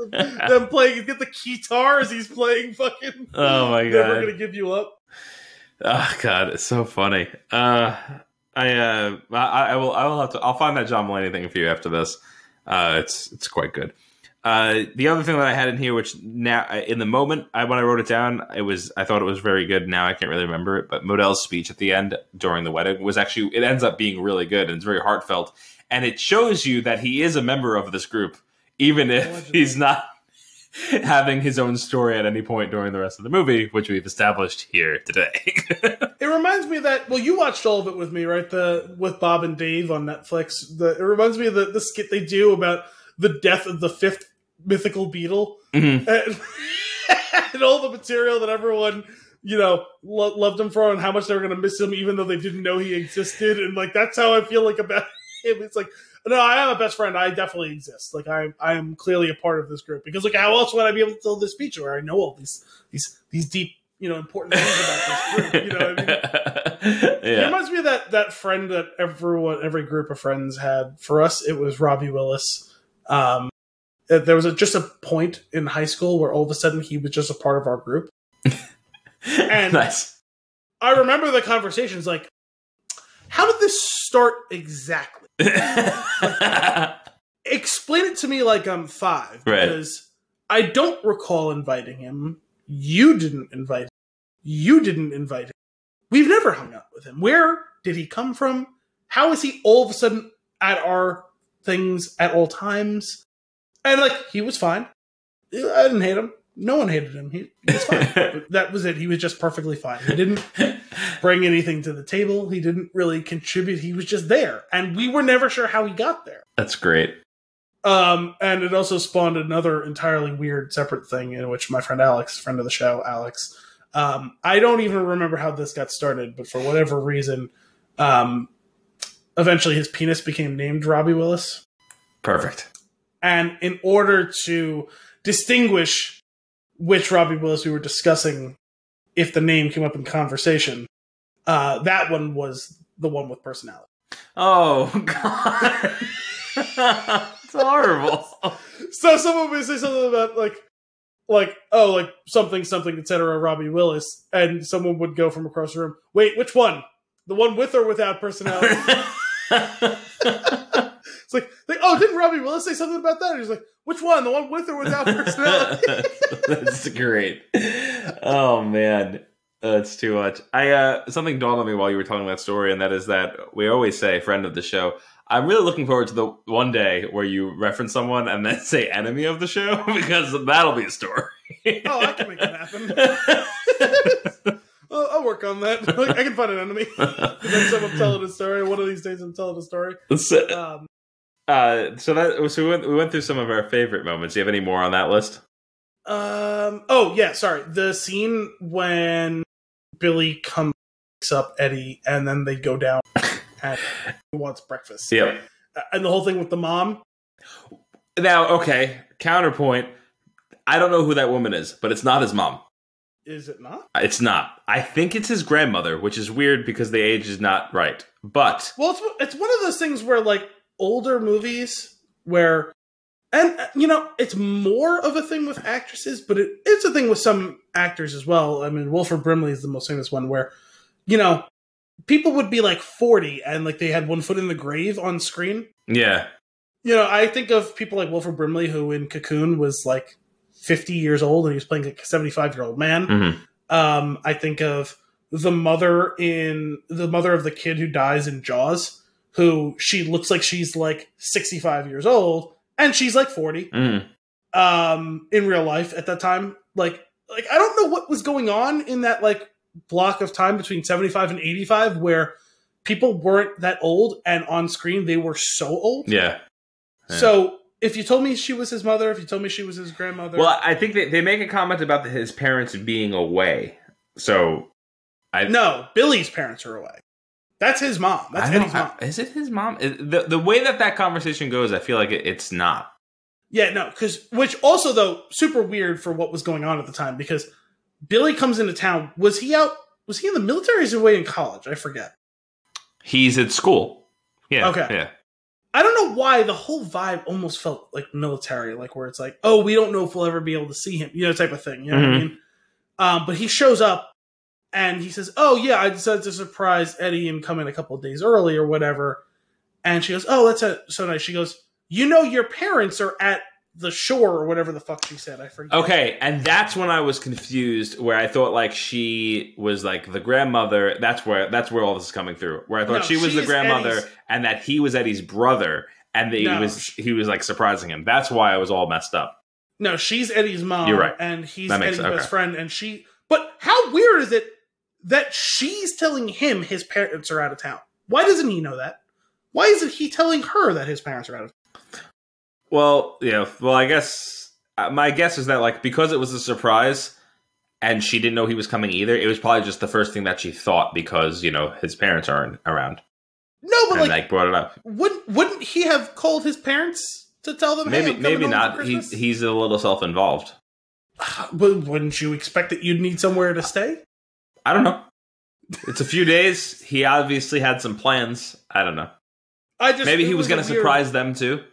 S2: them playing. He's got the guitar as he's playing fucking
S1: Oh my God.
S2: Never Gonna Give You Up.
S1: Oh God, it's so funny. I will have to. I'll find that John Mulaney thing for you after this. It's quite good. The other thing that I had in here, which now in the moment when I wrote it down, I thought it was very good. Now I can't really remember it, but Modell's speech at the end during the wedding it ends up being really good, and it's very heartfelt, and it shows you that he is a member of this group, even if he's not having his own story at any point during the rest of the movie, which we've established here today.
S2: It reminds me of that. Well, you watched all of it with me, right? With Bob and Dave on Netflix. It reminds me of the skit they do about the death of the fifth mythical Beatle, and all the material that everyone loved him for, and how much they were going to miss him, even though they didn't know he existed. And like that's how I feel like about him. It's like, no, I am a best friend. I definitely exist. Like I am clearly a part of this group, because like how else would I be able to tell this speech where I know all these deep important things about this group? You know what I mean? It reminds me of that friend that every group of friends had. For us, it was Robbie Willis. There was just a point in high school where all of a sudden he was just a part of our group. And
S1: nice.
S2: I remember the conversations like, how did this start exactly? Explain it to me like I'm 5. Because I don't recall inviting him. You didn't invite him. You didn't invite him. We've never hung out with him. Where did he come from? How is he all of a sudden at our things at all times? And like, he was fine. I didn't hate him. No one hated him. He was fine. But that was it. He was just perfectly fine. He didn't bring anything to the table. He didn't really contribute. He was just there. And we were never sure how he got there.
S1: That's great.
S2: And it also spawned another entirely weird separate thing in which my friend Alex, friend of the show, Alex, I don't even remember how this got started, but for whatever reason, eventually his penis became named Robbie Willis.
S1: Perfect.
S2: And in order to distinguish which Robbie Willis we were discussing, if the name came up in conversation, that one was the one with personality.
S1: Oh, God. It's horrible.
S2: So someone would say something about like something, etc. Robbie Willis, and someone would go from across the room, wait, which one? The one with or without personality? It's like, oh, didn't Robbie Willis say something about that? And he's like, which one? The one with or without personality?
S1: That's great. Oh, man. It's too much. Something dawned on me while you were telling that story, and that is that we always say, friend of the show, I'm really looking forward to the one day where you reference someone and then say enemy of the show, because that'll be a story.
S2: Oh, I can make that happen. I'll work on that. I can find an enemy. Next time I'm telling a story, one of these days I'm telling a story.
S1: So we went through some of our favorite moments. Do you have any more on that list?
S2: Oh yeah, sorry. The scene when Billy comes up Eddie and then they go down and he wants breakfast.
S1: Yep.
S2: And the whole thing with the mom.
S1: Now, okay, counterpoint. I don't know who that woman is, but it's not his mom.
S2: Is it not?
S1: It's not. I think it's his grandmother, which is weird because the age is not right. But
S2: well, it's one of those things where like older movies where, and you know, it's more of a thing with actresses, but it's a thing with some actors as well. I mean, Wilford Brimley is the most famous one where, you know, people would be like 40 and like they had one foot in the grave on screen.
S1: Yeah.
S2: You know, I think of people like Wilford Brimley, who in Cocoon was like 50 years old and he was playing like a 75-year-old man.
S1: Mm-hmm.
S2: I think of the mother of the kid who dies in Jaws, who she looks like she's like 65 years old and she's like 40.
S1: Mm-hmm.
S2: In real life at that time. Like I don't know what was going on in that like block of time between 75 and 85 where people weren't that old and on screen they were so old.
S1: Yeah.
S2: So if you told me she was his mother, if you told me she was his grandmother...
S1: Well, I think they make a comment about his parents being away. So... No,
S2: Billy's parents are away. That's his mom. That's Eddie's mom.
S1: Is it his mom? The way that conversation goes, I feel like it's not.
S2: Yeah, no, which also, though, super weird for what was going on at the time, because Billy comes into town. Was he in the military or is he away in college? I forget.
S1: He's at school. Yeah.
S2: Okay.
S1: Yeah.
S2: I don't know why the whole vibe almost felt like military, like where it's like, oh, we don't know if we'll ever be able to see him, you know, type of thing. You know what I mean? But he shows up and he says, oh, yeah, I decided to surprise Eddie and come in a couple of days early or whatever. And she goes, oh, that's so nice. She goes, you know, your parents are at the shore or whatever the fuck she said. I forget.
S1: Okay, and that's when I was confused, where I thought like she was like the grandmother. That's where all this is coming through. Where I thought she was the grandmother and that he was Eddie's brother, and that he was like surprising him. That's why I was all messed up.
S2: No, she's Eddie's mom.
S1: You're right.
S2: And he's Eddie's best friend. And she. But how weird is it that she's telling him his parents are out of town? Why doesn't he know that? Why isn't he telling her that his parents are out of town?
S1: Well, yeah. Well, I guess my guess is that like because it was a surprise and she didn't know he was coming either, it was probably just the first thing that she thought because, you know, his parents aren't around.
S2: No, but
S1: and, like brought it up.
S2: Wouldn't he have called his parents to tell them?
S1: Maybe
S2: hey,
S1: maybe not. He's a little self-involved.
S2: But wouldn't you expect that you'd need somewhere to stay?
S1: I don't know. It's a few days. He obviously had some plans. I don't know. Maybe he was going to surprise them too.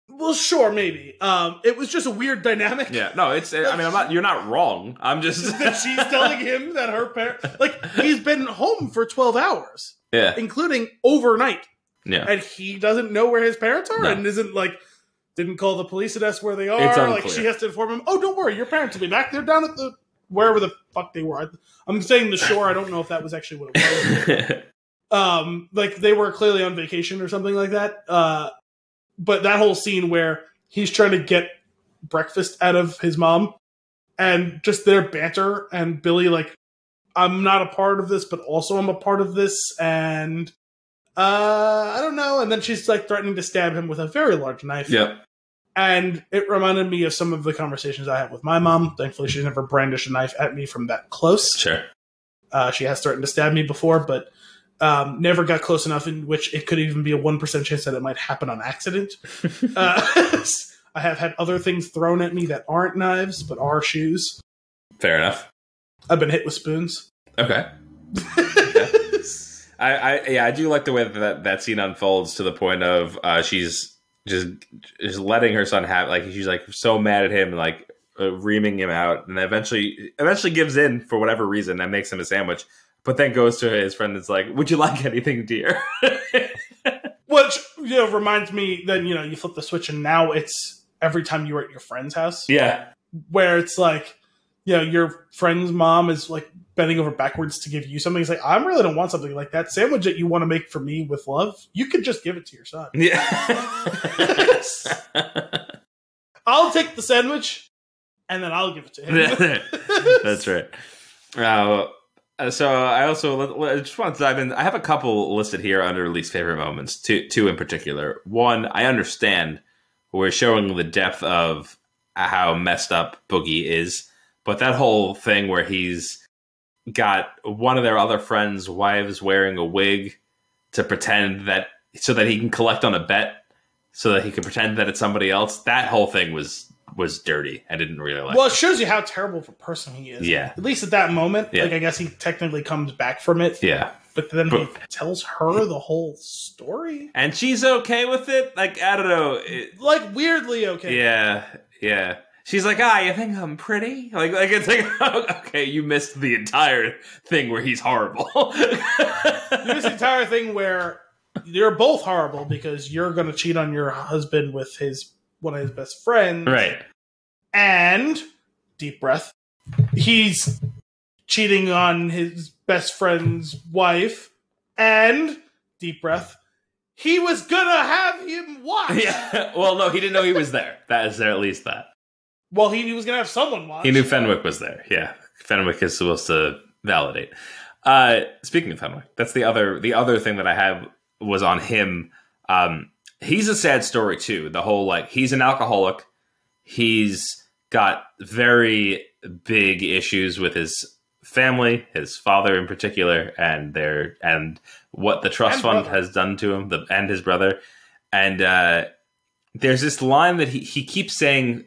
S2: Well, sure, maybe. It was just a weird dynamic.
S1: Yeah, no, it's. I mean, you're not wrong. I'm just
S2: that she's telling him that her parents, like, he's been home for 12 hours,
S1: yeah,
S2: including overnight.
S1: Yeah,
S2: and he doesn't know where his parents are, and didn't call the police and ask where they are. Like, she has to inform him. Oh, don't worry, your parents will be back. They're down at wherever the fuck they were. I'm saying the shore. I don't know if that was actually what it was. Like they were clearly on vacation or something like that. But that whole scene where he's trying to get breakfast out of his mom and just their banter and Billy like, I'm not a part of this, but also I'm a part of this. And I don't know. And then she's like threatening to stab him with a very large knife.
S1: Yeah.
S2: And it reminded me of some of the conversations I had with my mom. Thankfully, she's never brandished a knife at me from that close.
S1: Sure.
S2: She has threatened to stab me before, but never got close enough in which it could even be a 1% chance that it might happen on accident. I have had other things thrown at me that aren't knives, but are shoes.
S1: Fair enough.
S2: I've been hit with spoons.
S1: Okay. I do like the way that scene unfolds to the point of she's just letting her son have, like, she's like so mad at him and like reaming him out, and eventually gives in for whatever reason and makes him a sandwich. But then goes to his friend and is like, would you like anything, dear?
S2: Which, reminds me, then, you flip the switch and now it's every time you were at your friend's house.
S1: Yeah.
S2: Where it's like, you know, your friend's mom is like bending over backwards to give you something. It's like, I really don't want something like that. Sandwich that you want to make for me with love, you could just give it to your son.
S1: Yeah.
S2: I'll take the sandwich and then I'll give it to him.
S1: That's right. So I also just want to dive in. I have a couple listed here under least favorite moments, two in particular. One, I understand we're showing the depth of how messed up Boogie is, but that whole thing where he's got one of their other friends' wives wearing a wig to pretend that, so that he can collect on a bet, so that he can pretend that it's somebody else. That whole thing was dirty. I didn't really like.
S2: Well, it shows you how terrible of a person he is.
S1: Yeah.
S2: At least at that moment,
S1: Yeah.
S2: like I guess he technically comes back from it.
S1: Yeah.
S2: But then he tells her the whole story,
S1: and she's okay with it. Like, I don't know,
S2: like weirdly okay.
S1: Yeah. She's like, you think I'm pretty? Like it's like, okay, you missed the entire thing where he's horrible.
S2: You missed the entire thing where you're both horrible because you're going to cheat on your husband with one of his best friends,
S1: right?
S2: And deep breath, he's cheating on his best friend's wife, and deep breath, he was gonna have him watch.
S1: Yeah. Well, no, he didn't know he was there. That is there, at least that.
S2: Well, he was gonna have someone watch.
S1: He knew Fenwick was there. Yeah, Fenwick is supposed to validate. Speaking of Fenwick, that's the other thing that I have was on him. He's a sad story too. The whole, like, he's an alcoholic. He's got very big issues with his family, his father in particular, and what the trust fund has done to him, and his brother. And there's this line that he keeps saying.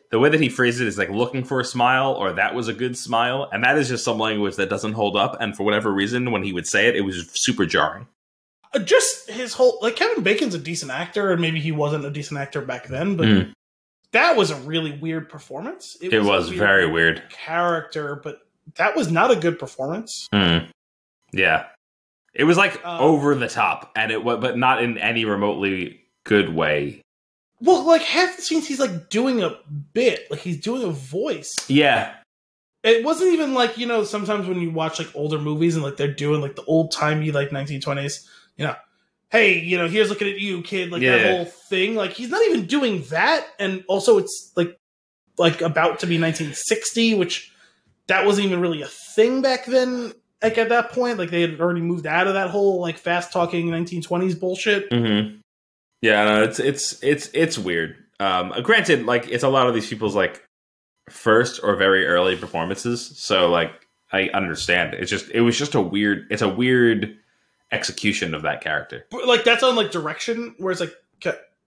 S1: The way that he phrased it is like looking for a smile, or that was a good smile. And that is just some language that doesn't hold up. And for whatever reason, when he would say it, it was super jarring.
S2: Just his whole, like, Kevin Bacon's a decent actor, and maybe he wasn't a decent actor back then, but that was a really weird performance.
S1: It was very weird
S2: character, but that was not a good performance.
S1: Yeah. It was like over the top, and but not in any remotely good way.
S2: Well, like, half the scenes he's like doing a bit, like he's doing a voice.
S1: Yeah.
S2: It wasn't even like, you know, sometimes when you watch like older movies and like they're doing like the old timey like 1920s, you know, hey, you know, here's looking at you, kid, like that whole thing. Like, he's not even doing that, and also it's like about to be 1960, which that wasn't even really a thing back then. Like, at that point, like, they had already moved out of that whole like fast talking 1920s bullshit.
S1: Mm-hmm. Yeah, no, it's weird. Granted, like, it's a lot of these people's like first or very early performances, so like I understand. It was just a weird execution of that character.
S2: But, like, that's on like direction where it's like,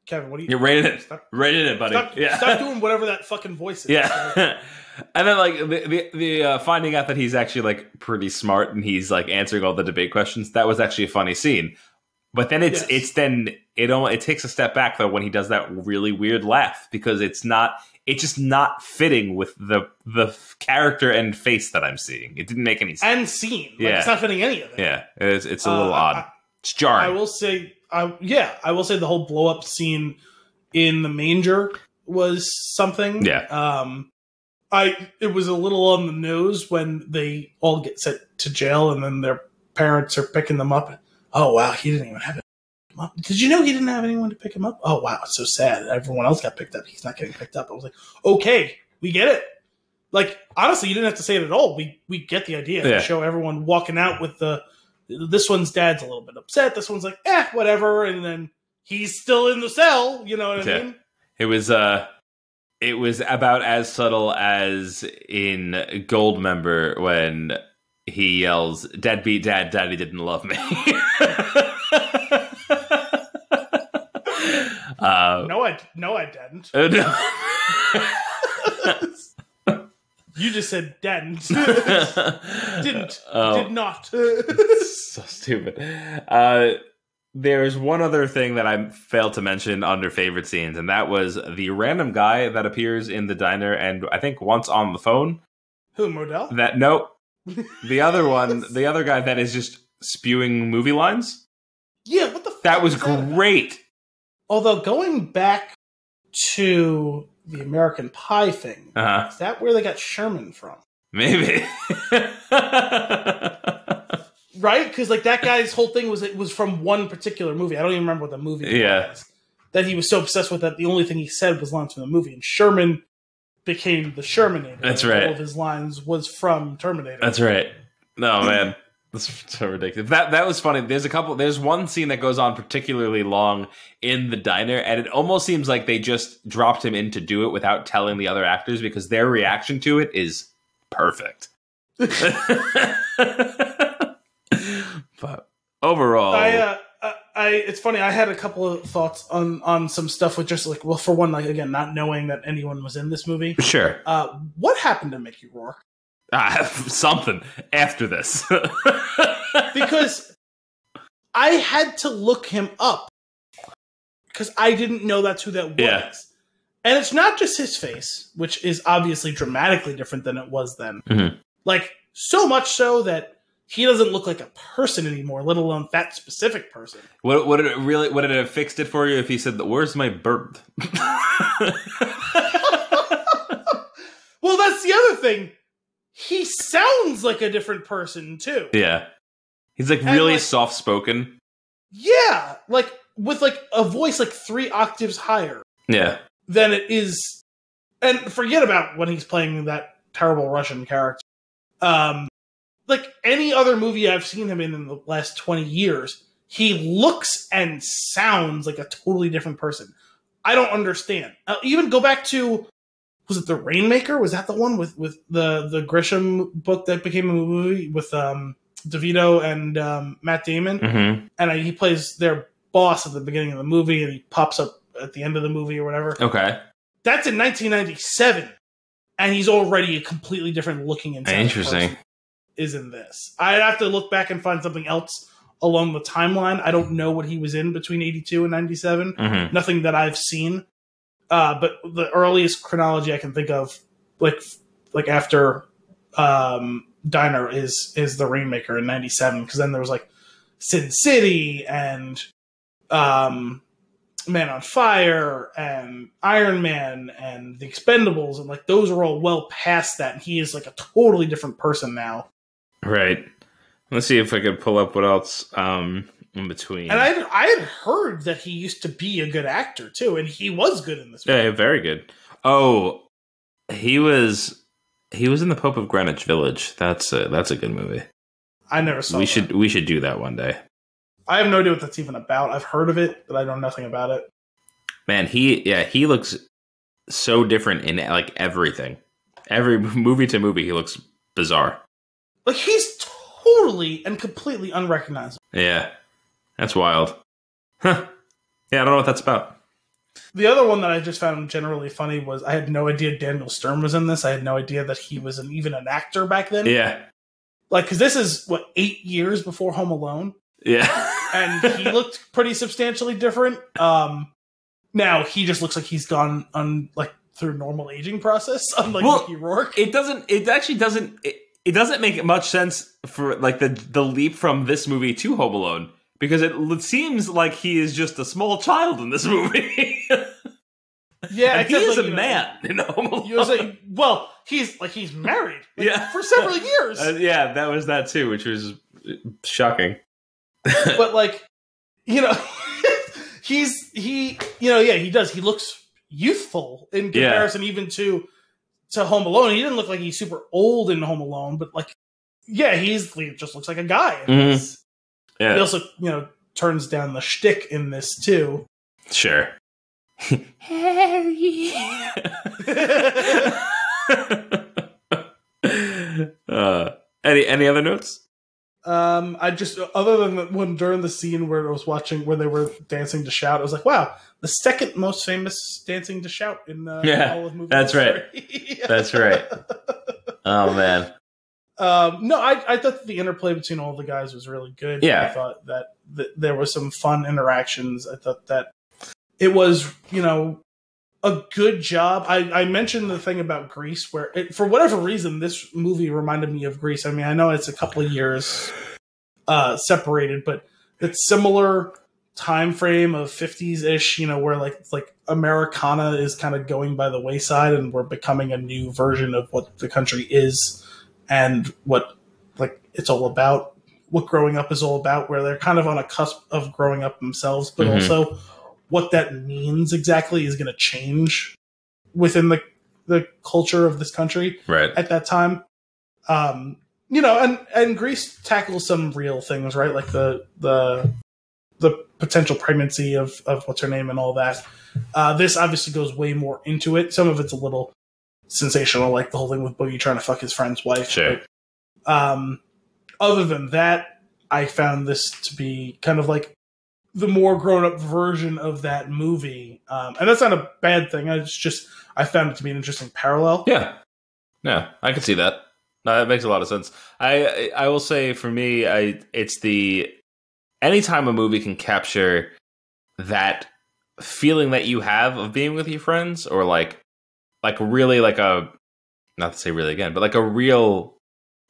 S2: Kevin, what are you?
S1: You're rating it, rating it, buddy.
S2: Stop doing whatever that fucking voice is.
S1: Yeah. And then, like, the finding out that he's actually like pretty smart and he's like answering all the debate questions. That was actually a funny scene. But then it takes a step back though when he does that really weird laugh, because it's just not fitting with the character and face that I'm seeing. It didn't make any sense.
S2: And scene. Like, it's not fitting any of it.
S1: Yeah. It's a little odd. It's jarring.
S2: I will say the whole blow up scene in the manger was something.
S1: Yeah.
S2: It was a little on the nose when they all get sent to jail and then their parents are picking them up. Oh, wow, he didn't even have it. Did you know he didn't have anyone to pick him up? Oh, wow, it's so sad. Everyone else got picked up. He's not getting picked up. I was like, okay, we get it. Like, honestly, you didn't have to say it at all. We get the idea.
S1: Yeah.
S2: To show everyone walking out with this one's dad's a little bit upset. This one's like, whatever. And then he's still in the cell. You know what I mean?
S1: It was about as subtle as in Goldmember when he yells, "Deadbeat dad, daddy didn't love me."
S2: No, I didn't.
S1: No.
S2: You just said didn't. Didn't. Did not.
S1: So stupid. There's one other thing that I failed to mention under favorite scenes, and that was the random guy that appears in the diner and I think once on the phone.
S2: Who, Modell?
S1: Nope. The other one, the other guy that is just spewing movie lines.
S2: Yeah, what the fuck?
S1: That was great.
S2: Although going back to the American Pie thing. Is that where they got Sherman from?
S1: Maybe.
S2: Right? Because like that guy's whole thing was from one particular movie. I don't even remember what the movie was. That he was so obsessed with that the only thing he said was lines from the movie. And Sherman became the Shermanator.
S1: That's right.
S2: All of his lines was from Terminator.
S1: That's right. No, man. That's so ridiculous. That was funny. There's one scene that goes on particularly long in the diner, and it almost seems like they just dropped him in to do it without telling the other actors because their reaction to it is perfect. But overall,
S2: it's funny. I had a couple of thoughts on some stuff with just like, well, for one, like again, not knowing that anyone was in this movie.
S1: Sure.
S2: What happened to Mickey Rourke?
S1: Something after this.
S2: Because I had to look him up because I didn't know that's who that was.
S1: Yeah.
S2: And it's not just his face, which is obviously dramatically different than it was then.
S1: Mm-hmm.
S2: Like, so much so that he doesn't look like a person anymore, let alone that specific person.
S1: Would it have fixed it for you if he said, "Where's my bird?"
S2: Well, that's the other thing. He sounds like a different person, too.
S1: Yeah. He's like really soft-spoken.
S2: Yeah. Like, with like a voice like 3 octaves higher.
S1: Yeah.
S2: Than it is. And forget about when he's playing that terrible Russian character. Like any other movie I've seen him in the last 20 years, he looks and sounds like a totally different person. I don't understand. Even go back to... Was it The Rainmaker? Was that the one with the Grisham book that became a movie with DeVito and Matt Damon?
S1: Mm-hmm.
S2: And he plays their boss at the beginning of the movie, and he pops up at the end of the movie or whatever.
S1: Okay.
S2: That's in 1997, and he's already a completely different looking and sounding person is in this. I'd have to look back and find something else along the timeline. I don't know what he was in between 82 and 97.
S1: Mm-hmm.
S2: Nothing that I've seen. But the earliest chronology I can think of, like after Diner, is The Rainmaker in 97, because then there was like Sin City and Man on Fire and Iron Man and The Expendables, and like those are all well past that, and he is like a totally different person now.
S1: Right. Let's see if I could pull up what else in between.
S2: And I had heard that he used to be a good actor too, and he was good in this movie.
S1: Yeah, very good. Oh, he was in The Pope of Greenwich Village. That's a good movie.
S2: I never saw it.
S1: We should do that one day.
S2: I have no idea what that's even about. I've heard of it, but I know nothing about it. Man,
S1: he looks so different in like everything. Every movie to movie, he looks bizarre.
S2: Like he's totally and completely unrecognizable.
S1: Yeah. That's wild. Huh. Yeah, I don't know what that's about.
S2: The other one that I just found generally funny was I had no idea Daniel Stern was in this. I had no idea that he was even an actor back then.
S1: Yeah.
S2: Like, because this is, 8 years before Home Alone?
S1: Yeah.
S2: And he looked pretty substantially different. Now, he just looks like he's gone through normal aging process, unlike Mickey Rourke.
S1: It doesn't make much sense for, like, the leap from this movie to Home Alone. Because it seems like he is just a small child in this movie.
S2: Yeah,
S1: and he is a man in Home Alone.
S2: He's married for several years.
S1: Yeah, that was that too, which was shocking.
S2: But he does. He looks youthful in comparison even to Home Alone. He didn't look like he's super old in Home Alone, but he just looks like a guy.
S1: Mm-hmm. Yeah.
S2: He also, turns down the shtick in this too.
S1: Sure. Harry. Any other notes?
S2: I just, other than the one during the scene where I was watching, where they were dancing to shout, I was like, wow, the second most famous dancing to shout in all of movies.
S1: That's right. That's right. Oh man.
S2: No, I thought the interplay between all the guys was really good.
S1: Yeah.
S2: I thought that there was some fun interactions. I thought that it was, a good job. I mentioned the thing about Grease, where for whatever reason, this movie reminded me of Grease. I mean, I know it's a couple of years separated, but it's similar time frame of 50s-ish, where like Americana is kind of going by the wayside and we're becoming a new version of what the country is and what like it's all about, what growing up is all about, where they're kind of on a cusp of growing up themselves, but also what that means exactly is going to change within the culture of this country at that time. And Grease tackles some real things, right? Like the potential pregnancy of what's her name and all that. This obviously goes way more into it. Some of it's a little sensational, like the whole thing with Boogie trying to fuck his friend's wife.
S1: Sure.
S2: But, other than that, I found this to be kind of like the more grown-up version of that movie. And that's not a bad thing. I found it to be an interesting parallel.
S1: Yeah. No, I can see that. No, that makes a lot of sense. I will say for me, it's anytime a movie can capture that feeling that you have of being with your friends, or like really like a, not to say really again, but like a real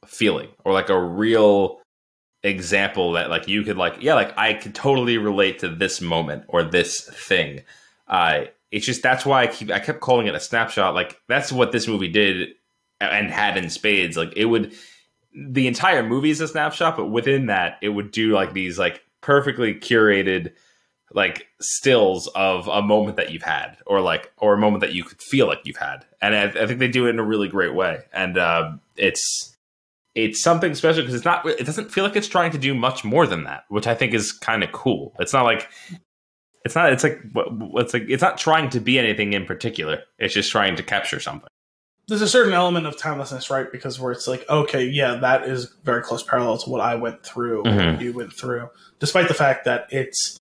S1: feeling, or like a real example that like you could like, yeah, like I could totally relate to this moment or this thing. It's just, that's why I kept calling it a snapshot. Like that's what this movie did and had in spades. Like the entire movie is a snapshot, but within that it would do like these like perfectly curated like stills of a moment that you've had, or a moment that you could feel like you've had. And I think they do it in a really great way. And it's something special because it doesn't feel like it's trying to do much more than that, which I think is kind of cool. It's not trying to be anything in particular. It's just trying to capture something.
S2: There's a certain element of timelessness, right? Because where it's like, okay, yeah, that is very close parallel to what I went through, what you went through, despite the fact that it's,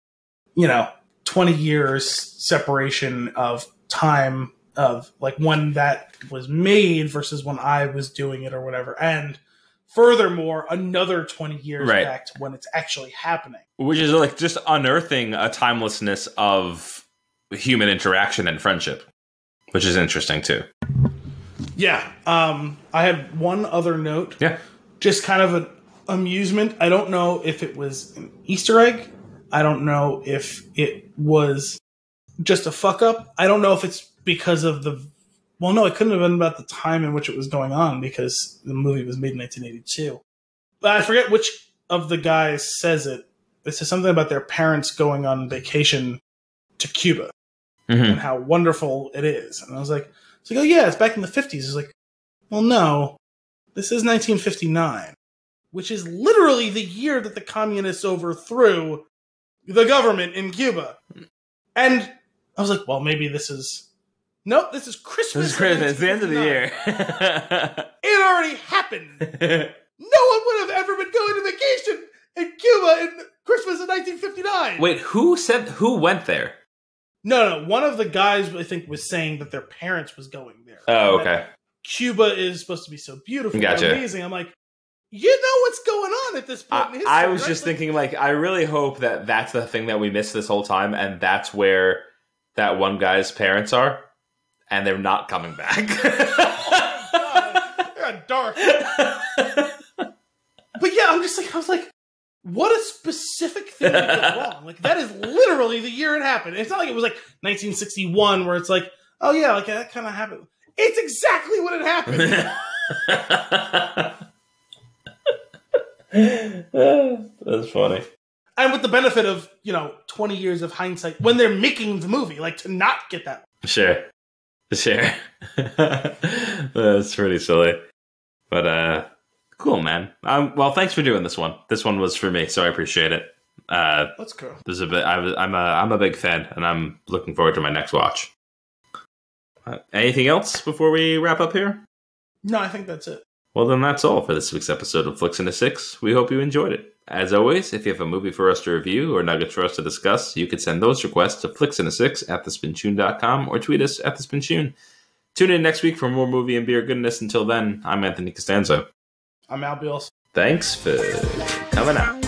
S2: 20 years separation of time of like when that was made versus when I was doing it or whatever. And furthermore, another 20 years back to when it's actually happening. Which
S1: is like just unearthing a timelessness of human interaction and friendship, which is interesting too.
S2: Yeah. I had one other note.
S1: Yeah.
S2: Just kind of an amusement. I don't know if it was an Easter egg. I don't know if it was just a fuck up. I don't know if it's because of well, no, it couldn't have been about the time in which it was going on because the movie was made in 1982. But I forget which of the guys says it. It says something about their parents going on vacation to Cuba and how wonderful it is. And I was like, oh yeah, it's back in the 50s. It's like, well, no, this is 1959, which is literally the year that the communists overthrew the government in Cuba. And I was like, well, maybe this is... Nope, this is Christmas.
S1: This is Christmas. It's the end of the year.
S2: It already happened. No one would have ever been going to vacation in Cuba in Christmas of 1959.
S1: Wait, who went there?
S2: No. One of the guys, I think, was saying that their parents was going there.
S1: Oh, okay.
S2: Cuba is supposed to be so beautiful and amazing. I'm like, you know what's going on at this point in history.
S1: I was just thinking, like, I really hope that that's the thing that we missed this whole time, and that's where that one guy's parents are, and they're not coming back.
S2: Oh, God. They're dark. But yeah, I was like, what a specific thing to get wrong. Like, that is literally the year it happened. It's not like it was like 1961 where it's like, oh yeah, like that kind of happened. It's exactly what it happened.
S1: That's funny.
S2: And with the benefit of, 20 years of hindsight when they're making the movie, like to not get that.
S1: Sure. That's pretty silly. But, cool, man. Well, thanks for doing this one. This one was for me, so I appreciate it.
S2: That's cool.
S1: There's a bit. I'm a big fan, and I'm looking forward to my next watch. Anything else before we wrap up here?
S2: No, I think that's it.
S1: Well, then that's all for this week's episode of Flix in a Six. We hope you enjoyed it. As always, if you have a movie for us to review or nuggets for us to discuss, you can send those requests to flixinasix@thespintune.com or tweet us at thespintune. Tune in next week for more movie and beer goodness. Until then, I'm Anthony Costanzo.
S2: I'm Al Beals.
S1: Thanks for coming out.